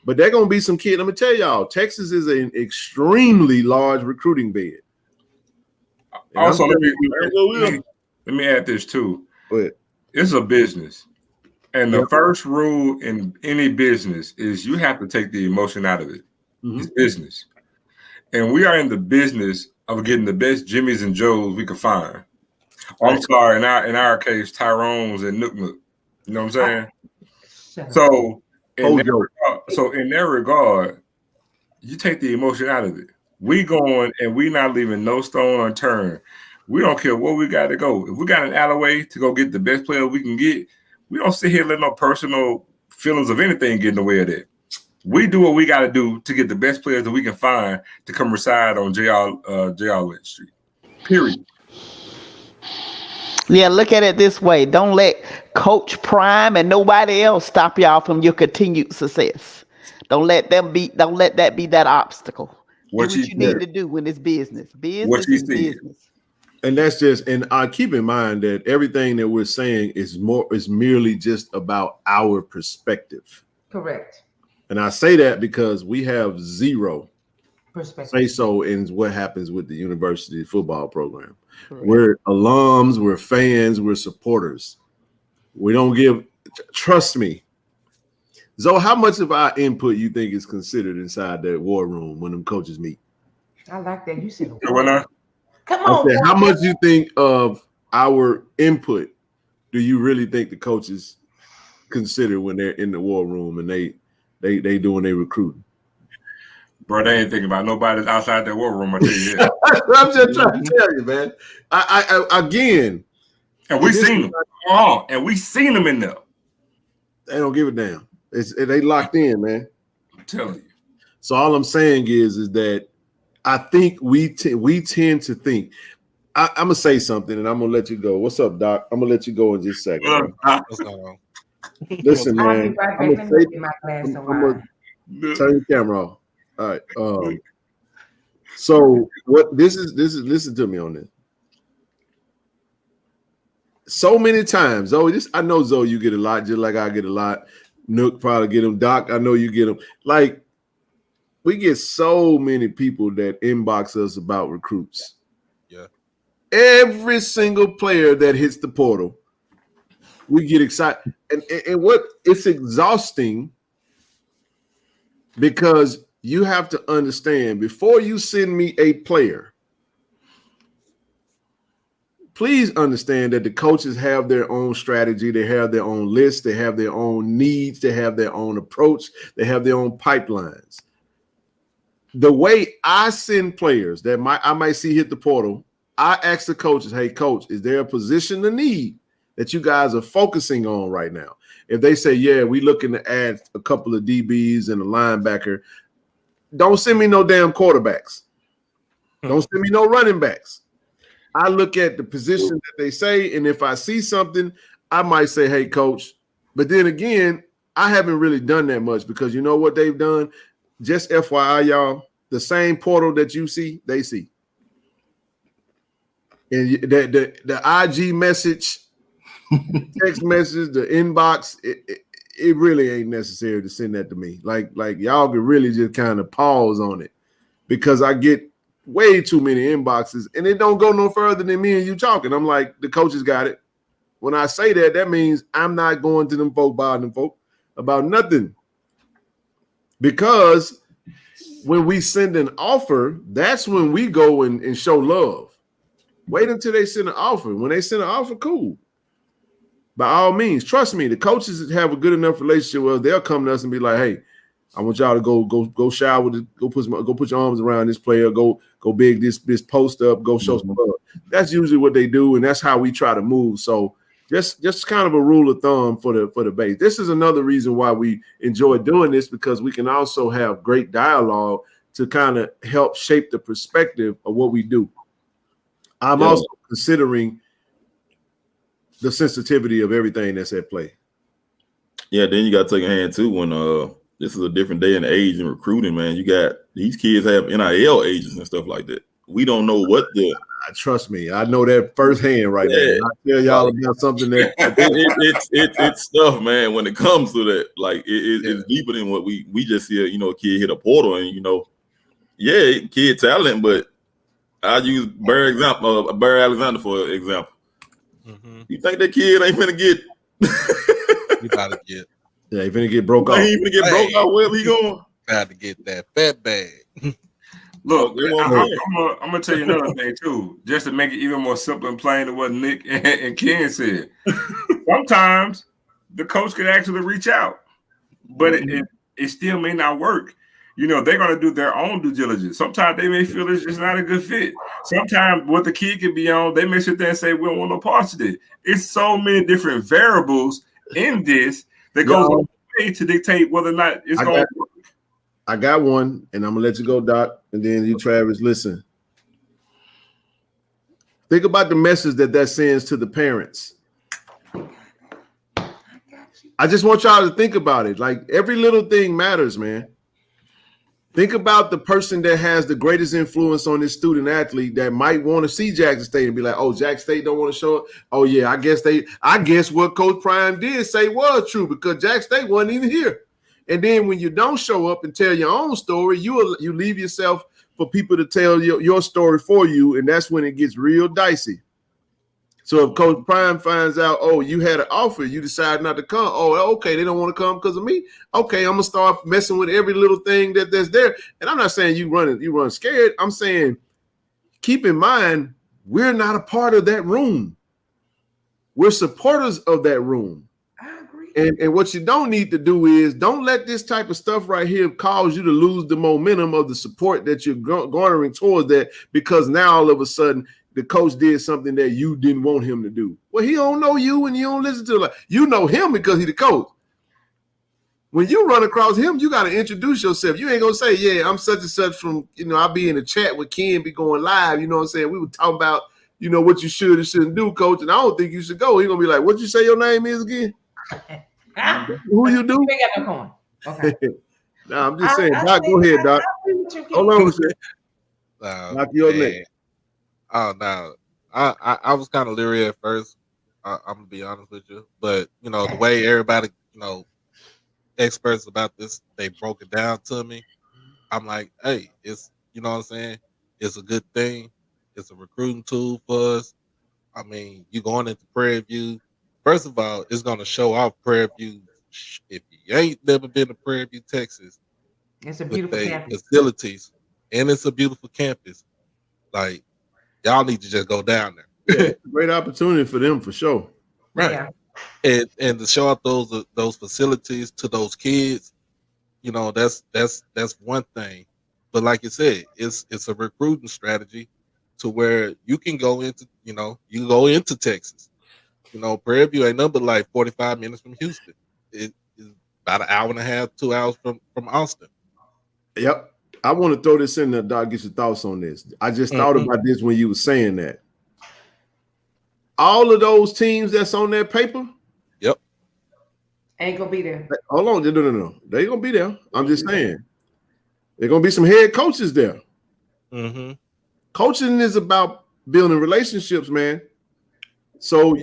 But they're gonna be some kid. Let me tell y'all, Texas is an extremely large recruiting bed. Also, let me add this too. It's a business. And the first rule in any business is you have to take the emotion out of it. Mm-hmm. It's business. And we are in the business of getting the best Jimmys and Joes we can find. I'm sorry, in our case, Tyrone's and Nook. You know what I'm saying? So in that regard, you take the emotion out of it. We going and we not leaving no stone unturned. We don't care where we got to go. If we got an alleyway to go get the best player we can get, we don't sit here and let no personal feelings of anything get in the way of that. We do what we got to do to get the best players that we can find to come reside on J.R. Lynch Street. Period. Yeah, look at it this way. Don't let Coach Prime and nobody else stop y'all from your continued success. Don't let that be that obstacle. What you need to do when it's business. Business is business. And that's just, and I keep in mind that everything that we're saying is merely just about our perspective. Correct. And I say that because we have zero perspective say so in what happens with the university football program. Correct. We're alums, we're fans, we're supporters. We don't give, trust me. Zoe, how much of our input you think is considered inside that war room when them coaches meet? I like that. You said, come on. How much you think of our input do you really think the coaches consider when they're in the war room and they doing their recruiting? Bro, they ain't thinking about nobody outside that war room. I tell you that. I'm just trying to tell you, man. I again, and we seen them. And we seen them in there. They don't give a damn. They locked in, man. I'm telling you. So all I'm saying is that I think we tend to think. I'm gonna say something, and I'm gonna let you go. What's up, Doc? I'm gonna let you go in just a second. Listen, man. I'm gonna turn the camera off. All right. So what this is listen to me on this. So many times, Zoe, I know, Zoe, you get a lot, just like I get a lot. Nook probably get them. Doc, I know you get them. Like, we get so many people that inbox us about recruits. Yeah. Every single player that hits the portal, we get excited. And what it's exhausting because you have to understand before you send me a player, please understand that the coaches have their own strategy. They have their own list. They have their own needs. They have their own approach. They have their own pipelines. The way I send players that I might see hit the portal, I ask the coaches, hey, coach, is there a position to need that you guys are focusing on right now? If they say, yeah, we looking to add a couple of DBs and a linebacker, don't send me no damn quarterbacks. Don't send me no running backs. I look at the position that they say, and if I see something, I might say, hey, coach. But then again, I haven't really done that much because you know what they've done? Just FYI, y'all, the same portal that you see, they see. And the IG message, text message, the inbox, it really ain't necessary to send that to me. Like y'all could really just kind of pause on it because I get way too many inboxes and it don't go no further than me and you talking. I'm like, the coaches got it. When I say that, that means I'm not going to them folk, bothering them folk about nothing. Because when we send an offer, that's when we go and show love. Wait until they send an offer. When they send an offer, cool. By all means, trust me, the coaches have a good enough relationship with us. They'll come to us and be like, hey, I want y'all to go shower, go put your arms around this player, go big this post up, go show some love. That's usually what they do, and that's how we try to move. So Just kind of a rule of thumb for the base. This is another reason why we enjoy doing this, because we can also have great dialogue to kind of help shape the perspective of what we do. I'm also considering the sensitivity of everything that's at play. Yeah, then you got to take a hand too when this is a different day and age in recruiting, man. You got these kids have NIL agents and stuff like that. We don't know what the trust me, I know that firsthand right now. I tell y'all about something that it's stuff, man. When it comes to that, like it's deeper than what we just see. A kid hit a portal, and kid talent, but I use Barry Alexander for example. Mm-hmm. You think that kid ain't gonna get? You gotta get. Yeah, he finna get broke off. He finna get broke off. Wherever he going? Got to get that fat bag. Look, I'm gonna tell you another thing too, just to make it even more simple and plain than what Nick and Ken said. Sometimes the coach could actually reach out, but it still may not work. They're gonna do their own due diligence. Sometimes they may feel it's just not a good fit. Sometimes what the kid could be on, they may sit there and say, we don't want no parts of it. It's so many different variables in this that goes away to dictate whether or not it's going to work. I got one, and I'm gonna let you go, Doc, and then you, Travis, listen. Think about the message that sends to the parents. I just want y'all to think about it. Like, every little thing matters, man. Think about the person that has the greatest influence on this student athlete that might want to see Jackson State and be like, oh, Jackson State don't want to show up. Oh, yeah, I guess what Coach Prime did say was true, because Jackson State wasn't even here. And then when you don't show up and tell your own story, you leave yourself for people to tell your story for you, and that's when it gets real dicey. So if Coach Prime finds out, oh, you had an offer, you decide not to come. Oh, okay, they don't want to come because of me. Okay, I'm gonna start messing with every little thing that's there. And I'm not saying you run scared. I'm saying keep in mind we're not a part of that room. We're supporters of that room. I agree. And what you don't need to do is don't let this type of stuff right here cause you to lose the momentum of the support that you're garnering towards that, because now all of a sudden the coach did something that you didn't want him to do. Well, he don't know you and you don't listen to him. You know him because he's the coach. When you run across him, you got to introduce yourself. You ain't going to say, yeah, I'm such and such from, I'll be in a chat with Ken, be going live. You know what I'm saying? We were talking about, what you should and shouldn't do, coach, and I don't think you should go. He's going to be like, what you say your name is again? Who you do? You ain't got no coin. Okay. No, I'm just saying. Doc, go ahead, Doc. Hold on a second. Knock your neck. Oh no, I was kind of leery at first. I'm gonna be honest with you, but the way everybody, experts about this, they broke it down to me. I'm like, hey, it's what I'm saying. It's a good thing. It's a recruiting tool for us. I mean, you going into Prairie View. First of all, it's gonna show off Prairie View. If you ain't never been to Prairie View, Texas, it's a beautiful campus. Facilities, and it's a beautiful campus. Like, y'all need to just go down there. Yeah, great opportunity for them for sure. Right. Yeah. And to show out those facilities to those kids, that's one thing. But like you said, it's a recruiting strategy to where you can go into, you go into Texas. Prairie View ain't nothing but like 45 minutes from Houston. It is about an hour and a half, 2 hours from Austin. Yep. I want to throw this in there, Doc, get your thoughts on this. I just thought about this when you were saying that. All of those teams that's on that paper, yep, ain't gonna be there. Hold on, no. They gonna be there. I'm just saying. There's gonna be some head coaches there. Mm-hmm. Coaching is about building relationships, man. So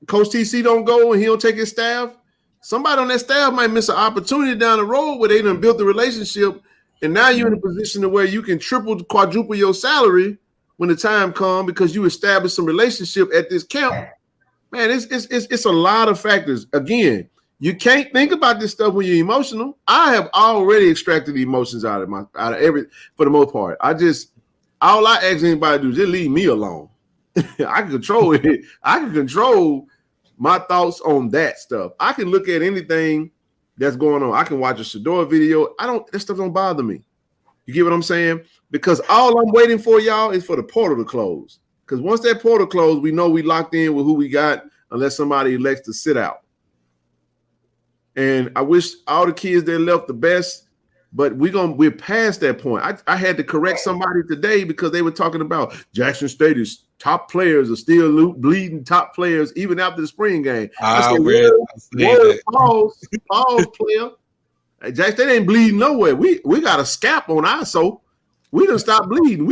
Coach TC don't go and he don't take his staff. Somebody on that staff might miss an opportunity down the road where they done built the relationship. And now you're in a position to where you can triple, quadruple your salary when the time comes because you established some relationship at this camp. Man, it's a lot of factors. Again, you can't think about this stuff when you're emotional. I have already extracted the emotions out of every, for the most part. All I ask anybody to do is just leave me alone. I can control it. I can control my thoughts on that stuff. I can look at anything that's going on. I can watch a Shador video. That stuff don't bother me. You get what I'm saying? Because all I'm waiting for, y'all, is for the portal to close. Because once that portal closed, we know we locked in with who we got. unless somebody elects to sit out. And I wish all the kids that left the best, but we're past that point. I had to correct somebody today because they were talking about Jackson State's top players are still bleeding top players even after the spring game. I said, pause, player. Hey, Jackson State ain't bleeding nowhere. We got a scap on our so we done stop bleeding.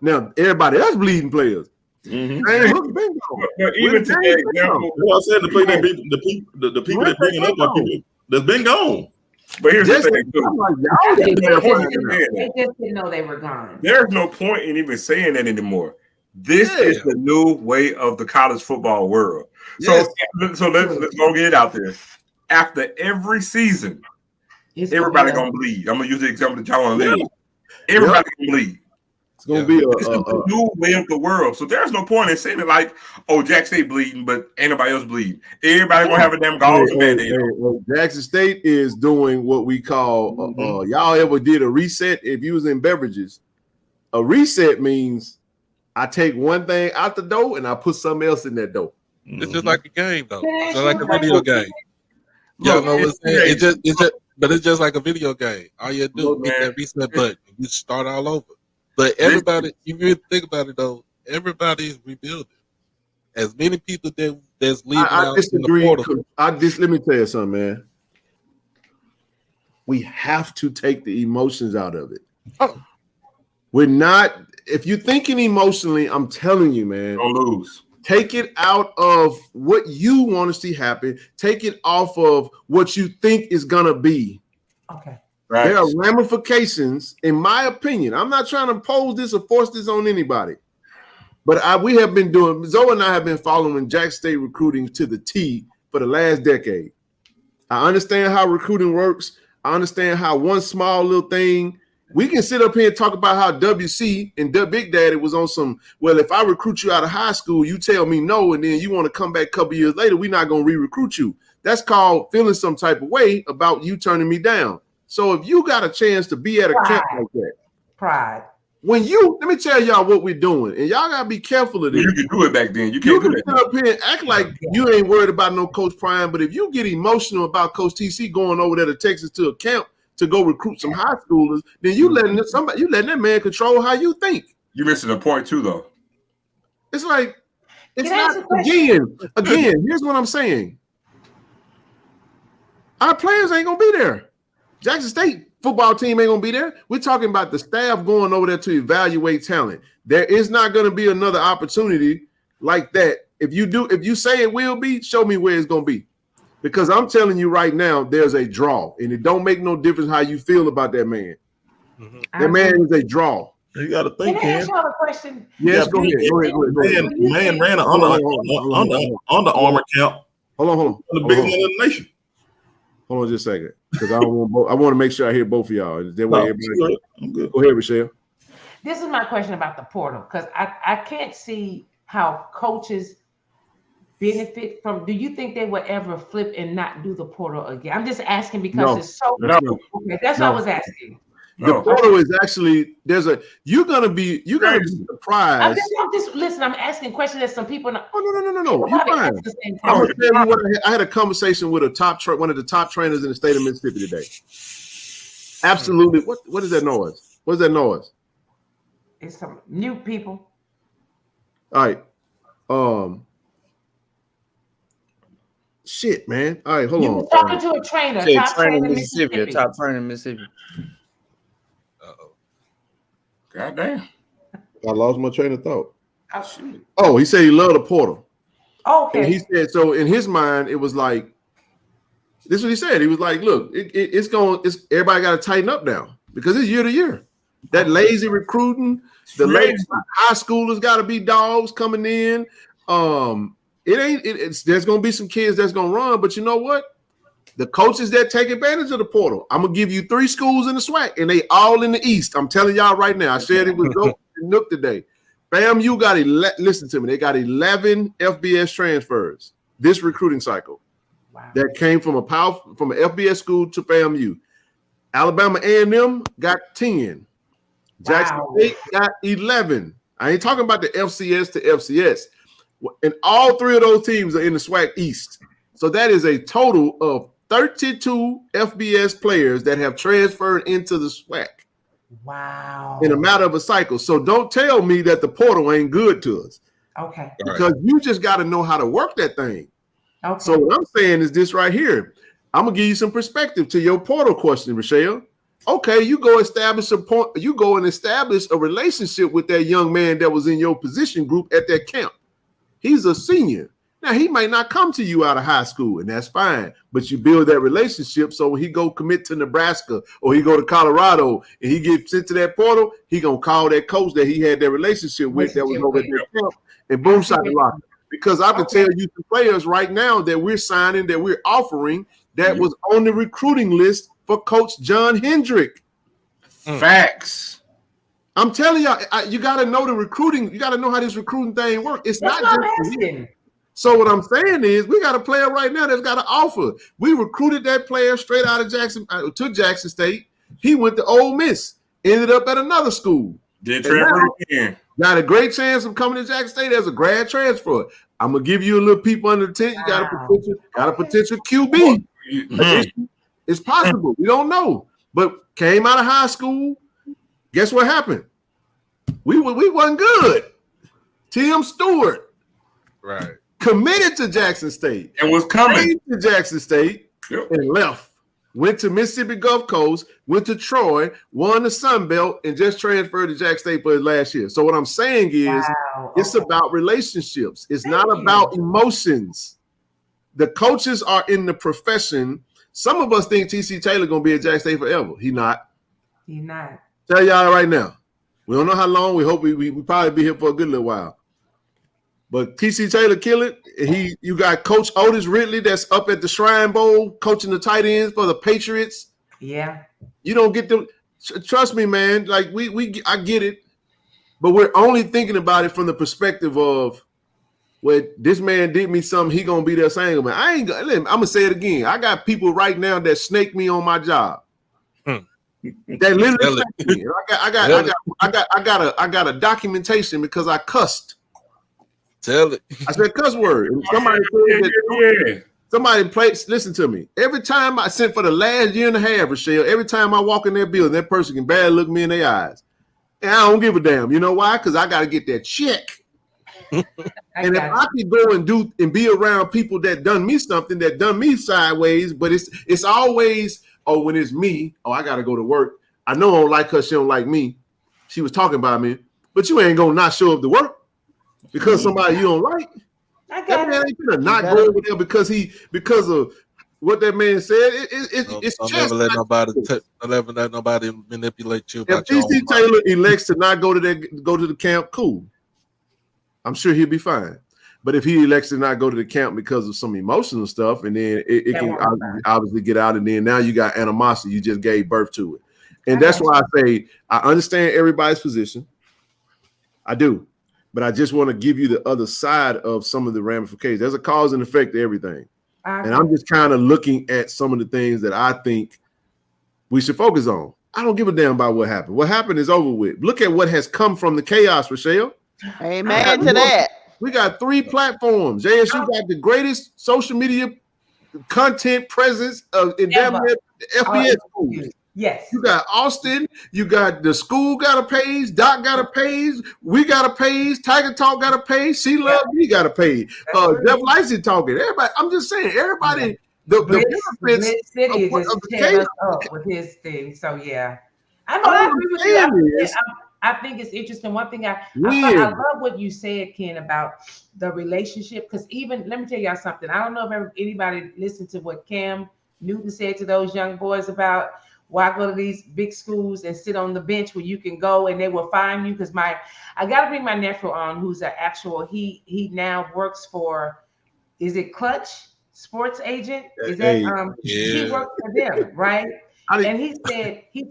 Now everybody else bleeding players. Mm-hmm. But even today, I said the people that bringing up are people that's been gone. But here's the thing, too. They just didn't know they were gone. There's no point in even saying that anymore. This is the new way of the college football world. So let's go get it out there. After every season, everybody gonna bleed. I'm gonna use the example that y'all want to leave. Everybody gonna bleed. It's gonna be a new way of the world. So there's no point in saying it like, oh, Jackson State bleeding, but ain't nobody else bleeding. Everybody gonna have a damn gauze band-aid. Jackson State is doing what we call y'all ever did a reset if you was in beverages. A reset means I take one thing out the dough and I put something else in that dough. It's just like a game, though. It's like a video game. Y'all know what I'm saying? It's just like a video game. All you do is hit that reset button. You start all over. But everybody, if you think about it though, everybody is rebuilding. As many people that's leaving out in the portal. Let me tell you something, man. We have to take the emotions out of it. We're not. If you're thinking emotionally, I'm telling you, man. Don't lose. Take it out of what you want to see happen. Take it off of what you think is gonna be. Okay. Right. There are ramifications, in my opinion. I'm not trying to impose this or force this on anybody, but we have been doing. Zoe and I have been following Jackson State recruiting to the T for the last decade. I understand how recruiting works. I understand how one small little thing. We can sit up here and talk about how WC and Big Daddy was on some. Well, if I recruit you out of high school, you tell me no, and then you want to come back a couple years later. We're not going to re-recruit you. That's called feeling some type of way about you turning me down. So if you got a chance to be at a camp like that, let me tell y'all what we're doing, and y'all gotta be careful of this. You can do it back then. You can sit up here and act like you ain't worried about no Coach Prime, but if you get emotional about Coach TC going over there to Texas to a camp to go recruit some high schoolers, then you letting that man control how you think. You're missing a point too, though. It's like again. Here's what I'm saying: our players ain't gonna be there. Jackson State football team ain't gonna be there. We're talking about the staff going over there to evaluate talent. There is not gonna be another opportunity like that. If you say it will be, show me where it's gonna be. Because I'm telling you right now, there's a draw, and it don't make no difference how you feel about that man. Mm-hmm. That man is a draw. You got to think. Can I ask y'all a question? Yes, go ahead. Man ran an Under Armour camp. Hold on. The biggest one in the nation. Hold on just a second, because I want to make sure I hear both of y'all. That way I'm good. Go ahead, Michelle. This is my question about the portal, because I can't see how coaches benefit from. Do you think they would ever flip and not do the portal again? I'm just asking because it's so. Okay, that's what I was asking. The portal is actually you're gonna be surprised. I'm asking questions that some people. No. You're fine. I'm gonna tell you what I had a conversation with one of the top trainers in the state of Mississippi today. Absolutely. What is that noise? What is that noise? It's some new people. All right. Shit, man. All right, hold on. You talking to a trainer. Top trainer in Mississippi. Top trainer in Mississippi. God damn. I lost my train of thought. Oh, he said he loved the portal. Okay. And he said, so in his mind, it was like, this is what he said. He was like, look, everybody got to tighten up now because it's year to year. That lazy recruiting, the lazy high schoolers got to be dogs coming in. There's going to be some kids that's going to run, but you know what? The coaches that take advantage of the portal, I'm going to give you 3 schools in the SWAC, and they all in the East. I'm telling y'all right now. I shared it with Zoe and Nook today. FAMU got listen to me. They got 11 FBS transfers this recruiting cycle. Wow. That came from an FBS school to FAMU. Alabama A&M got 10. Jackson State got 11. I ain't talking about the FCS to FCS. And all 3 of those teams are in the SWAC East. So that is a total of 32 FBS players that have transferred into the SWAC. Wow. In a matter of a cycle. So don't tell me that the portal ain't good to us. Okay. Because you just got to know how to work that thing. Okay. So what I'm saying is this right here. I'm gonna give you some perspective to your portal question, Rochelle. Okay, you go establish a relationship with that young man that was in your position group at that camp. He's a senior. Now, he might not come to you out of high school, and that's fine. But you build that relationship so when he go commit to Nebraska or he go to Colorado and he gets sent to that portal, he going to call that coach that he had that relationship with that was over at that camp and boom, shot the locker. Because I can tell you some players right now that we're signing, that we're offering, that was on the recruiting list for Coach John Hendrick. Facts. I'm telling y'all, you got to know the recruiting. You got to know how this recruiting thing works. It's That's not what I'm just asking. So what I'm saying is we got a player right now that's got an offer. We recruited that player straight out of Jackson to Jackson State. He went to Ole Miss, ended up at another school. Did transfer again. Got a great chance of coming to Jackson State as a grad transfer. I'm gonna give you a little peep under the tent. You got a potential QB. It's possible. We don't know. But came out of high school. Guess what happened? We wasn't good. Tim Stewart. Right. Committed to Jackson State and was coming to Jackson State and left. Went to Mississippi Gulf Coast, went to Troy, won the Sun Belt, and just transferred to Jackson State for his last year. So what I'm saying is it's about relationships. It's not about emotions. The coaches are in the profession. Some of us think TC Taylor going to be at Jackson State forever. He not. He not. Tell y'all right now. We don't know how long. We hope we probably be here for a good little while. But TC Taylor kill it. You got Coach Otis Ridley that's up at the Shrine Bowl coaching the tight ends for the Patriots. Yeah. You don't get them. Trust me, man. Like I get it, but we're only thinking about it from the perspective of, well, this man did me something. He gonna be there saying, man, I'm gonna say it again. I got people right now that snake me on my job. That literally snake me. I got a documentation because I cussed. Tell it. I said cuss word. And somebody plays. Listen to me. Every time I sent for the last year and a half, Rochelle, every time I walk in that building, that person can barely look me in their eyes. And I don't give a damn. You know why? Because I got to get that check. And if I could go and be around people that done me something, that done me sideways, but it's always, when it's me, I got to go to work. I know I don't like her. She don't like me. She was talking about me. But you ain't going to not show up to work. Because somebody you don't like, that man ain't gonna not go over there because of what that man said. It's don't just never let nobody manipulate you. If TC Taylor elects to not go to the camp, cool. I'm sure he'll be fine. But if he elects to not go to the camp because of some emotional stuff, and then it can obviously get out, and then now you got animosity. You just gave birth to it, and that's why I say I understand everybody's position. I do. But I just want to give you the other side of some of the ramifications. There's a cause and effect to everything. And I'm just kind of looking at some of the things that I think we should focus on. I don't give a damn about what happened. What happened is over with. Look at what has come from the chaos, Rochelle. Amen to that. We got 3 platforms. JSU got the greatest social media content presence in FBS schools. Yes. You got Austin. You got the school got a page. Doc got a page. We got a page. Tiger Talk got a page. She Love Me got a page. Jeff Lacey talking. Everybody. I'm just saying. Everybody. The benefits City just tear us up with his thing. So yeah, I know. I agree with you. I think it's interesting. One thing I love what you said, Ken, about the relationship. Because even let me tell y'all something. I don't know if anybody listened to what Cam Newton said to those young boys about. Why go to these big schools and sit on the bench where you can go and they will find you? Because I got to bring my nephew on, who's an actual, he now works for, is it Clutch Sports Agent? Is that, he works for them, right? And he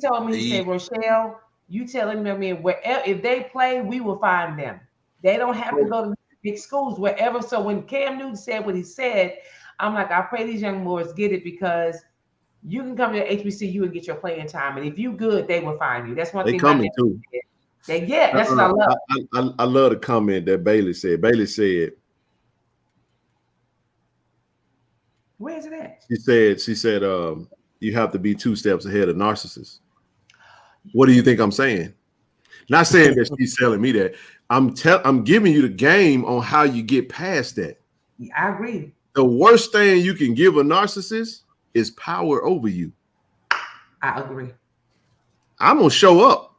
told me, Rochelle, you telling me wherever, if they play, we will find them. They don't have to go to big schools, wherever. So when Cam Newton said what he said, I'm like, I pray these young boys get it because you can come to HBCU and get your playing time, and if you good, they will find you. That's one thing. They coming too. That's what I love. I love the comment that Bailey said. Bailey said, Where is it at? She said, you have to be 2 steps ahead of narcissists. What do you think I'm saying? Not saying that she's telling me that. I'm giving you the game on how you get past that. I agree. The worst thing you can give a narcissist is power over you. I agree. I'm gonna show up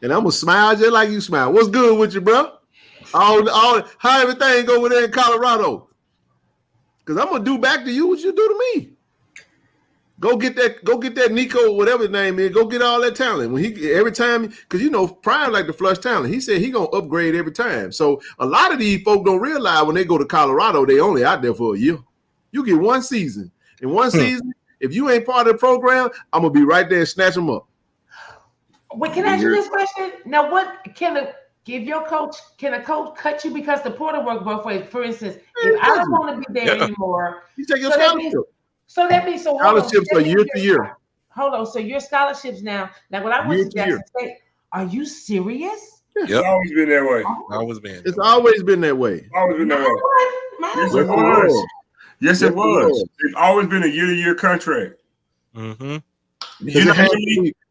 and I'm gonna smile just like you smile. What's good with you, bro? How everything go over there in Colorado? Because I'm gonna do back to you what you do to me. Go get that Nico, whatever his name is. Go get all that talent. When every time, because Prime like to flush talent. He said he gonna upgrade every time. So a lot of these folk don't realize when they go to Colorado, they only out there for a year. You get 1 season. In 1 season, if you ain't part of the program, I'm gonna be right there and snatch them up. Wait, can I ask you this question? Now, what can a coach cut you because the portal work both ways? For instance, if I don't want to be there anymore, you take your scholarship. That means scholarships are year to year. Hold on, so your scholarships now when I went to Jackson State, are you serious? It's always been that way. It's always been that way. Always been that way. Yes, it was. It's always been a year-to-year contract. Mm-hmm.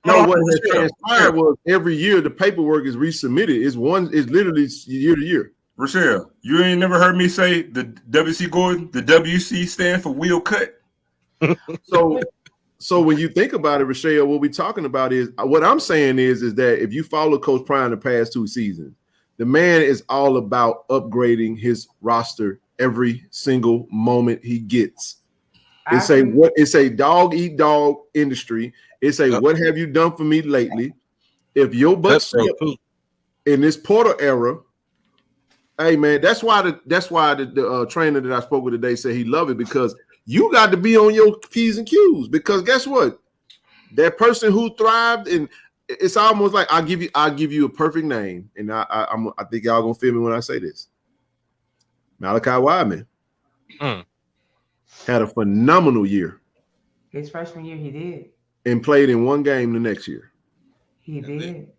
What has transpired was every year the paperwork is resubmitted. It's literally year to year. Rochelle, you ain't never heard me say the WC Gordon, the WC stand for wheel cut. So when you think about it, Rochelle, what we're talking about is what I'm saying is that if you follow Coach Prime the past 2 seasons, the man is all about upgrading his roster every single moment he gets. It's a dog eat dog industry. It's a what have you done for me lately? If your butt in this portal era, hey man, that's why the trainer that I spoke with today said he loved it, because you got to be on your P's and Q's, because guess what? That person who thrived, and it's almost like I'll give you a perfect name, and I think y'all gonna feel me when I say this. Malachi Wideman had a phenomenal year. His freshman year, he did, and played in 1 game the next year. He did.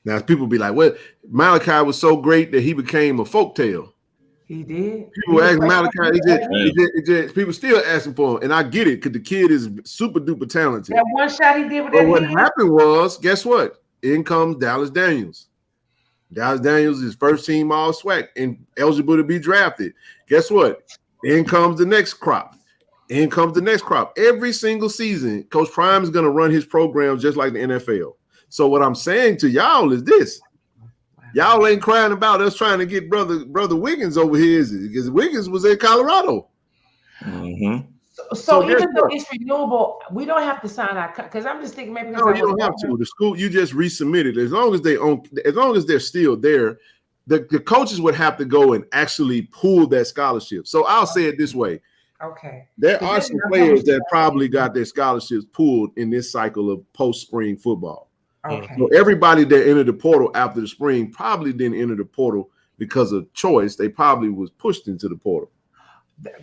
Now people be like, "Well, Malachi was so great that he became a folktale." He did. People ask Malachi, people still asking for him, and I get it because the kid is super duper talented. That one shot he did with what happened was, guess what? In comes Dallas Daniels. Dallas Daniels is first team all SWAC and eligible to be drafted. Guess what? In comes the next crop. Every single season, Coach Prime is going to run his program just like the NFL. So what I'm saying to y'all is this. Y'all ain't crying about us trying to get brother Wiggins over here, is it? Because Wiggins was in Colorado. Mm-hmm. So even though it's renewable, we don't have to sign our because I'm just thinking maybe. No, you don't have to. The school, you just resubmitted. As long as they're still there, the coaches would have to go and actually pull that scholarship. So I'll say it this way. Okay. There are some players that probably got their scholarships pulled in this cycle of post-spring football. Okay. So everybody that entered the portal after the spring probably didn't enter the portal because of choice. They probably was pushed into the portal.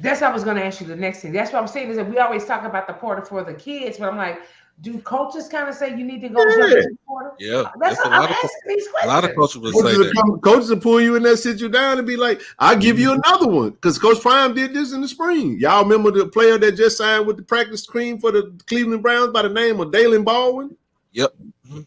That's what I was going to ask you the next thing. That's what I'm saying is that we always talk about the portal for the kids, but I'm like, do coaches kind of say you need to go jump in the portal? Yeah. That's what I'm asking these questions. A lot of coaches will say that. Coaches will pull you in there, sit you down, and be like, I'll give you another one. Because Coach Prime did this in the spring. Y'all remember the player that just signed with the practice team for the Cleveland Browns by the name of Dalen Baldwin? Yep.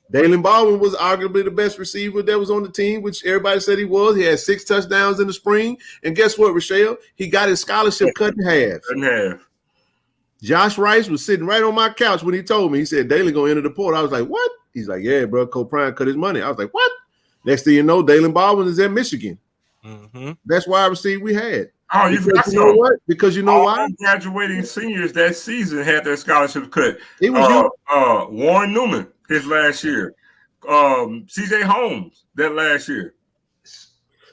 Dalen Baldwin was arguably the best receiver that was on the team, which everybody said he was. He had 6 touchdowns in the spring. And guess what, Rochelle? He got his scholarship cut in half. Josh Rice was sitting right on my couch when he told me. He said, Dalen going to enter the portal. I was like, what? He's like, yeah, bro, Coach Prime cut his money. I was like, what? Next thing you know, Dalen Baldwin is at Michigan. Mm-hmm. That's why I received we had. Oh, you know what? Because you know why? Graduating seniors that season had their scholarships cut. It was Warren Newman his last year. CJ Holmes that last year.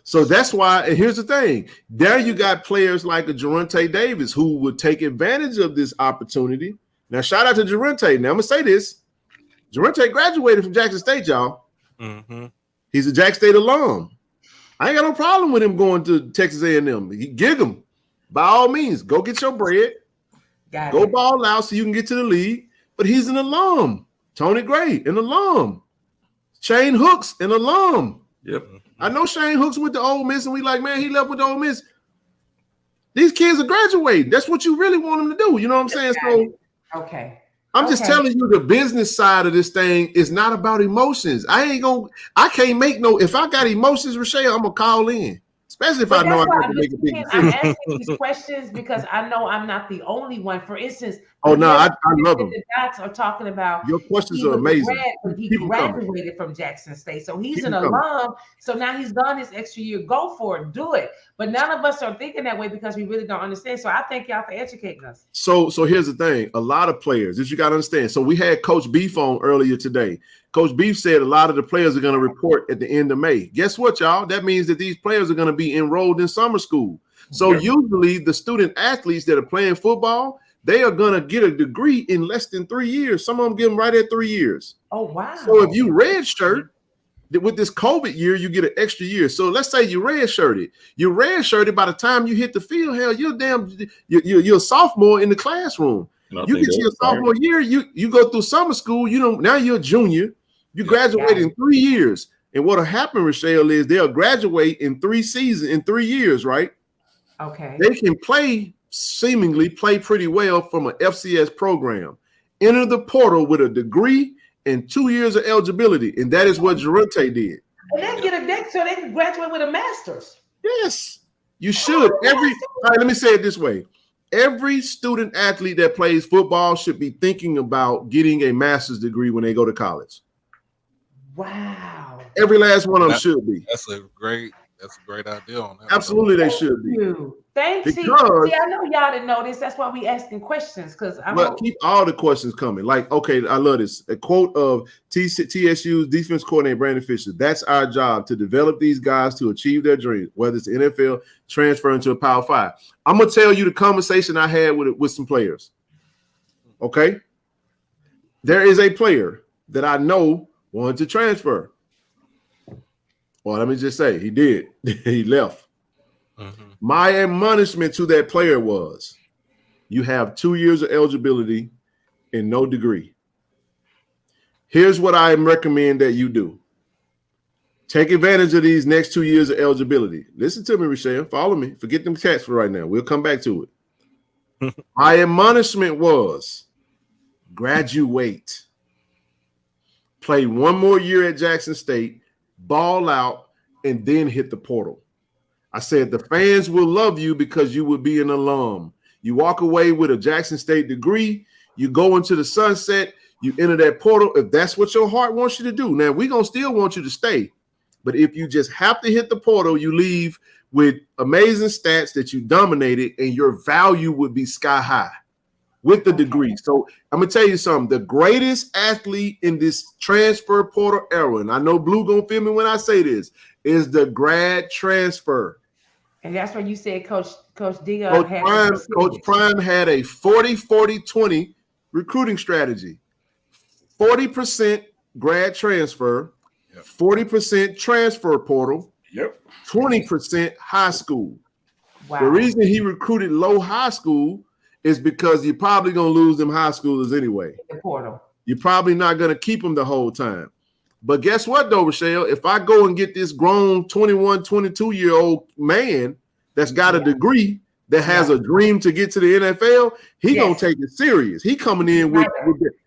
So that's why, and here's the thing. There you got players like a Geronte Davis who would take advantage of this opportunity. Now, shout out to Geronte. Now, I'm going to say this. Geronte graduated from Jackson State, y'all. Mm-hmm. He's a Jack State alum. I ain't got no problem with him going to Texas A&M. Gig him. By all means, go get your bread. Go ball out so you can get to the league. But he's an alum. Tony Gray, an alum. Shane Hooks, an alum. Yep. I know Shane Hooks went to Ole Miss, and we like, man, he left with Ole Miss. These kids are graduating. That's what you really want them to do. You know what I'm saying? So okay. I'm just telling you, the business side of this thing is not about emotions. I can't make no. If I got emotions, Rochelle, I'm gonna call in. Especially if I know I got to make a big decision. I'm asking these questions because I know I'm not the only one. For instance, I love them. The dots are talking about your questions are amazing. He graduated from Jackson State, so he's an alum. So now he's done his extra year. Go for it, do it. But none of us are thinking that way because we really don't understand. So I thank y'all for educating us. So here's the thing: a lot of players, this you got to understand. So we had Coach Beef on earlier today. Coach Beef said a lot of the players are going to report at the end of May. Guess what, y'all? That means that these players are going to be enrolled in summer school. So usually the student athletes that are playing football, they are going to get a degree in less than 3 years. Some of them get them right at 3 years. Oh, wow. So if you redshirt with this COVID year, you get an extra year. So let's say you redshirted. You're redshirted by the time you hit the field. Hell, you're a sophomore in the classroom. You get to your sophomore year, you go through summer school. Now you're a junior. You graduate in 3 years. And what'll happen, Rochelle, is they'll graduate in 3 years, right? Okay. They can seemingly play pretty well from an FCS program. Enter the portal with a degree and 2 years of eligibility. And that is what Jarente did. And then get a deck so they can graduate with a master's. Yes, you should. All right, let me say it this way. Every student athlete that plays football should be thinking about getting a master's degree when they go to college. Wow. Every last one of them should be. That's a great idea on that. Absolutely, they should be. Thanks. See, I know y'all didn't know this. That's why we asking questions. Keep all the questions coming. Like, okay, I love this. A quote of TSU's defense coordinator, Brandon Fisher. That's our job, to develop these guys to achieve their dreams, whether it's the NFL, transferring to a Power 5. I'm going to tell you the conversation I had with some players. Okay? There is a player that I know wanted to transfer. Well, let me just say, he did. He left. Mm-hmm. My admonishment to that player was, you have 2 years of eligibility and no degree. Here's what I recommend that you do. Take advantage of these next 2 years of eligibility. Listen to me, Rochelle. Follow me. Forget them chats for right now. We'll come back to it. My admonishment was, graduate. Play 1 more year at Jackson State, ball out, and then hit the portal. I said the fans will love you because you will be an alum. You walk away with a Jackson State degree, you go into the sunset, you enter that portal if that's what your heart wants you to do. Now, we're going to still want you to stay. But if you just have to hit the portal, you leave with amazing stats that you dominated, and your value would be sky high with the degree. So I'm going to tell you something. The greatest athlete in this transfer portal era, and I know Blue going to feel me when I say this, is the grad transfer. And that's where you said Coach D. Coach Prime had a 40-40-20 recruiting strategy. 40% grad transfer, 40% transfer portal, 20% high school. Wow. The reason he recruited low high school is because you're probably going to lose them high schoolers anyway. The portal. You're probably not going to keep them the whole time. But guess what, though, Rochelle? If I go and get this grown 21, 22-year-old man that's got a degree, that has a dream to get to the NFL, he going to take it serious. He coming in with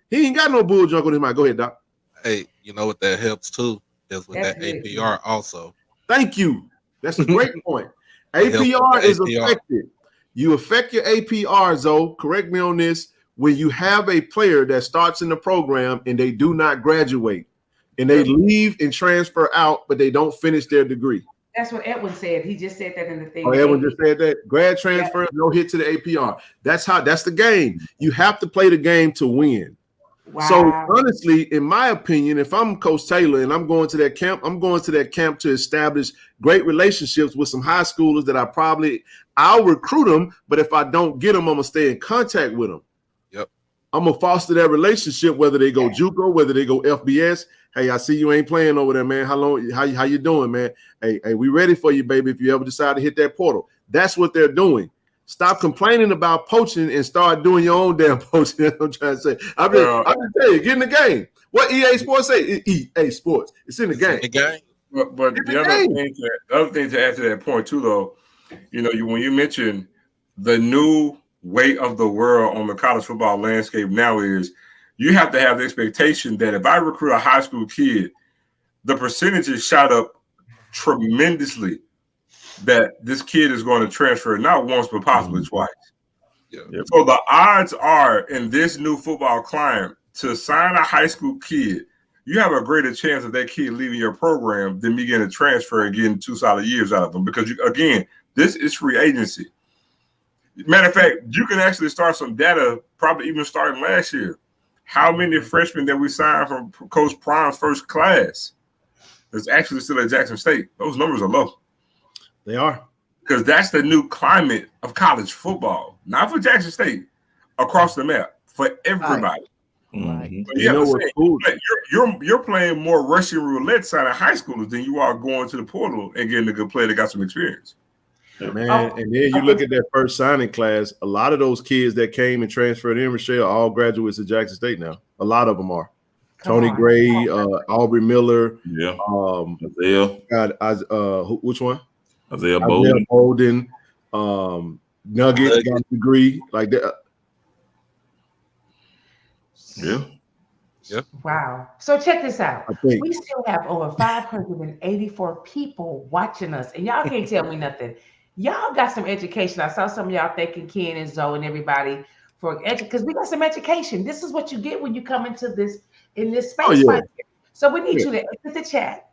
he ain't got no bull junk on his mind. Go ahead, Doc. Hey, you know what that helps, too, is with that APR also. Thank you. That's a great point. APR is affected. You affect your APR, Zoe. Correct me on this. When you have a player that starts in the program and they do not graduate, and they leave and transfer out, but they don't finish their degree. That's what Edwin said. He just said that in the thing. Oh, Edwin just said that. Grad transfer, no hit to the APR. That's the game. You have to play the game to win. Wow. So honestly, in my opinion, if I'm Coach Taylor and I'm going to that camp to establish great relationships with some high schoolers that I'll recruit them, but if I don't get them, I'm gonna stay in contact with them. Yep. I'm gonna foster that relationship, whether they go JUCO, whether they go FBS. Hey, I see you ain't playing over there, man. How you doing, man? Hey, we ready for you, baby, if you ever decide to hit that portal. That's what they're doing. Stop complaining about poaching and start doing your own damn poaching. That's what I'm trying to say. I'm just telling you, get in the game. What EA Sports say? EA Sports. It's in the game. The game. But the other thing to add to that point too, though, when you mention the new weight of the world on the college football landscape now is you have to have the expectation that if I recruit a high school kid, the percentages shot up tremendously that this kid is going to transfer not once but possibly twice. Yeah. So the odds are in this new football climate to sign a high school kid, you have a greater chance of that kid leaving your program than me getting a transfer and getting 2 solid years out of them. Because, again, this is free agency. Matter of fact, you can actually start some data, probably even starting last year. How many freshmen that we signed from Coach Prime's first class is actually still at Jackson State? Those numbers are low. They are. Because that's the new climate of college football. Not for Jackson State, across the map, for everybody. Right. So you're playing more Russian roulette side of high schoolers than you are going to the portal and getting a good player that got some experience. Man, and then you look at that first signing class, a lot of those kids that came and transferred in, Rochelle, are all graduates of Jackson State now. A lot of them are. Tony Gray, Aubrey Miller. Yeah. Isaiah. Which one? Isaiah Bolden. Nuggets got a degree like that. Yeah. Yep. Wow. So check this out. We still have over 584 people watching us, and y'all can't tell me nothing. Y'all got some education. I saw some of y'all thanking Ken and Zoe and everybody for because we got some education. This is what you get when you come into this space right here. So we need you to exit the chat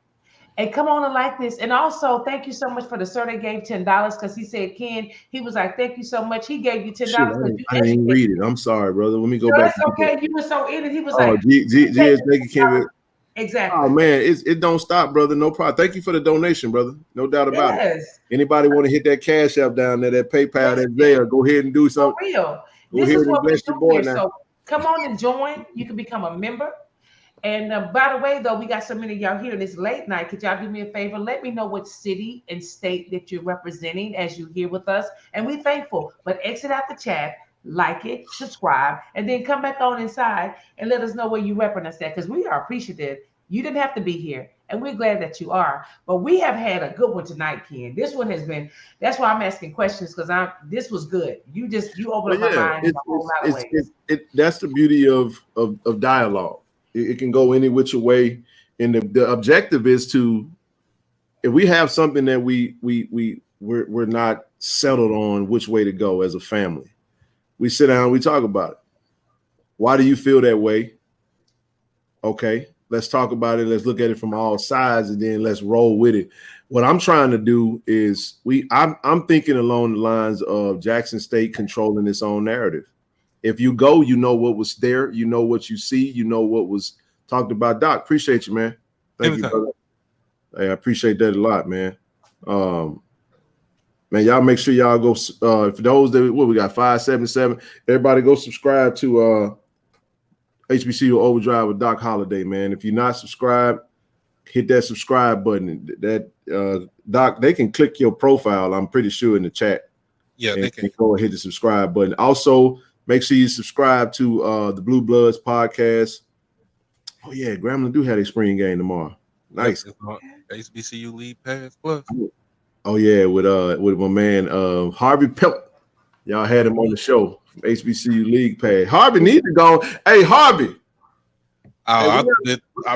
and come on and like this. And also, thank you so much for the sir that gave $10 because he said, Ken, he was like, thank you so much. He gave you $10. I didn't read it. I'm sorry, brother. Let me go back. That's okay. You were so in it. He was like, exactly. Oh man, it don't stop, brother. No problem. Thank you for the donation, brother. No doubt about it. Anybody want to hit that Cash App down there, that PayPal that's there? Go ahead and do something. For real. Go ahead and bless your boy now. So come on and join. You can become a member. And by the way, though, we got so many of y'all here this late night. Could y'all do me a favor? Let me know what city and state that you're representing as you here with us. And we're thankful. But exit out the chat, like it, subscribe, and then come back on inside and let us know where you repping us at because we are appreciative. You didn't have to be here, and we're glad that you are. But we have had a good one tonight, Ken. This one has been. That's why I'm asking questions because this was good. You opened up my mind in a whole lot of ways. That's the beauty of dialogue. It can go any which way, and the objective is to, if we have something that we're not settled on which way to go as a family, we sit down, we talk about it. Why do you feel that way? Okay, let's talk about it. Let's look at it from all sides, and then let's roll with it. What I'm trying to do is I'm thinking along the lines of Jackson State controlling its own narrative. If you go, you know what was there, you know what you see, you know what was talked about. Doc, appreciate you, man. Thank you, brother. Hey, I appreciate that a lot, man. Man, y'all make sure y'all go. For those that we got 577, everybody go subscribe to HBCU Overdrive with Doc Holliday, man. If you're not subscribed, hit that subscribe button. That Doc, they can click your profile. I'm pretty sure in the chat. Yeah, they can go and hit the subscribe button. Also, make sure you subscribe to the Blue Bloods podcast. Oh yeah, Grambling do have a spring game tomorrow. Nice. HBCU League Pass Plus. Oh yeah, with my man Harvey Pellet. Y'all had him on the show from HBCU League Pass. Harvey needs to go. Hey Harvey. I've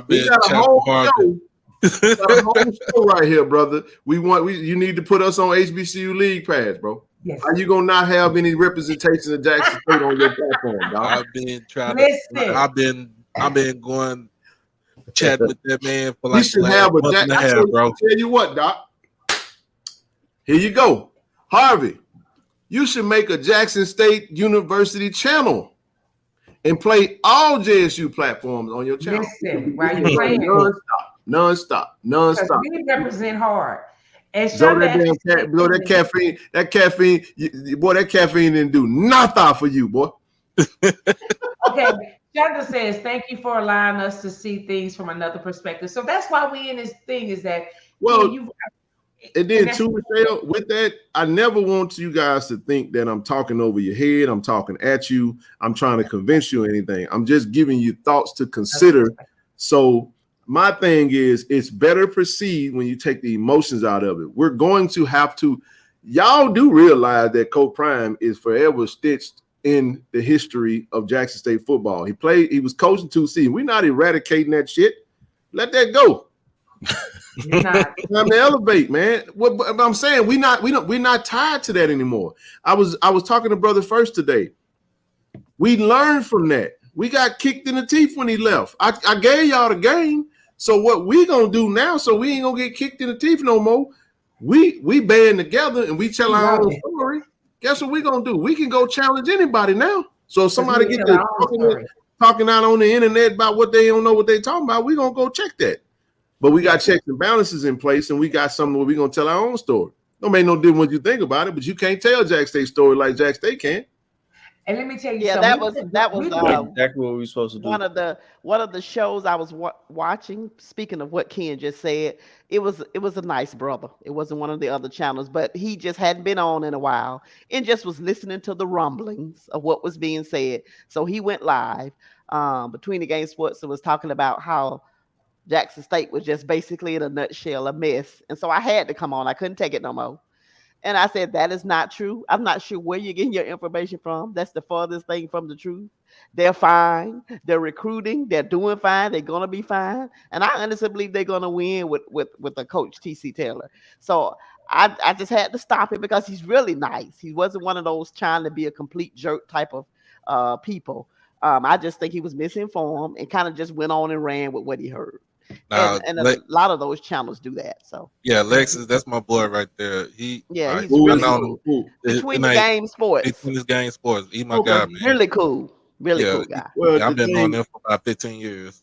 been got a whole show. Got a whole show right here, brother. You need to put us on HBCU League Pass, bro. Yes. Are you gonna not have any representation of Jackson State on your platform, dog? I've been trying to. I've been going chatting with that man for like the last month and a half, bro. Tell you what, Doc. Here you go, Harvey. You should make a Jackson State University channel and play all JSU platforms on your channel. Listen, while you're playing non-stop. We represent hard. And that caffeine, boy, that caffeine didn't do nothing for you, boy. Okay, Shonda says, thank you for allowing us to see things from another perspective. So that's why we in this thing is that, and then too, Michelle, with that, I never want you guys to think that I'm talking over your head. I'm talking at you. I'm trying to convince you of anything. I'm just giving you thoughts to consider. So my thing is, it's better perceived when you take the emotions out of it. We're going to have to, y'all do realize that Coach Prime is forever stitched in the history of Jackson State football. He was coaching 2 seasons. We're not eradicating that shit. Let that go. Time to elevate, man. What I'm saying, we're not tied to that anymore. I was talking to Brother First today. We learned from that. We got kicked in the teeth when he left. I gave y'all the game. So what we gonna do now? So we ain't gonna get kicked in the teeth no more. We band together and we tell our own story. Guess what we gonna do? We can go challenge anybody now. So if somebody get talking out on the internet about what they don't know what they talking about, we gonna go check that. But we got checks and balances in place, and we got something where we gonna tell our own story. Don't make no difference what you think about it, but you can't tell Jack State's story like Jack State can. And let me tell you, that was exactly what we supposed to do. One of the shows I was watching. Speaking of what Ken just said, it was a nice brother. It wasn't one of the other channels, but he just hadn't been on in a while and just was listening to the rumblings of what was being said. So he went live between the game sports and was talking about how Jackson State was just basically in a nutshell a mess. And so I had to come on. I couldn't take it no more. And I said, that is not true. I'm not sure where you're getting your information from. That's the farthest thing from the truth. They're fine. They're recruiting. They're doing fine. They're going to be fine. And I honestly believe they're going to win with the coach, T.C. Taylor. So I just had to stop it because he's really nice. He wasn't one of those trying to be a complete jerk type of people. I just think he was misinformed and kind of just went on and ran with what he heard. And a lot of those channels do that. So yeah, Lexus, that's my boy right there. He's really cool. Between the game sports. Between his game sports. He's my guy, man. Really cool. Really cool guy. Well, I've been on there for about 15 years.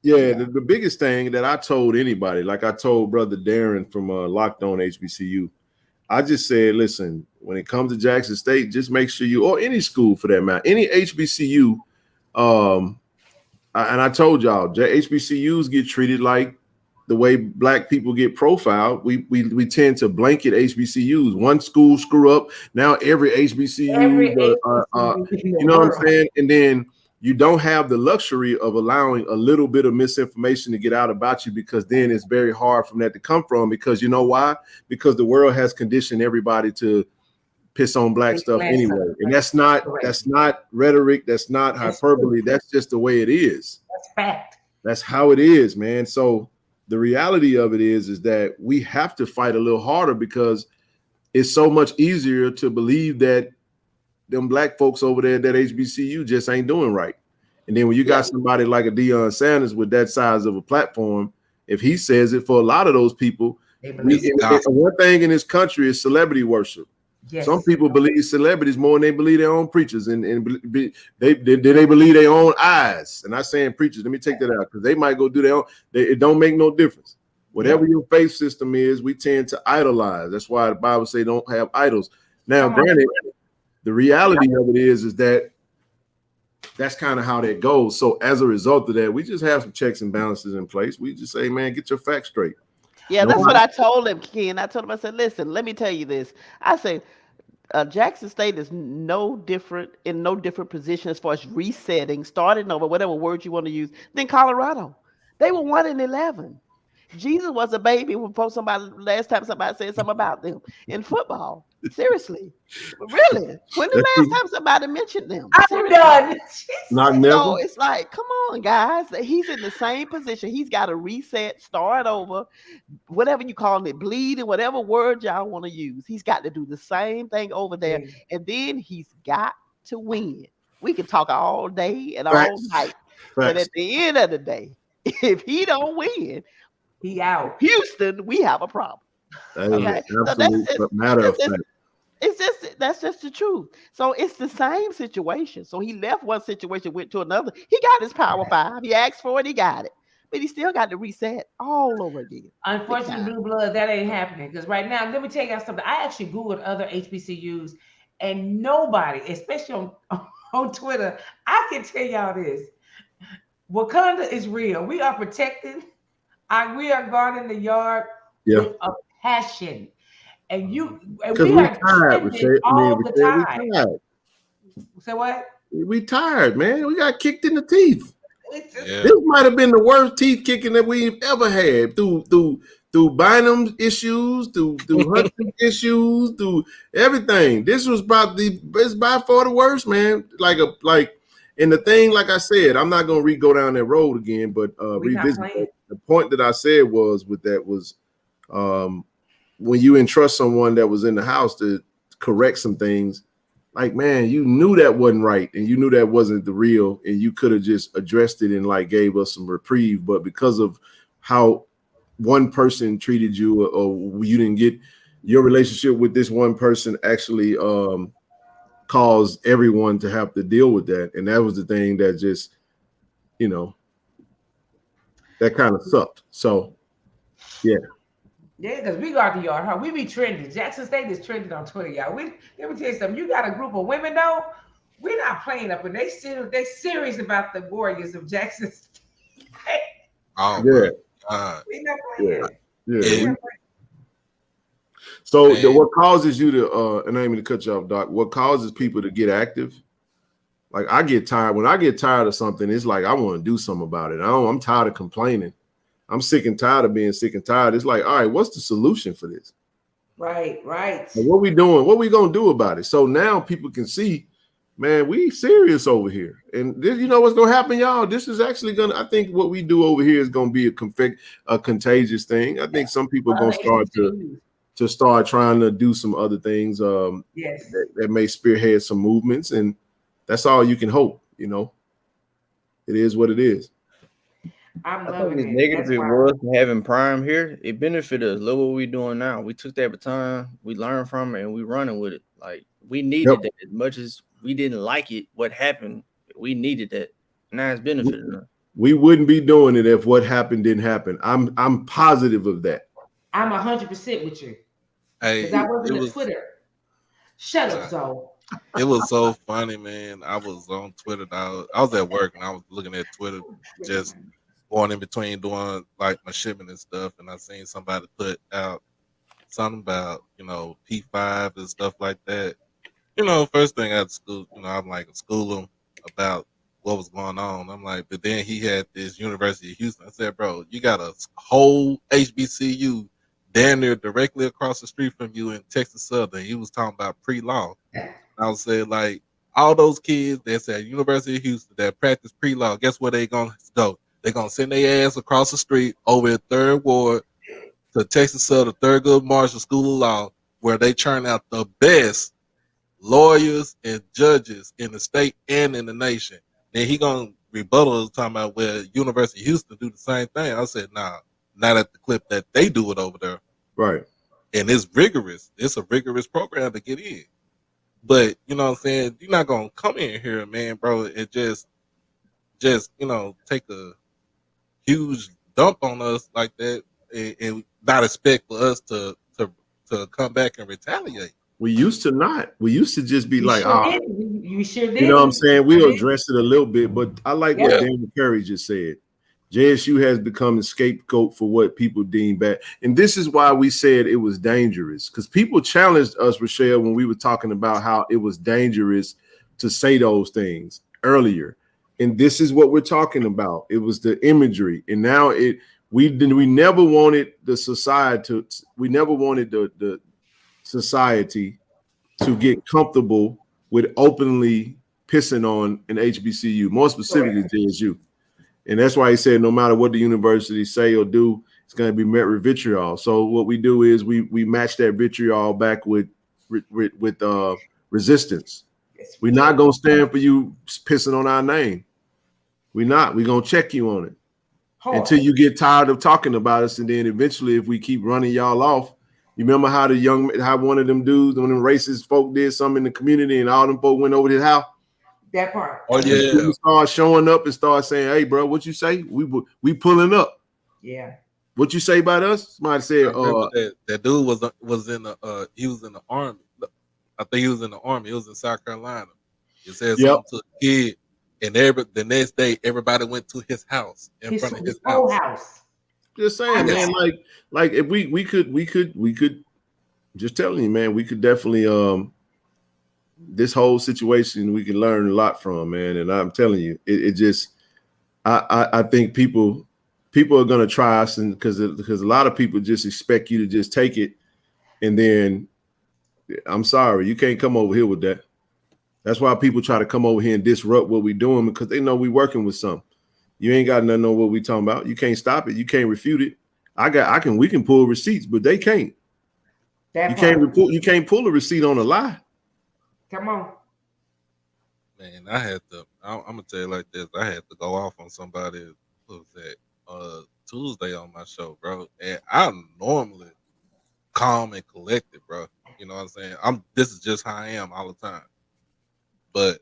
Yeah, the biggest thing that I told anybody, like I told Brother Darren from Locked On HBCU, I just said, listen, when it comes to Jackson State, just make sure you, or any school for that matter, any HBCU, and I told y'all, HBCUs get treated like the way black people get profiled. We tend to blanket HBCUs. One school screw up, now every HBCU, you know what I'm saying? And then you don't have the luxury of allowing a little bit of misinformation to get out about you, because then it's very hard for that to come from. Because you know why? Because the world has conditioned everybody to piss on black stuff anyway, and that's not rhetoric, that's not hyperbole, that's just the way it is. That's fact. That's how it is, man. So the reality of it is that we have to fight a little harder, because it's so much easier to believe that them black folks over there, that HBCU just ain't doing right. And then when you got somebody like a Deion Sanders with that size of a platform, if he says it, for a lot of those people, one thing in this country is celebrity worship. Yes. Some people believe celebrities more than they believe their own preachers, and they believe their own eyes. And I'm saying preachers, let me take that out, because they might go do their own. It don't make no difference. Whatever your faith system is, we tend to idolize. That's why the Bible say don't have idols. Now, granted, the reality of it is that that's kind of how that goes. So as a result of that, we just have some checks and balances in place. We just say, man, get your facts straight. Yeah, that's what I told him, Ken. I told him, I said, listen, let me tell you this. I said, Jackson State is no different position as far as resetting, starting over, whatever word you want to use, than Colorado. They were 1-11. Jesus was a baby before last time somebody said something about them in football. Seriously. Really. When the last time somebody mentioned them? I'm done. Not never. So it's like, come on, guys. He's in the same position. He's got to reset, start over, whatever you call it, bleeding, whatever word y'all want to use. He's got to do the same thing over there. And then he's got to win. We can talk all day and all night. But at the end of the day, if he don't win, he out. Houston, we have a problem. Okay? So that's just the truth. So it's the same situation. So he left one situation, went to another. He got his Power 5. He asked for it, he got it. But he still got to reset all over again. Unfortunately, Blue Blood, that ain't happening. Because right now, let me tell you guys something. I actually Googled other HBCUs, and nobody, especially on Twitter, I can tell y'all this. Wakanda is real. We are protected. We are guarding the yard with a passion. And we are tired, all the time. Say what? We tired, man. We got kicked in the teeth. This might have been the worst teeth kicking that we've ever had through through Bynum issues, through Hudson issues, through everything. This was it's by far the worst, man. And the thing, like I said, I'm not gonna go down that road again, but revisit it. The point that I said was when you entrust someone that was in the house to correct some things, like, man, you knew that wasn't right, and you knew that wasn't the real, and you could have just addressed it and like gave us some reprieve. But because of how one person treated you, or you didn't get your relationship with this one person, actually caused everyone to have to deal with that. And that was the thing that just, that kind of sucked. So, yeah. Yeah, because we go out the yard, huh? We be trending. Jackson State is trending on Twitter, y'all. Let me tell you something. You got a group of women, though. We're not playing up, and they serious about the Warriors of Jackson State. Oh, yeah. We not playing. Yeah. So what causes you to, and I ain't mean to cut you off, Doc, what causes people to get active? Like, I get tired. When I get tired of something, it's like I want to do something about it. I'm tired of complaining. I'm sick and tired of being sick and tired. It's like, all right, what's the solution for this? Right. And what we doing? What we gonna do about it? So now people can see, man, we serious over here. And this, what's gonna happen, y'all? This is actually I think what we do over here is gonna be a contagious thing. I think some people are gonna start trying to do some other things that may spearhead some movements, and that's all you can hope. It is what it is. I think as negative it was having Prime here, it benefited us. Look what we're doing now. We took that baton, we learned from it, and we running with it. Like, we needed that. As much as we didn't like it, what happened, we needed that. Now it's benefiting us. We wouldn't be doing it if what happened didn't happen. I'm positive of that. I'm 100% with you. Hey, because I wasn't on Twitter. Shut up, Zoe. It was so funny, man. I was on Twitter. I was at work and I was looking at Twitter, just going in between doing like my shipment and stuff, and I seen somebody put out something about P5 and stuff like that. First thing at school, I'm like school him about what was going on. I'm like, but then he had this University of Houston. I said, bro, you got a whole HBCU damn near directly across the street from you in Texas Southern. He was talking about pre-law. I was saying, like, all those kids that's at University of Houston that practice pre-law, guess where they gonna go? They're gonna send their ass across the street over in 3rd Ward to Texas Southern, Thurgood Marshall School of Law, where they churn out the best lawyers and judges in the state and in the nation. Then he gonna rebuttal talking about where University of Houston do the same thing. I said, nah, not at the clip that they do it over there. Right. And it's rigorous. It's a rigorous program to get in. But you know what I'm saying? You're not gonna come in here, man, bro, and just take a huge dump on us like that and not expect for us to come back and retaliate. We used to not. We used to just be You like, you sure did. You know what I'm saying? We'll address it a little bit, but I like what Daniel Curry just said. JSU has become a scapegoat for what people deem bad. And this is why we said it was dangerous, because people challenged us, Rochelle, when we were talking about how it was dangerous to say those things earlier. And this is what we're talking about. It was the imagery. And now we never wanted the society the society to get comfortable with openly pissing on an HBCU, more specifically JSU. And that's why he said no matter what the university say or do, it's going to be met with vitriol. So what we do is we match that vitriol back with resistance. We're not going to stand for you pissing on our name. We're not. We're going to check you on it until you get tired of talking about us. And then eventually, if we keep running y'all off, you remember how one of them dudes, one of them racist folk did something in the community and all them folk went over to his house? That part. Oh yeah. You start showing up and start saying, "Hey, bro, what you say? We pulling up." Yeah. What you say about us? Somebody said, that dude was in the he was in the army. I think he was in the army. He was in South Carolina. He said something to a kid, and the next day everybody went to his house in front of his house. Just saying, man. Like if we could just telling you, man, we could definitely this whole situation we can learn a lot from, man. And I'm telling you, it just I think people people are going to try us, and because a lot of people just expect you to just take it, and then I'm sorry, you can't come over here with that. That's why people try to come over here and disrupt what we're doing, because they know we're working with something. You ain't got nothing on what we talking about. You can't stop it. You can't refute it. We can pull receipts, but they can't. You can't pull a receipt on a lie. Come on. Man, I'm gonna tell you like this. I had to go off on somebody who was at Tuesday on my show, bro. And I'm normally calm and collected, bro. You know what I'm saying? This is just how I am all the time. But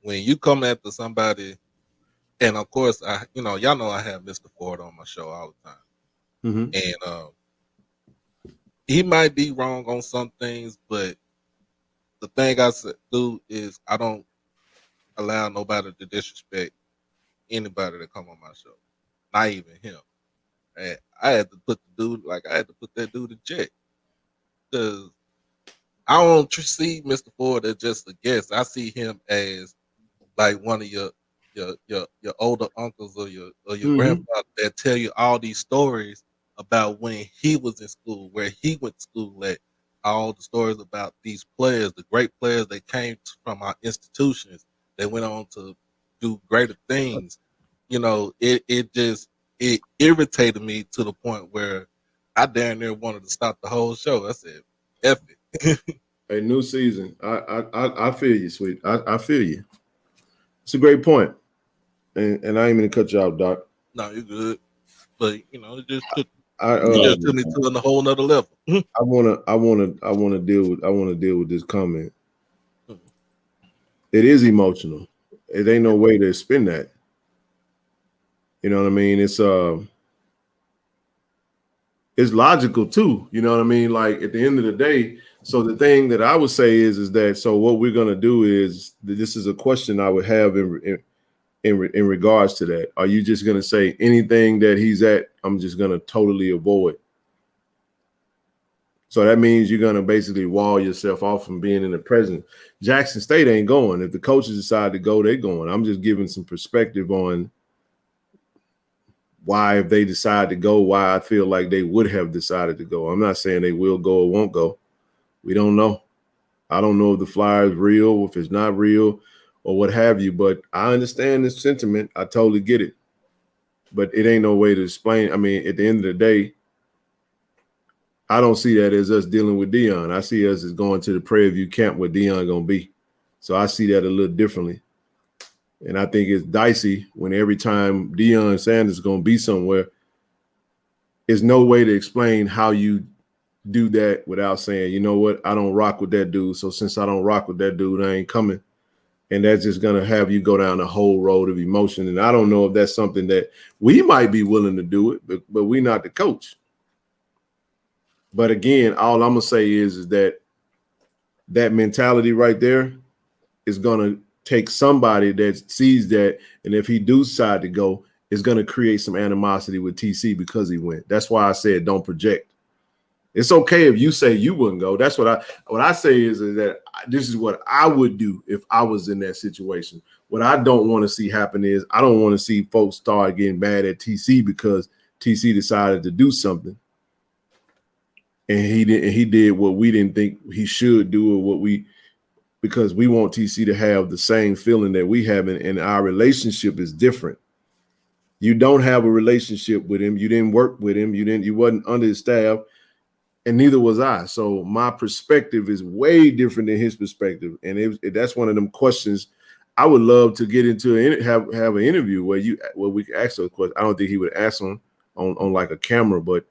when you come after somebody, and of course, y'all know I have Mr. Ford on my show all the time. Mm-hmm. And he might be wrong on some things, but the thing I do is I don't allow nobody to disrespect anybody that come on my show, not even him. And I had to put that dude in check, because I don't see Mr. Ford as just a guest. I see him as like one of your older uncles or your mm-hmm. grandfather that tell you all these stories about when he was in school, where he went to school at, all the stories about these players, the great players that came from our institutions, that went on to do greater things. You know, it irritated me to the point where I damn near wanted to stop the whole show. I said, F it. A new season. I feel you, sweet. I feel you. It's a great point. And I ain't gonna cut you out, Doc. No, you're good. But it just took me to a whole nother level. I wanna deal with this comment. It is emotional. It ain't no way to spin that. You know what I mean? It's logical too. You know what I mean? Like at the end of the day. So the thing that I would say is that, so what we're gonna do is, this is a question I would have in regards to that. Are you just gonna say anything that he's at, I'm just gonna totally avoid? So that means you're gonna basically wall yourself off from being in the present. Jackson State ain't going. If the coaches decide to go, they're going. I'm just giving some perspective on why, if they decide to go, why I feel like they would have decided to go. I'm not saying they will go or won't go. We don't know. I don't know if the flyer is real, or if it's not real, or what have you. But I understand this sentiment. I totally get it. But it ain't no way to explain. I mean, at the end of the day, I don't see that as us dealing with Deion. I see us as going to the Prairie View camp where Deion gonna be. So I see that a little differently. And I think it's dicey when every time Deion Sanders is gonna be somewhere, there's no way to explain how you do that without saying, you know what, I don't rock with that dude. So since I don't rock with that dude, I ain't coming. And that's just going to have you go down the whole road of emotion. And I don't know if that's something that we might be willing to do it, but we're not the coach. But again, all I'm going to say is that mentality right there is going to take somebody that sees that. And if he do decide to go, it's going to create some animosity with TC because he went. That's why I said don't project. It's okay if you say you wouldn't go. That's what I say is that this is what I would do if I was in that situation. What I don't want to see happen is I don't want to see folks start getting mad at TC because TC decided to do something, and he did what we didn't think he should do, or because we want TC to have the same feeling that we have, and our relationship is different. You don't have a relationship with him. You didn't work with him. You wasn't under his staff. And neither was I. So my perspective is way different than his perspective. And that's one of them questions I would love to get into and have an interview where we could ask those questions. I don't think he would ask them on like a camera, but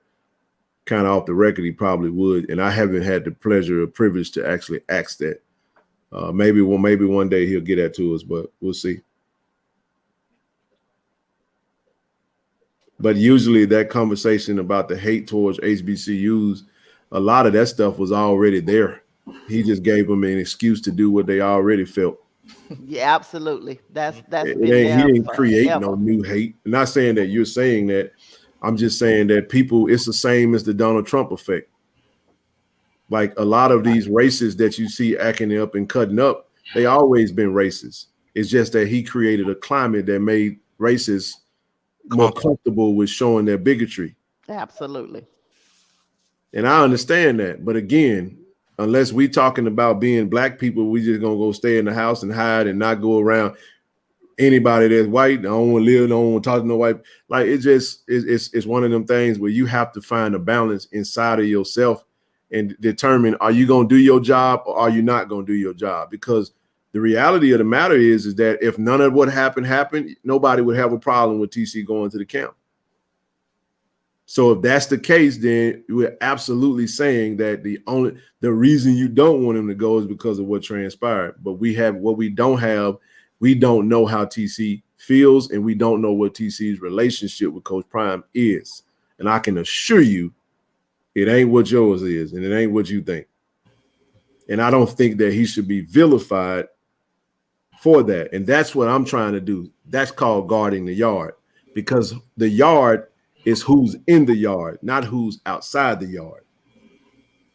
kind of off the record, he probably would. And I haven't had the pleasure or privilege to actually ask that. Maybe one day he'll get that to us, but we'll see. But usually that conversation about the hate towards HBCUs, a lot of that stuff was already there. He just gave them an excuse to do what they already felt. Yeah, absolutely. That's he didn't create no new hate. I'm not saying that you're saying that. I'm just saying that people, it's the same as the Donald Trump effect. Like a lot of these racists that you see acting up and cutting up, they always been racist. It's just that he created a climate that made racists more comfortable with showing their bigotry. Absolutely. And I understand that. But again, unless we talking about being black people, we just gonna go stay in the house and hide and not go around anybody that's white. I don't want to live, I don't want to talk to no white. Like it's one of them things where you have to find a balance inside of yourself and determine, are you gonna do your job or are you not gonna do your job? Because the reality of the matter is that if none of what happened, nobody would have a problem with TC going to the camp. So if that's the case, then we're absolutely saying that the reason you don't want him to go is because of what transpired. But we have what we don't have. We don't know how TC feels, and we don't know what TC's relationship with Coach Prime is. And I can assure you, it ain't what yours is, and it ain't what you think. And I don't think that he should be vilified for that. And that's what I'm trying to do. That's called guarding the yard, because the yard is who's in the yard, not who's outside the yard.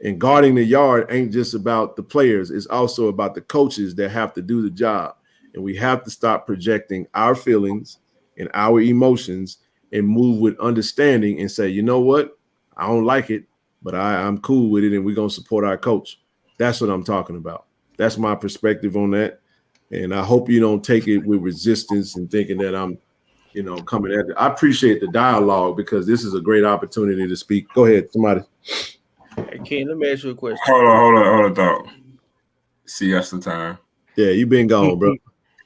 And guarding the yard ain't just about the players. It's also about the coaches that have to do the job. And we have to stop projecting our feelings and our emotions and move with understanding and say, you know what? I don't like it, but I'm cool with it, and we're going to support our coach. That's what I'm talking about. That's my perspective on that. And I hope you don't take it with resistance and thinking that I'm, coming at it. I appreciate the dialogue because this is a great opportunity to speak. Go ahead, somebody. Hey, Ken, let me ask you a question. Hold on, thought. See, that's the time. Yeah, you been gone, bro.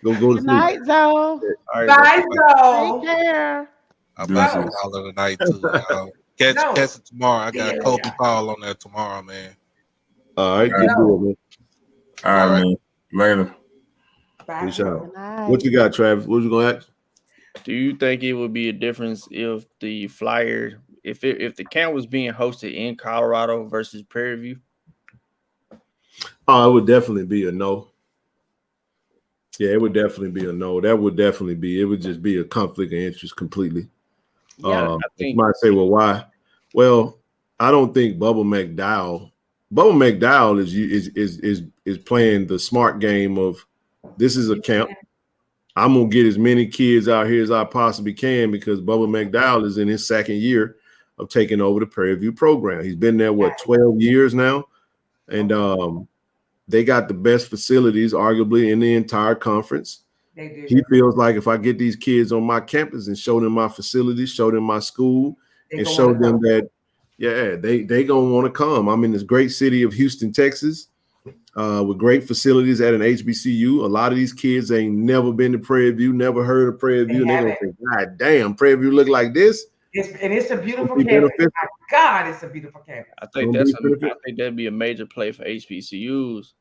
Go to sleep. Good night, Zoe. Bye, Zoe. Take care. I'm about to call it a night too. Catch it tomorrow. I got Kobe Paul on there tomorrow, man. All right, good deal, man. All right, man. Later. Bye. Peace out. What you got, Travis? What you gonna ask? Do you think it would be a difference if the Flyer, if the camp was being hosted in Colorado versus Prairie View? Oh, it would definitely be a no. Yeah, it would definitely be a no. It would just be a conflict of interest completely. Yeah, you might say, well, why? Well, I don't think Bubba McDowell is playing the smart game of, this is a camp. I'm going to get as many kids out here as I possibly can, because Bubba McDowell is in his second year of taking over the Prairie View program. He's been there, 12 years now? And they got the best facilities, arguably, in the entire conference. They do. He feels like if I get these kids on my campus and show them my facilities, show them my school, and show them that, they going to want to come. I'm in this great city of Houston, Texas, with great facilities at an HBCU. A lot of these kids ain't never been to Prairie View, never heard of Prairie View. And they're going to think, God damn, Prairie View look like this? It's a beautiful campus. My God, it's a beautiful campus. I think that'd be a major play for HBCUs.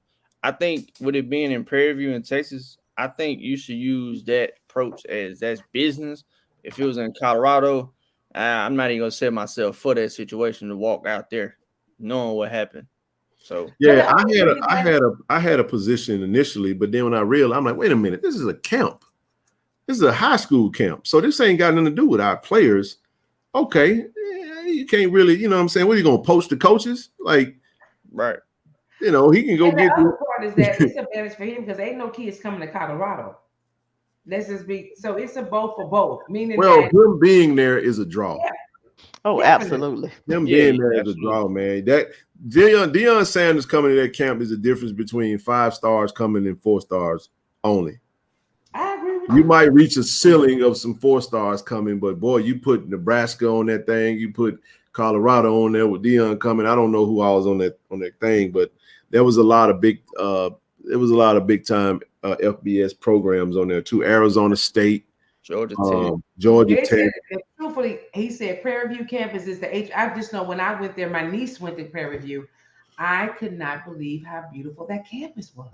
I think with it being in Prairie View in Texas, I think you should use that approach as that's business. If it was in Colorado, I'm not even gonna set myself for that situation to walk out there knowing what happened. So yeah, I had a position initially, but then when I realized, I'm like, wait a minute, this is a camp. This is a high school camp. So this ain't got nothing to do with our players. Okay, you can't really, you know what I'm saying? What are you gonna poach the coaches? Like, right. He can go get. The other part is that it's a advantage for him because ain't no kids coming to Colorado. Let's just be so it's a both for both. Meaning, him being there is a draw. Yeah. Oh, absolutely. Him being there is a draw, man. That Deion Sanders coming to that camp is the difference between 5 stars coming and 4 stars only. I agree with you. Might reach a ceiling of some 4 stars coming, but boy, you put Nebraska on that thing. You put Colorado on there with Deion coming. I don't know who I was on that thing, but there was a lot of big time FBS programs on there too. Arizona State, Georgia Tech. Truthfully, he said Prairie View campus is the H. I just know when I went there, my niece went to Prairie View. I could not believe how beautiful that campus was.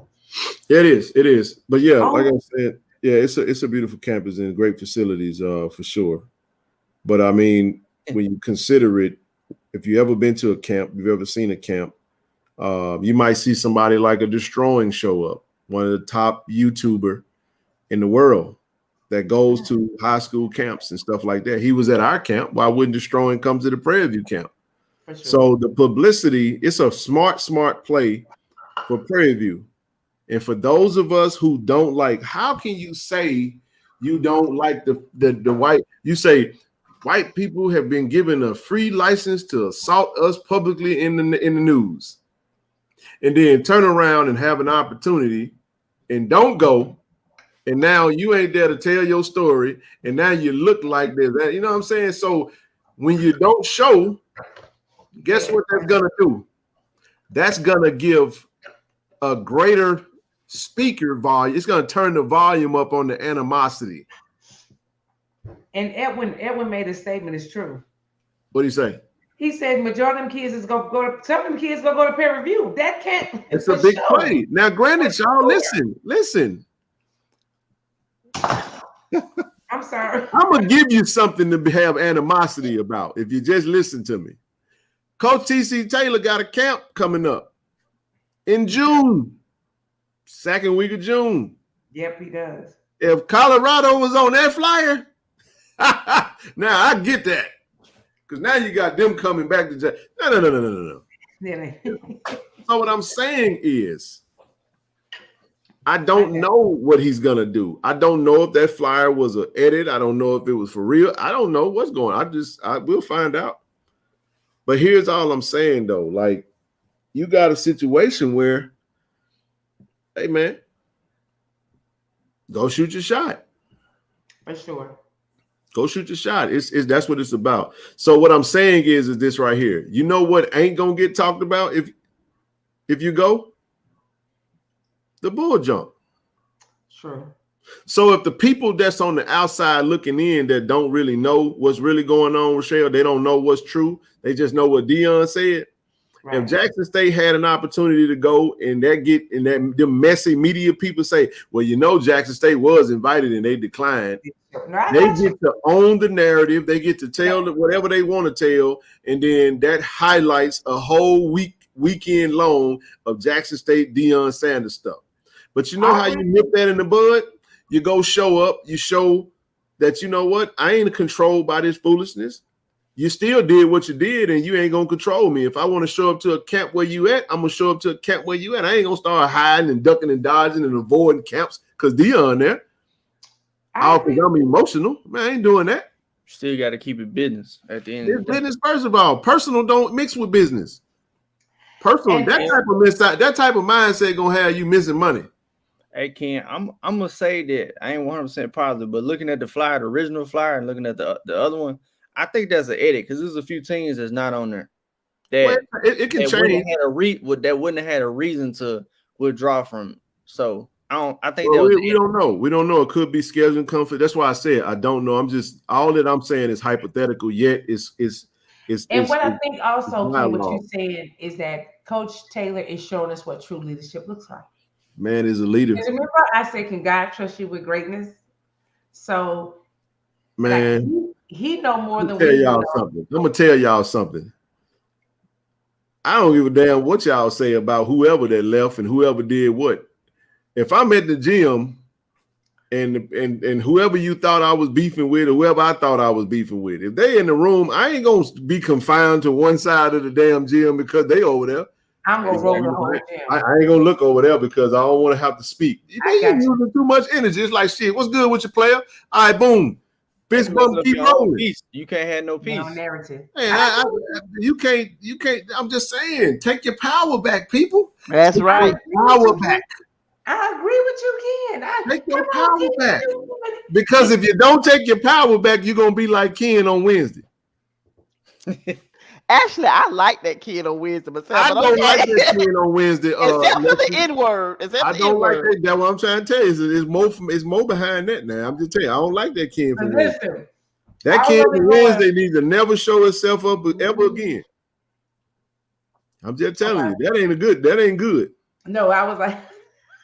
It is. But yeah, like I said, yeah, it's a beautiful campus and great facilities for sure. But I mean, when you consider it, if you ever been to a camp, you've ever seen a camp, you might see somebody like a Destroying show up, one of the top YouTuber in the world that goes to high school camps and stuff like that. He was at our camp. Why wouldn't Destroying come to the Prairie View camp? Sure. So the publicity, it's a smart play for Prairie View. And for those of us who don't like, how can you say You don't like the white. You say white people have been given a free license to assault us publicly in the news, and then turn around and have an opportunity and don't go. And now you ain't there to tell your story, and now you look like this. You know what I'm saying? So when you don't show, guess what that's gonna do? That's gonna give a greater speaker volume. It's gonna turn the volume up on the animosity. And Edwin made a statement. It's true. What do you say? He said majority of them kids is go to some of them kids go to peer review. That can't. It's a big play. Now, granted, y'all listen. I'm sorry. I'm gonna give you something to have animosity about if you just listen to me. Coach TC Taylor got a camp coming up in June, second week of June. Yep, he does. If Colorado was on that flyer, now I get that, because now you got them coming back to no. So what I'm saying is, I don't know what he's gonna do. I don't know if that flyer was an edit. I don't know if it was for real. I don't know what's going on. I will find out. But here's all I'm saying though. Like, you got a situation where, hey man, go shoot your shot. For sure. Go shoot your shot. It's that's what it's about. So what I'm saying is this right here. You know what ain't gonna get talked about if you go? The bull jump. Sure. So if the people that's on the outside looking in that don't really know what's really going on, Rochelle, they don't know what's true. They just know what Deion said. Right. If Jackson State had an opportunity to go and the messy media people say, well, you know, Jackson State was invited and they declined. They get to own the narrative. They get to tell whatever they want to tell. And then that highlights a whole weekend long of Jackson State Deion Sanders stuff. But you know how you nip that in the bud? You go show up. You show that, you know what? I ain't controlled by this foolishness. You still did what you did, and you ain't going to control me. If I want to show up to a camp where you at, I'm going to show up to a camp where you at. I ain't going to start hiding and ducking and dodging and avoiding camps because Deion there. Because I'm emotional. Man, I ain't doing that. Still got to keep it business at the end. It's business, first of all. Personal don't mix with business. Personal, that type of mindset going to have you missing money. Hey Ken, I'm gonna say that I ain't 100% positive, but looking at the flyer, the original flyer, and looking at the other one, I think that's an edit because there's a few teams that's not on there. That it can change. That wouldn't have had a reason to withdraw from. So I think we don't know. We don't know. It could be scheduling conflict. That's why I said I don't know. I'm just all that I'm saying is hypothetical. Yet I think also Ken, what you're saying is that Coach Taylor is showing us what true leadership looks like. Man is a leader. And remember, I said, "Can God trust you with greatness?" So, man, like, he know more than we know. I'm gonna tell y'all something. I don't give a damn what y'all say about whoever that left and whoever did what. If I'm at the gym and whoever you thought I was beefing with, or whoever I thought I was beefing with, if they in the room, I ain't gonna be confined to one side of the damn gym because they over there. I'm gonna roll the whole gym. I ain't gonna look over there because I don't want to have to speak. You're using too much energy. It's like shit. What's good with your player? All right, boom. Fist bump, keep rolling. You can't have no peace. No narrative. Man, you can't. I'm just saying, take your power back, people. That's right. Power back. I agree with you, Ken. Take your power back. Because if you don't take your power back, you're gonna be like Ken on Wednesday. Actually, I like that kid on Wednesday myself. I don't like that kid on Wednesday. Except for the N-word. I don't like that. That's what I'm trying to tell you. It's more behind that now. I'm just telling you, I don't like that kid for Wednesday. That kid on Wednesday needs to never show itself up ever again. I'm just telling you, that ain't good. No, I was like,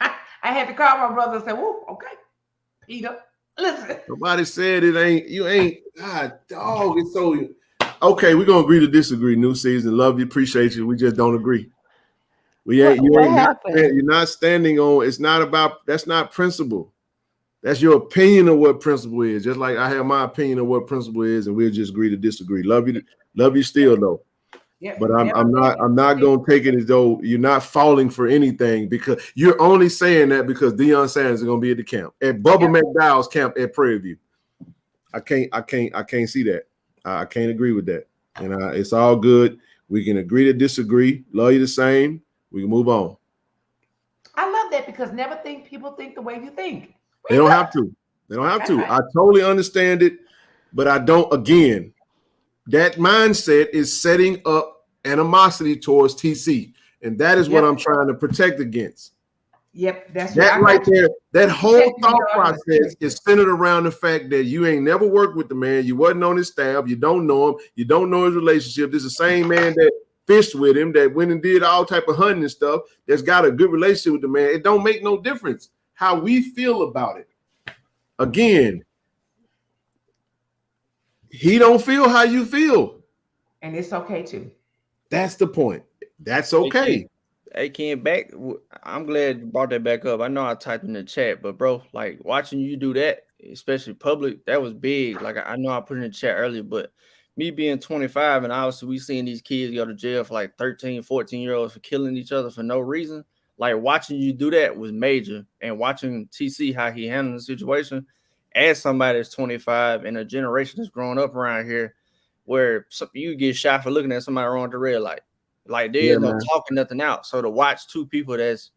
I had to call my brother and say, "Whoa, okay, Peter, listen." Nobody said it ain't. You ain't. God, dog, it's so. Okay, we're gonna agree to disagree. New season, love you, appreciate you. We just don't agree. You're not standing on. It's not about. That's not principle. That's your opinion of what principle is. Just like I have my opinion of what principle is, and we'll just agree to disagree. Love you still though. But I'm not gonna take it as though you're not falling for anything, because you're only saying that because Deion Sanders is gonna be at the camp, at Bubba McDowell's camp at Prairie View. I can't see that. I can't agree with that. And it's all good. We can agree to disagree. Love you the same. We can move on. I love that, because never think people think the way you think. They don't have to. They don't have to. Right. I totally understand it, but I don't. Again, that mindset is setting up animosity towards TC, and that is what I'm trying to protect against. Yep, that's that right there. That whole thought process is centered around the fact that you ain't never worked with the man, you wasn't on his staff, you don't know him, you don't know his relationship. This is the same man that fished with him, that went and did all type of hunting and stuff, that's got a good relationship with the man. It don't make no difference how we feel about it. Again, he don't feel how you feel, and it's okay too. That's the point. That's okay. Hey, Ken, I'm glad you brought that back up. I know I typed in the chat, but bro, like watching you do that, especially public, that was big. Like I know I put in the chat earlier, but me being 25 and obviously we seeing these kids go to jail for like 13, 14-year-olds for killing each other for no reason. Like watching you do that was major, and watching TC how he handled the situation as somebody that's 25 and a generation that's growing up around here, where you get shot for looking at somebody wrong at the red light. Like there's no talking nothing out. So to watch two people that's,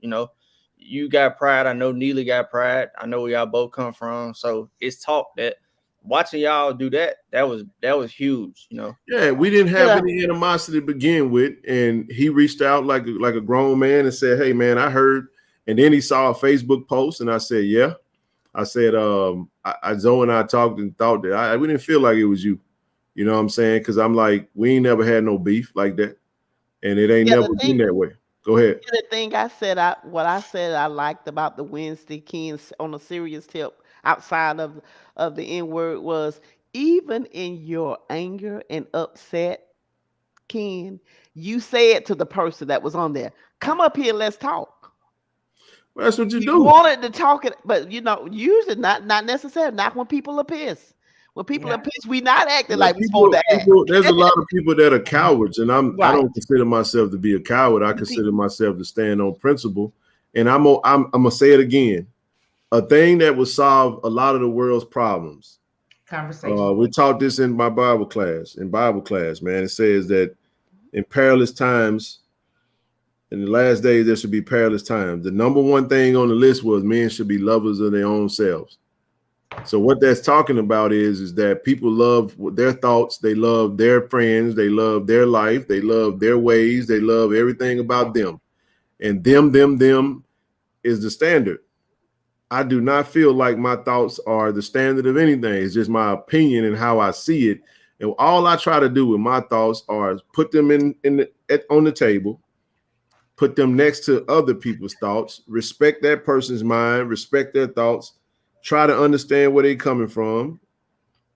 you got pride. I know Neely got pride. I know where y'all both come from. So it's talk that watching y'all do that was huge, Yeah, we didn't have any animosity to begin with. And he reached out like a grown man and said, hey man, I heard. And then he saw a Facebook post and I said, yeah. I said, Zoe and I talked and thought that we didn't feel like it was you. You know what I'm saying? Because I'm like, we ain't never had no beef like that. And it ain't never been that way. Go ahead. The thing I said, what I said I liked about the Wednesday Kings on a serious tip outside of the N-word was, even in your anger and upset, Ken, you said to the person that was on there, come up here, let's talk. Well, that's what you do. You wanted to talk it, but usually not necessarily, not when people are pissed. When people are pissed, we not acting like we're supposed to act. There's a lot of people that are cowards, and I don't consider myself to be a coward. I consider myself to stand on principle. And I'm gonna say it again. A thing that will solve a lot of the world's problems. Conversation. We taught this in my Bible class. Man, it says that in perilous times, in the last days, there should be perilous times. The number one thing on the list was men should be lovers of their own selves. So what that's talking about is that people love their thoughts, they love their friends, they love their life, they love their ways, they love everything about them. And them is the standard. I do not feel like my thoughts are the standard of anything. It's just my opinion and how I see it. And all I try to do with my thoughts are put them on the table, put them next to other people's thoughts, respect that person's mind, respect their thoughts, try to understand where they're coming from,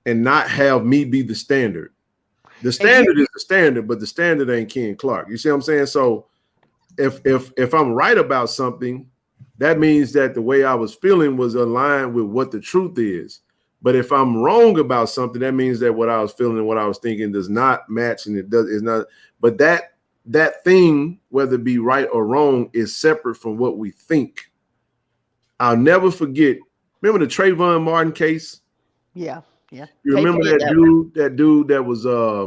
and not have me be the standard. The standard is the standard, but the standard ain't Ken Clark. You see what I'm saying? So if I'm right about something, that means that the way I was feeling was aligned with what the truth is. But if I'm wrong about something, that means that what I was feeling and what I was thinking does not match, and is not. But that thing, whether it be right or wrong, is separate from what we think. I'll never forget. Remember the Trayvon Martin case? Yeah. You remember that dude that was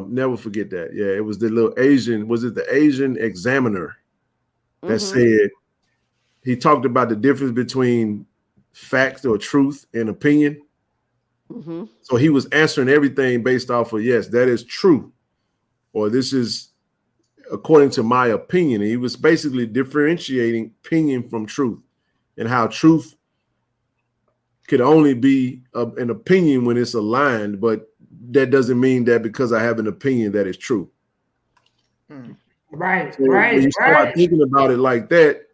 never forget that. Yeah, it was the little Asian, was it the Asian examiner that said, he talked about the difference between facts or truth and opinion. So he was answering everything based off of, yes, that is true, or this is according to my opinion. And he was basically differentiating opinion from truth, and how truth could only be an opinion when it's aligned, but that doesn't mean that because I have an opinion that is true. Right, so when you start thinking about it like that,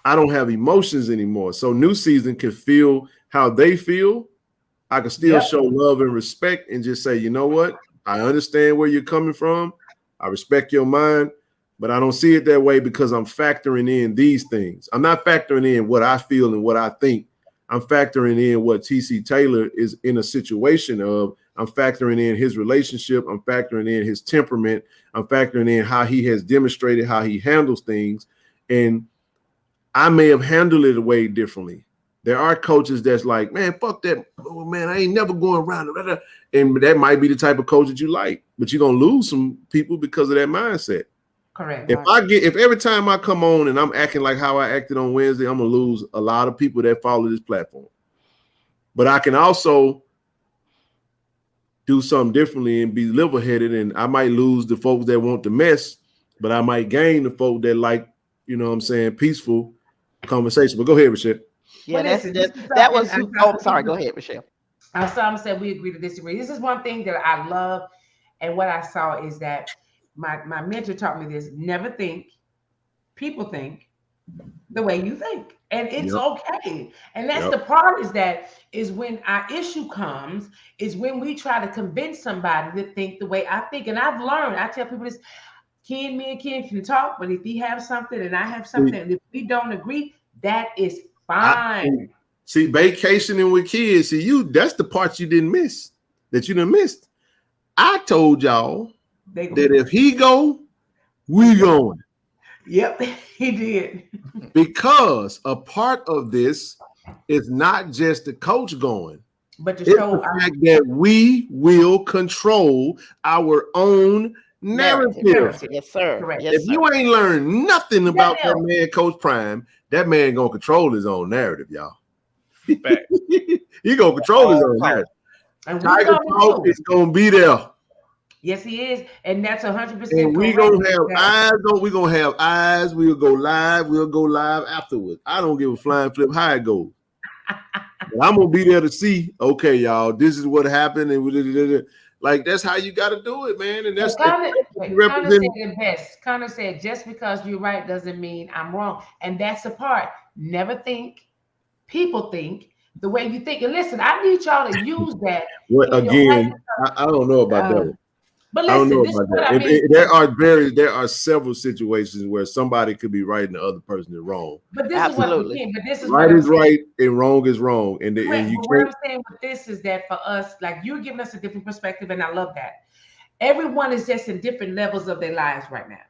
I don't have emotions anymore. So New Season can feel how they feel. I can still show love and respect and just say, you know what? I understand where you're coming from. I respect your mind, but I don't see it that way because I'm factoring in these things. I'm not factoring in what I feel and what I think. I'm factoring in what TC Taylor is in a situation of. I'm factoring in his relationship. I'm factoring in his temperament. I'm factoring in how he has demonstrated how he handles things. And I may have handled it way differently. There are coaches that's like, man, fuck that. Oh, man, I ain't never going around. And that might be the type of coach that you like, but you're going to lose some people because of that mindset. Correct. If every time I come on and I'm acting like how I acted on Wednesday, I'm going to lose a lot of people that follow this platform. But I can also do something differently and be level-headed, and I might lose the folks that want the mess, but I might gain the folk that like, you know what I'm saying, peaceful conversation. But go ahead, Michelle. Yeah, well, that was. Oh, sorry. Go ahead, Michelle. Some said we agree to disagree. This is one thing that I love, and what I saw is that my mentor taught me this: never think, people think the way you think, and it's okay. And that's the part is when our issue comes, is when we try to convince somebody to think the way I think. And I've learned. I tell people this: me and Ken can talk, but if he has something and I have something, and if we don't agree, that is fine. See, vacationing with kids, that's the part you didn't miss, that you done missed. I told y'all that if he go, we going. Yep, he did. Because a part of this is not just the coach going, but the fact that we will control our own narrative. Yes, sir. Correct. Yes, if you ain't learned nothing about that man, Coach Prime, that man gonna control his own narrative, y'all. He gonna control his own narrative. And Tiger Talk is gonna be there. Yes, he is, and that's 100%. And we gonna have eyes. We gonna have eyes. We'll go live. We'll go live afterwards. I don't give a flying flip how it goes. But I'm gonna be there to see. Okay, y'all, this is what happened, and like that's how you got to do it, man. And that's Connor said it best. Connor said, "Just because you're right doesn't mean I'm wrong," and that's the part. Never think, people think the way you think. And listen, I need y'all to use that. Again, I don't know about that. But listen, I don't know about that. There are several situations where somebody could be right and the other person is wrong. But this is what we can. But this is right is right and wrong is wrong. And what I'm saying with this is that for us, like you're giving us a different perspective, and I love that. Everyone is just in different levels of their lives right now.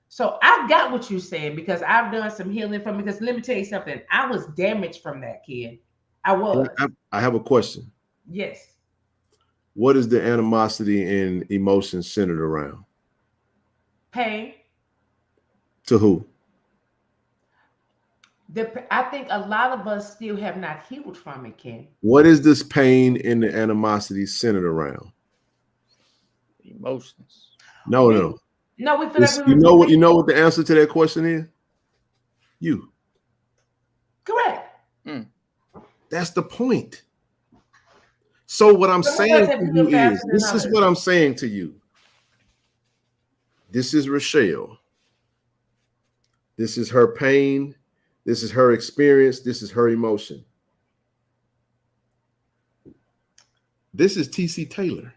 So I got what you're saying because I've done some healing from it. Because let me tell you something, I was damaged from that, kid. I was. I have a question. Yes. What is the animosity and emotion centered around? Pain. To who? I think a lot of us still have not healed from it, Ken. What is this pain and the animosity centered around? Emotions. No. No, we feel like you know what the answer to that question is? You. Correct. That's the point. So what I'm saying to you is, this is what I'm saying to you. This is Rochelle. This is her pain. This is her experience. This is her emotion. This is T.C. Taylor.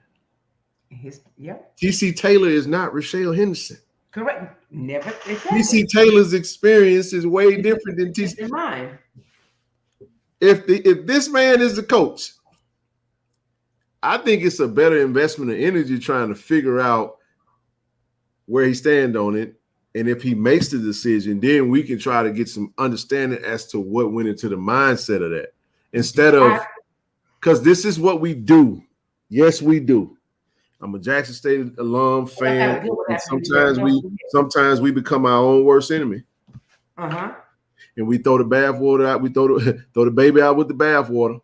T.C. Taylor is not Rochelle Henderson. Correct. Never. T.C. Taylor's experience is way different than T.C. Mine. If this man is the coach, I think it's a better investment of energy trying to figure out where he stands on it. And if he makes the decision, then we can try to get some understanding as to what went into the mindset of that. Instead of, because this is what we do. Yes, we do. I'm a Jackson State alum fan. Sometimes we become our own worst enemy. And we throw the bathwater out. We throw the baby out with the bathwater.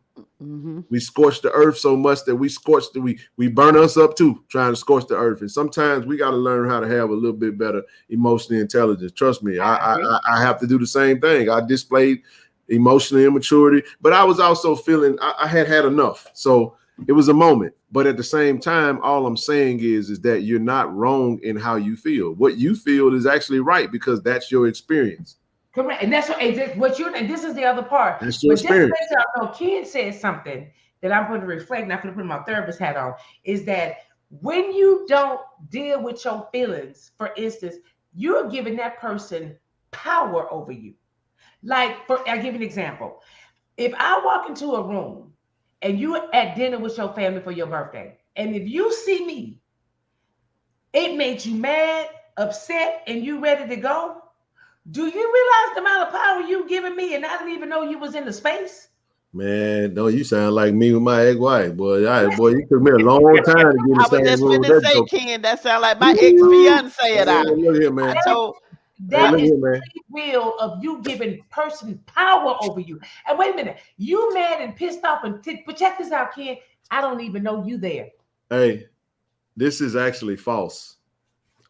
We scorch the earth so much that we burn us up too, trying to scorch the earth. And sometimes we got to learn how to have a little bit better emotional intelligence. Trust me, I have to do the same thing. I displayed emotional immaturity, but I was also feeling I had enough. So it was a moment. But at the same time, all I'm saying is that you're not wrong in how you feel. What you feel is actually right because that's your experience. Correct, and that's what you're. And this is the other part. That's your experience. Ken said something that I'm going to reflect. Not going to put my therapist hat on. Is that when you don't deal with your feelings, for instance, you're giving that person power over you. Like, I'll give you an example. If I walk into a room and you're at dinner with your family for your birthday, And if you see me, it made you mad, upset, and you ready to go. Do you realize the amount of power you giving me, and I didn't even know you was in the space? Man, no, you sound like me with my ex-wife, boy. Boy, you took me a long time to get in the I was same just room. finna say, Ken, that sound like my ex-fiance and I. Look here, man. That is free will of you giving person power over you. And wait a minute, you mad and pissed off, but check this out, Ken. I don't even know you there. Hey, this is actually false.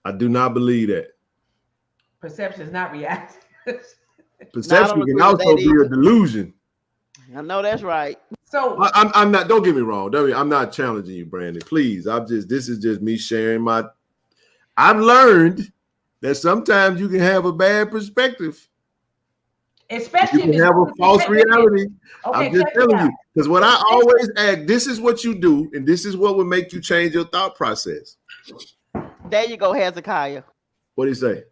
I do not believe that. Perception is not reality. Perception can also be a delusion. I know that's right. So I'm not. Don't get me wrong. I'm not challenging you, Brandon. Please, this is just me sharing my. I've learned that sometimes you can have a bad perspective. Especially you can have a false reality. Okay, I'm just telling you, because what I always ask, this is what you do, and this is what would make you change your thought process. There you go, Hezekiah. What do you say?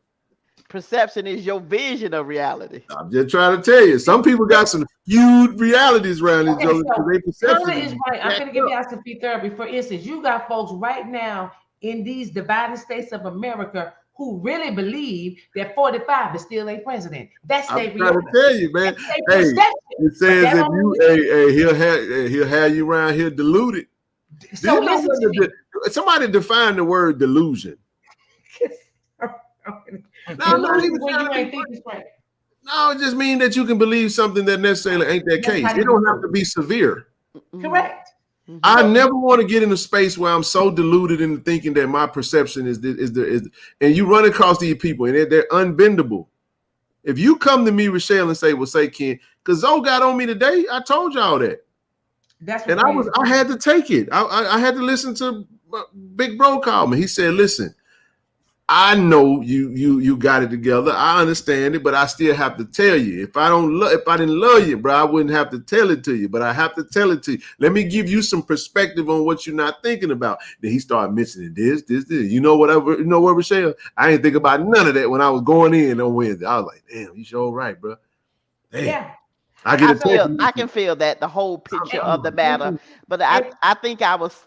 Perception is your vision of reality. I'm just trying to tell you. Some people got some huge realities around this. So their perception is right. I'm going to give you some therapy. For instance, you got folks right now in these divided states of America who really believe that 45 is still a president. That's their reality. I'm trying to tell you, man. Hey, it says that he'll have you around here deluded. So somebody define the word delusion. No, it just means that you can believe something that necessarily ain't that case. It don't have to be severe. Correct. I never want to get in a space where I'm so deluded in thinking that my perception is and you run across these people and they're unbendable. If you come to me, Rochelle, and say, well, say, Ken, because Zoe got on me today, I told y'all that. I had to take it. I had to listen to Big Bro call me. He said, listen, I know you got it together. I understand it, but I still have to tell you. If I didn't love you, bro, I wouldn't have to tell it to you. But I have to tell it to you. Let me give you some perspective on what you're not thinking about. Then he started mentioning this. You know what, Rochelle? I didn't think about none of that when I was going in on Wednesday. I was like, damn, you sure right, bro. Damn. Yeah. I can feel that the whole picture of the matter, but I think I was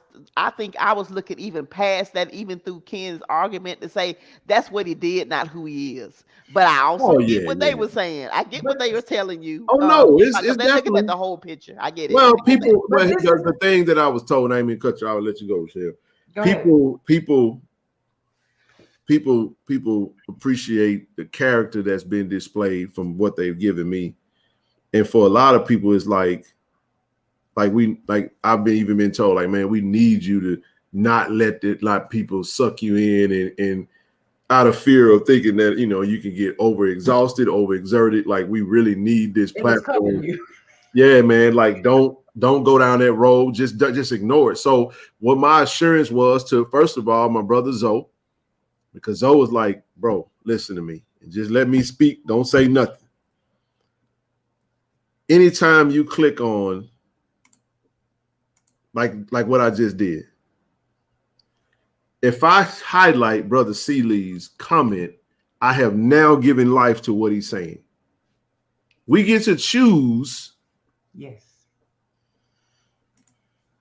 looking even past that, even through Ken's argument, to say that's what he did, not who he is. But I also get what they were saying. I get what they were telling you. Oh no, it's definitely looking at the whole picture. I get it. Well, the thing that I was told, I mean, cut you. I'll let you go, Rochelle. People appreciate the character that's been displayed from what they've given me. And for a lot of people, it's like I've been told, like, man, we need you to not let people suck you in and out of fear of thinking that, you can get overexhausted, overexerted. Like, we really need this platform. Yeah, man. Like, don't go down that road. Just ignore it. So what my assurance was to, first of all, my brother Zoe, because Zoe was like, bro, listen to me and just let me speak. Don't say nothing. Anytime you click on like what I just did, if I highlight Brother Seeley's comment, I have now given life to what he's saying. We get to choose. Yes.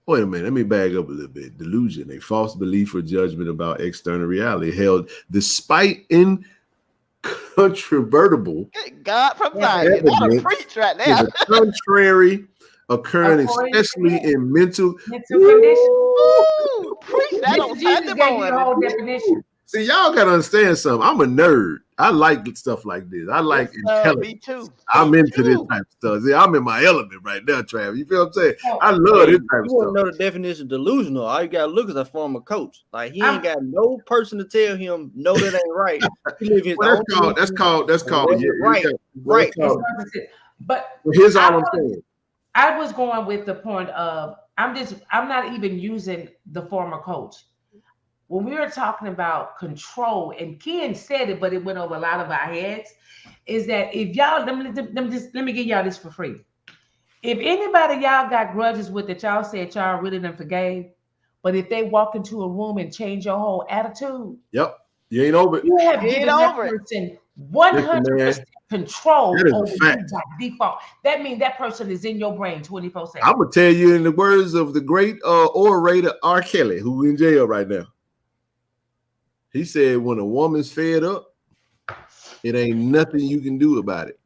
Wait a minute, let me back up a little bit. Delusion, a false belief or judgment about external reality held despite incontrovertible. God from Zion. That'll preach right now. Contrary occurring, especially in mental condition. Preach that on Sunday morning. See, y'all gotta understand something. I'm a nerd. I like stuff like this. I like intelligence. Me too. I'm into this type of stuff. See, I'm in my element right now, Travis. You feel what I'm saying? I love this type of stuff. You want to know the definition of delusional? All you gotta look is a former coach. Like, he ain't got no person to tell him no, that ain't right. That's called. Right. But here's all I'm saying. I was going with the point of I'm not even using the former coach. When we were talking about control, and Ken said it, but it went over a lot of our heads, is that if y'all, let me give y'all this for free. If anybody y'all got grudges with that y'all said y'all really done forgave, but if they walk into a room and change your whole attitude, yep, you ain't over it. You have given that person 100% control That is a over you fact. by default. That means that person is in your brain 24/7. I'm gonna tell you in the words of the great orator R. Kelly, who in jail right now. He said, "When a woman's fed up, it ain't nothing you can do about it,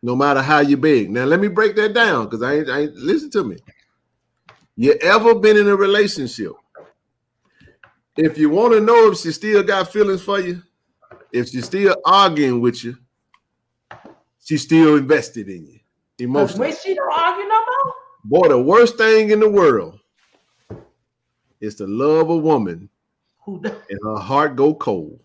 no matter how you beg." Now, let me break that down because I ain't listen to me. You ever been in a relationship? If you want to know if she still got feelings for you, if she's still arguing with you, she's still invested in you emotionally. When she don't argue no more. Boy, the worst thing in the world is to love a woman and her heart go cold.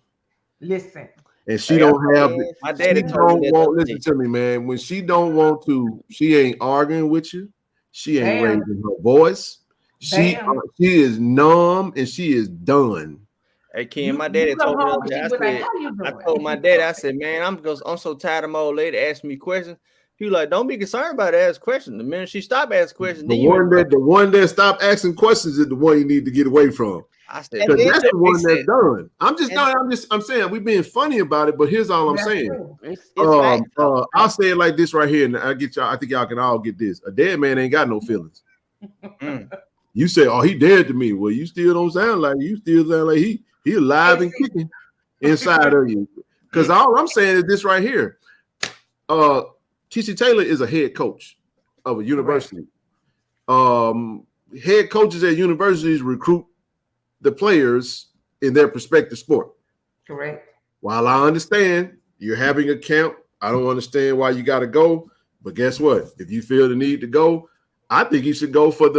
Listen. And she don't have my daddy told me that. Listen to me, man. When she don't want to, she ain't arguing with you. She ain't raising her voice. She is numb and she is done. Hey Ken, my daddy told me the other day, I told my daddy, I said, man, I'm so tired of my old lady asking me questions. He was like, don't be concerned about it, ask questions. The minute she stopped asking questions, the one that stopped asking questions is the one you need to get away from. I said, because that's the one that's done. I'm saying we're being funny about it, but here's all I'm saying. I'll say it like this right here, and I think y'all can all get this. A dead man ain't got no feelings. You say, oh, he dead to me. Well, you still don't sound like you still sound like he alive and kicking inside of you. Because all I'm saying is this right here. T.C. Taylor is a head coach of a university. Head coaches at universities recruit the players in their respective sport. Correct. While I understand you're having a camp, I don't understand why you got to go. But guess what? If you feel the need to go, I think you should go for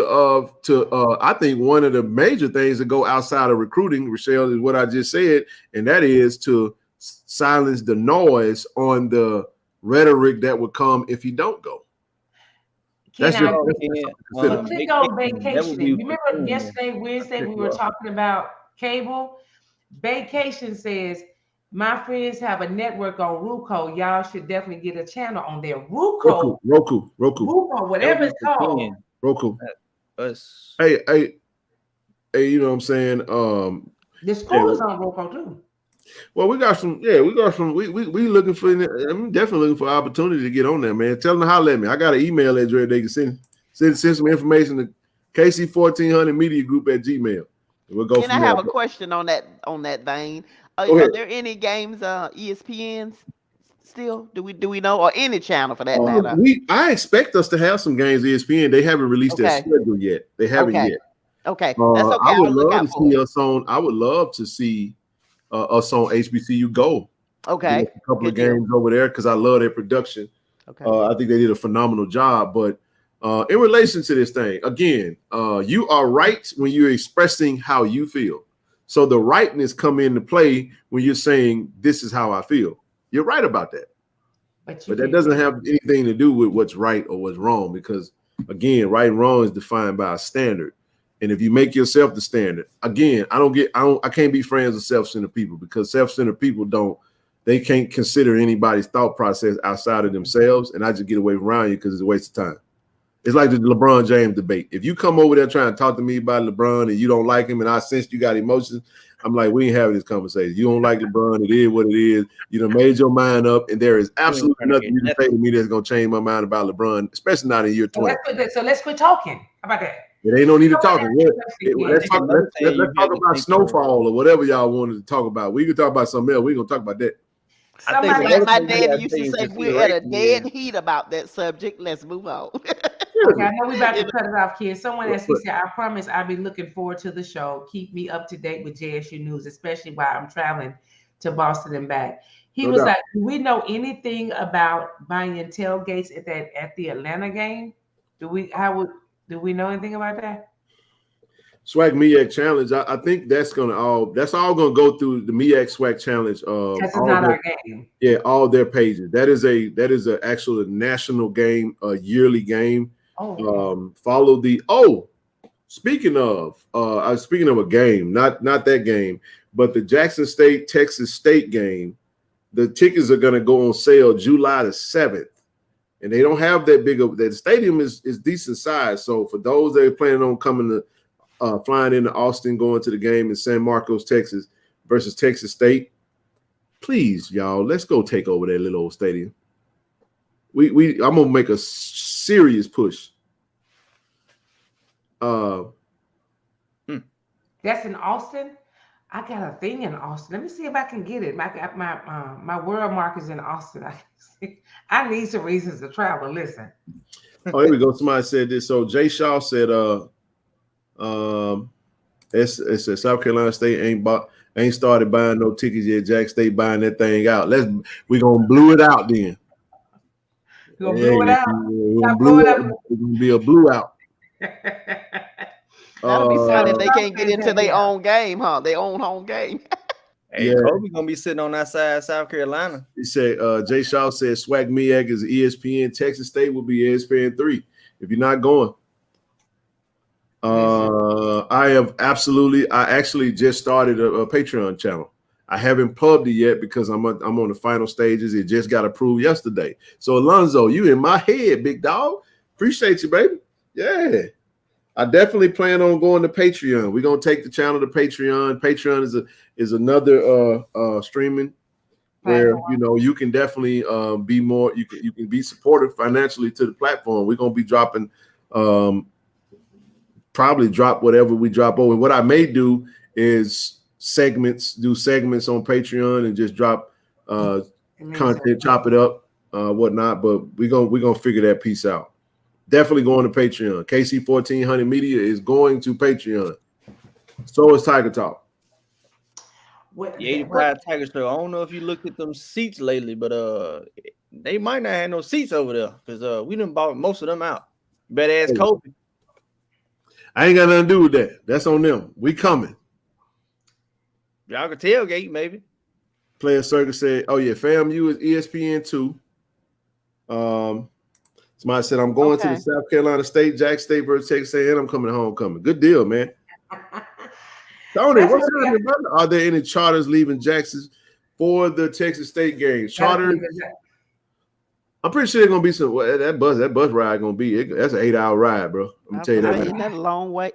I think one of the major things to go outside of recruiting, Rochelle, is what I just said, and that is to silence the noise on the rhetoric that would come if you don't go. Click on vacation. Remember Wednesday, we were talking about cable. Vacation says, my friends have a network on Roku. Y'all should definitely get a channel on there. Roku, whatever it's called. Roku. Hey, you know what I'm saying? The school is on Roku too. Well, we looking for. I'm definitely looking for opportunity to get on there, man. Tell them to holler at me. I got an email address they can send some information to KC1400 Media Group at Gmail. We'll go. Can I have a question on that vein? Are there any games ESPN's still? Do we know, or any channel for that matter? I expect us to have some games ESPN. They haven't released their schedule yet. They haven't yet. Okay, that's okay. I would love to see us on. I would love to see us on HBCU Go. Okay, a couple of games over there because I love their production. Okay, I think they did a phenomenal job. But in relation to this thing, again, you are right when you're expressing how you feel. So the rightness come into play when you're saying this is how I feel. You're right about that. But that doesn't have anything to do with what's right or what's wrong, because again, right and wrong is defined by a standard. And if you make yourself the standard, again, I can't be friends with self-centered people, because self-centered people they can't consider anybody's thought process outside of themselves. And I just get away from around you because it's a waste of time. It's like the LeBron James debate. If you come over there trying to talk to me about LeBron and you don't like him and I sense you got emotions, I'm like, we ain't having this conversation. You don't like LeBron. It is what it is. You done made your mind up, and there is absolutely nothing you can say to me that's going to change my mind about LeBron, especially not in year 20. So let's quit talking. How about that? It ain't no need to talk. Let's talk about Snowfall or whatever y'all wanted to talk about. We can talk about something else. We're going to talk about that. My dad used to say we're at a dead heat about that subject. Let's move on. Okay, I know we're about to cut it off, kids. Someone asked me, said, I promise I'll be looking forward to the show. Keep me up to date with JSU news, especially while I'm traveling to Boston and back. He was like, do we know anything about buying tailgates at the Atlanta game? Do we know anything about that? SWAC MEAC challenge. I think that's all gonna go through the MEAC SWAC challenge. That's not our game. Yeah, all their pages. That is a actual national game, a yearly game. Follow the speaking of a game, not that game, but the Jackson State Texas State game. The tickets are gonna go on sale July the 7th. And they don't have that big of that. Stadium is decent size. So for those that are planning on coming to flying into Austin, going to the game in San Marcos, Texas versus Texas State, please, y'all, let's go take over that little old stadium. I'm gonna make a serious push. That's in Austin. I got a thing in Austin. Let me see if I can get it. My world mark is in Austin. I need some reasons to travel. Listen. Oh, here we go. Somebody said this. So Jay Shaw said, it said South Carolina State ain't started buying no tickets yet. Jack State buying that thing out. We're gonna blew it out then. We're gonna blow it out. It's gonna be a blew out. That'll be funny if they can't get into their own game, huh? Their own home game. Hey, Kobe gonna be sitting on that side of South Carolina. He said, Jay Shaw said Swag Miak is ESPN. Texas State will be ESPN 3 if you're not going. I actually just started a Patreon channel. I haven't plugged it yet because I'm on the final stages. It just got approved yesterday. So Alonzo, you in my head, big dog. Appreciate you, baby. Yeah. I definitely plan on going to Patreon. We're gonna take the channel to Patreon. Patreon is another streaming where you can definitely be more. You can be supportive financially to the platform. We're gonna be dropping, probably drop whatever we drop over. What I may do is do segments on Patreon and just drop content, chop it up, whatnot. But we're gonna figure that piece out. Definitely going to Patreon. KC 1400 Media is going to Patreon. So is Tiger Talk. The 85 Tiger Show. I don't know if you looked at them seats lately, but they might not have no seats over there because we done bought most of them out. Better ask Kobe. I ain't got nothing to do with that. That's on them. We coming. Y'all can tailgate maybe. Player Circus said, "Oh yeah, FAMU is ESPN 2." Somebody said, I'm going to the South Carolina State, Jack State versus Texas A&M. I'm coming to homecoming. Good deal, man. Tony, what's happening, brother? Are there any charters leaving Jackson for the Texas State game? Charter? I'm pretty sure there's going to be some. That bus ride going to be. That's an 8-hour ride, bro. I'm going to tell you that. Isn't that a long way?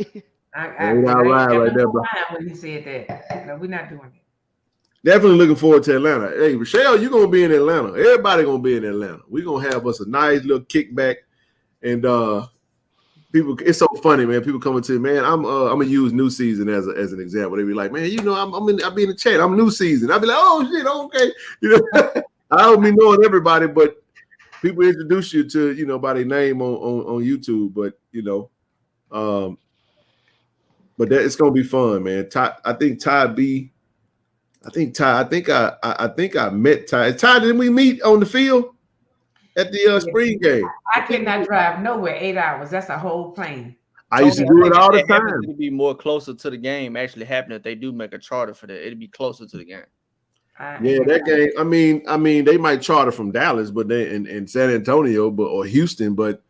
8-hour ride right there, bro. When he said that. No, we're not doing it. Definitely looking forward to Atlanta. Hey, Rochelle, you're gonna be in Atlanta. Everybody gonna be in Atlanta. We're gonna have us a nice little kickback. And people, it's so funny, man. People coming to me, man. I'm gonna use New Season as an example. They be like, man, I'll be in the chat. I'm New Season. I'll be like, oh shit, okay. I don't be knowing everybody, but people introduce you to by their name on YouTube. But but that it's gonna be fun, man. I think Ty B. I think I met Ty. Ty, didn't we meet on the field at the spring game? I cannot drive nowhere 8 hours. That's a whole plane. I used to do it all the time. It'd be more closer to the game actually happening if they do make a charter for that. It'd be closer to the game. Yeah, that game. I mean, they might charter from Dallas, but they in San Antonio, or Houston, but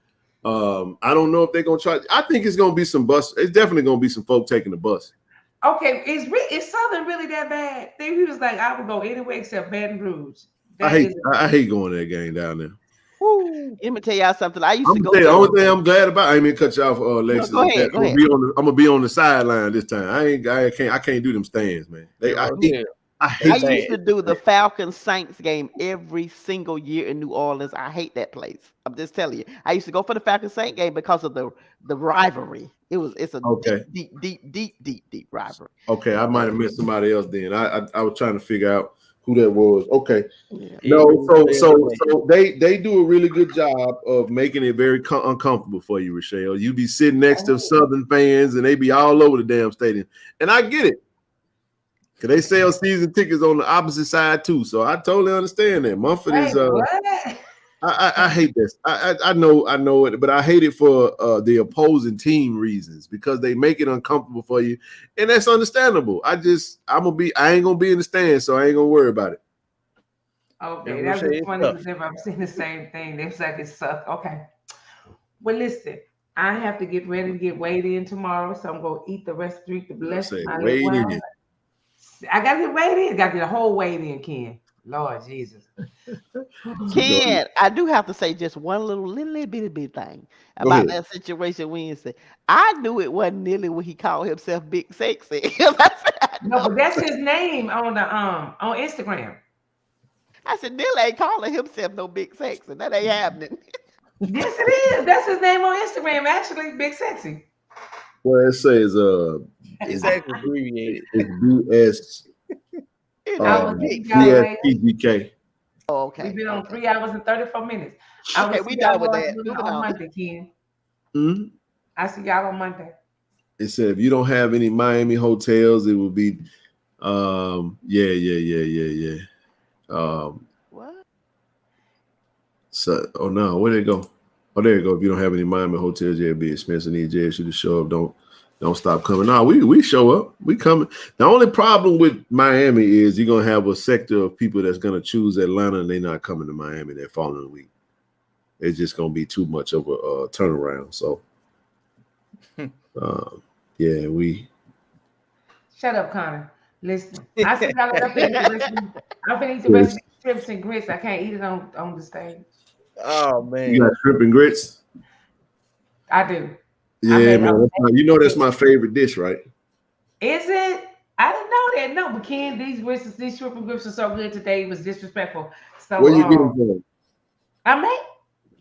I don't know if they're gonna charge. I think it's gonna be some bus. It's definitely gonna be some folk taking the bus. Okay, is Southern really that bad? He was like, I would go anywhere except Baton Rouge. I hate going to that game down there. Woo. Let me tell y'all something. I used to go. The only thing I'm glad about, I ain't mean to cut you off, Lexus. No, go ahead. I'm gonna be on the sideline this time. I can't do them stands, man. I used to do the Falcons Saints game every single year in New Orleans. I hate that place. I'm just telling you. I used to go for the Falcons Saints game because of the rivalry. It's a deep rivalry. Okay, I might have missed somebody else then. I was trying to figure out who that was. Okay. Yeah. No, so they do a really good job of making it very uncomfortable for you, Rochelle. You be sitting next to Southern fans and they be all over the damn stadium. And I get it. Cause they sell season tickets on the opposite side too. So I totally understand that. Mumford is I hate this. I know it, but I hate it for the opposing team reasons because they make it uncomfortable for you, and that's understandable. I ain't gonna be in the stand, so I ain't gonna worry about it. Okay, that's just funny because I'm seeing the same thing. They like it sucks. Okay, well, listen, I have to get ready to get weighed in tomorrow, so I'm gonna eat the rest of the blessing. I gotta get weighed in. Got to get a whole weighed in, Ken. Lord Jesus. Ken, I do have to say just one little bitty thing about that situation Wednesday. I knew it wasn't nearly what he called himself Big Sexy. No, but that's his name on the on Instagram. I said, Neil ain't calling himself no Big Sexy. That ain't happening. Yes, it is. That's his name on Instagram, actually, Big Sexy. Well, it says It's actually abbreviated. it's BSPGK. Oh, okay. We've been on 3 hours and 34 minutes. I will see y'all on Monday, Ken. Mm-hmm. I see y'all on Monday. It said if you don't have any Miami hotels, it will be What? So no, where did it go? Oh, there you go. If you don't have any Miami hotels, it'll be expensive. Need JSU to show up. Don't stop coming. No, we show up. We coming. The only problem with Miami is you're gonna have a sector of people that's gonna choose Atlanta and they're not coming to Miami that following week. It's just gonna be too much of a turnaround. So yeah, we shut up, Connor. Listen, I see y'all up there. I'm gonna eat the rest of these strips and grits. I can't eat it on the stage. Oh man, you got shrimp and grits? I do. Yeah, man. You know that's my favorite dish, right? Is it? I didn't know that. No, but Ken, these shrimp and grits are so good today. It was disrespectful. So where you getting from?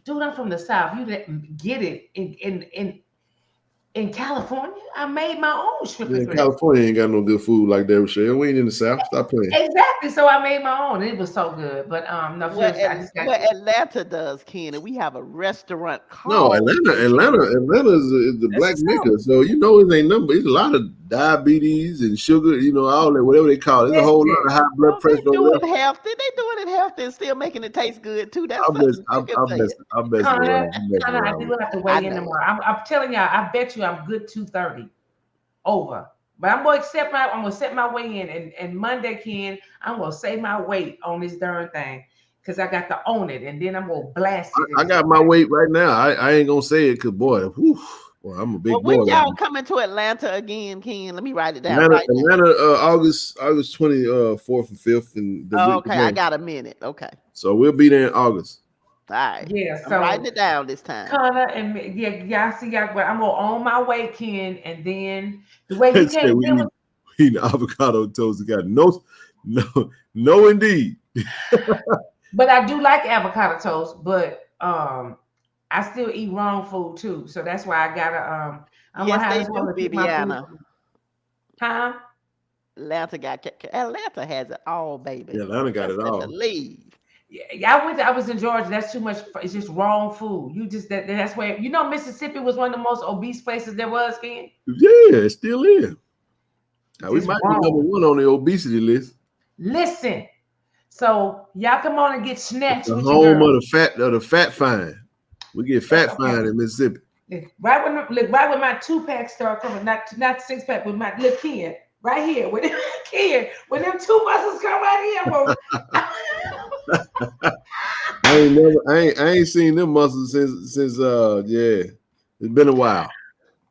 Dude, I'm from the South. You didn't get it in California. I made my own shrimp and grits. California ain't got no good food like that, Rochelle. We ain't in the South. Stop playing. Exactly. So I made my own. It was so good. But no, what Atlanta does, Ken, and we have a restaurant called. No, Atlanta is the black Mecca. So you know it ain't number. It's a lot of diabetes and sugar. You know all that, whatever they call it. There's a whole lot of high blood pressure. They doing it healthy. They doing it healthy and still making it taste good too. That's I bet. I do have to weigh in tomorrow. I'm telling y'all. I bet you I'm good 230 over. But I'm gonna set my weight in, and Monday, Ken, I'm gonna say my weight on this darn thing because I got to own it, and then I'm gonna blast it. I got my weight right now. I ain't gonna say it because boy, I'm a big boy. When y'all coming to Atlanta again, Ken? Let me write it down. Atlanta, August 24th and 5th, and okay, I got a minute. Okay, so we'll be there in August. All right. Yeah, so I'm writing it down this time. Connor and y'all see y'all. I'm gonna own my weight, Ken, and then the way you can't we eat avocado toast. We got no, indeed. But I do like avocado toast, but I still eat wrong food too, so that's why I gotta I'm gonna have to keep my food. Huh? Atlanta has it all, baby. Yeah, Atlanta got it all. Leave. Yeah, I was in Georgia. That's too much. It's just wrong food. You just that's where Mississippi was one of the most obese places there was, Ken. Yeah, it still is. Now, we might be number one on the obesity list. Listen, so y'all come on and get snatched. The home of the fat fine. We get fat fine in Mississippi. Right when my 2-pack start coming, not 6-pack, with my little Ken right here. When them two muscles come right here. I ain't seen them muscles since it's been a while.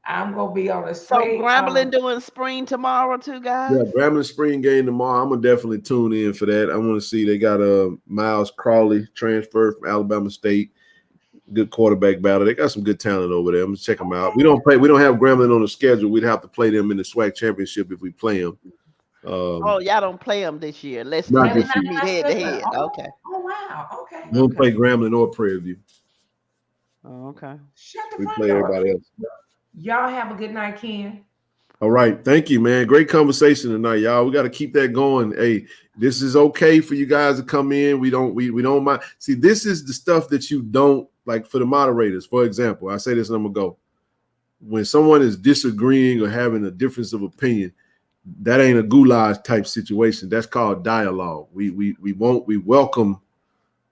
I'm gonna be on the straight. So Grambling doing spring tomorrow too, guys. Yeah, Grambling spring game tomorrow. I'm gonna definitely tune in for that. I want to see they got Miles Crawley transfer from Alabama State. Good quarterback battle. They got some good talent over there. I'm gonna check them out. We don't have Grambling on the schedule. We'd have to play them in the SWAC championship if we play them. Y'all don't play them this year. Let's meet head to head. Okay. Oh wow. Okay. We don't play Grambling or Prairie View. Oh, okay. We play everybody else. Y'all have a good night, Ken. All right. Thank you, man. Great conversation tonight, y'all. We got to keep that going. Hey, this is okay for you guys to come in. We don't mind. See, this is the stuff that you don't like for the moderators. For example, I say this and I'm gonna go. When someone is disagreeing or having a difference of opinion, that ain't a goulash type situation. That's called dialogue. We welcome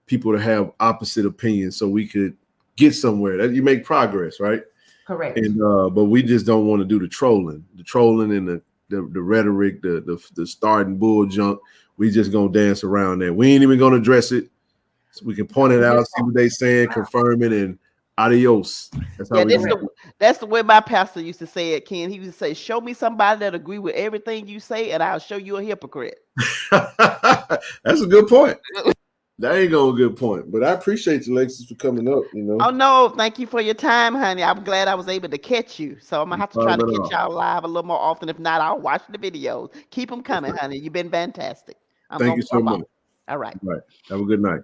people to have opposite opinions so we could get somewhere. That you make progress, right? Correct. And but we just don't want to do the trolling and the rhetoric, the starting bull junk. We just gonna dance around that. We ain't even gonna address it. So we can point it out, see what they saying, confirm it, and adios. That's how that's the way my pastor used to say it, Ken. He used to say, "Show me somebody that agree with everything you say, and I'll show you a hypocrite." That's a good point. That ain't a good point, but I appreciate you, Alexis, for coming up. Oh no, thank you for your time, honey. I'm glad I was able to catch you. So I'm gonna have to try to catch y'all live a little more often. If not, I'll watch the videos. Keep them coming, honey. You've been fantastic. Thank you so much. All right. Have a good night.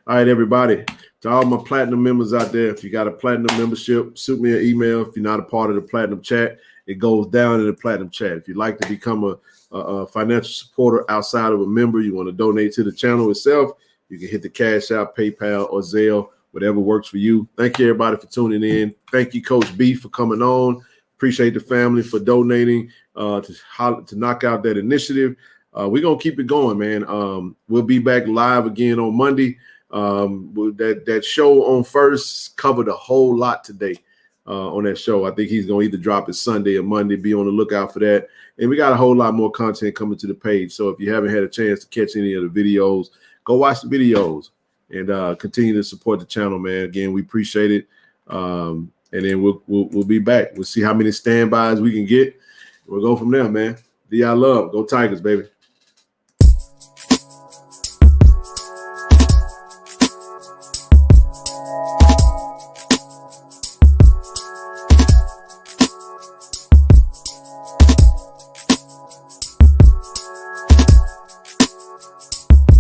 All right, everybody. To all my platinum members out there, if you got a platinum membership, shoot me an email. If you're not a part of the platinum chat, it goes down in the platinum chat. If you'd like to become a financial supporter outside of a member, you want to donate to the channel itself, you can hit the Cash App, PayPal, or Zelle, whatever works for you. Thank you, everybody, for tuning in. Thank you, Coach B, for coming on. Appreciate the family for donating to knock out that initiative. We're going to keep it going, man. We'll be back live again on Monday. That show on First covered a whole lot today on that show. I think he's going to either drop it Sunday or Monday. Be on the lookout for that. And we got a whole lot more content coming to the page. So if you haven't had a chance to catch any of the videos, go watch the videos and continue to support the channel, man. Again, we appreciate it. And then we'll be back. We'll see how many standbys we can get. We'll go from there, man. Do y'all love? Go Tigers, baby.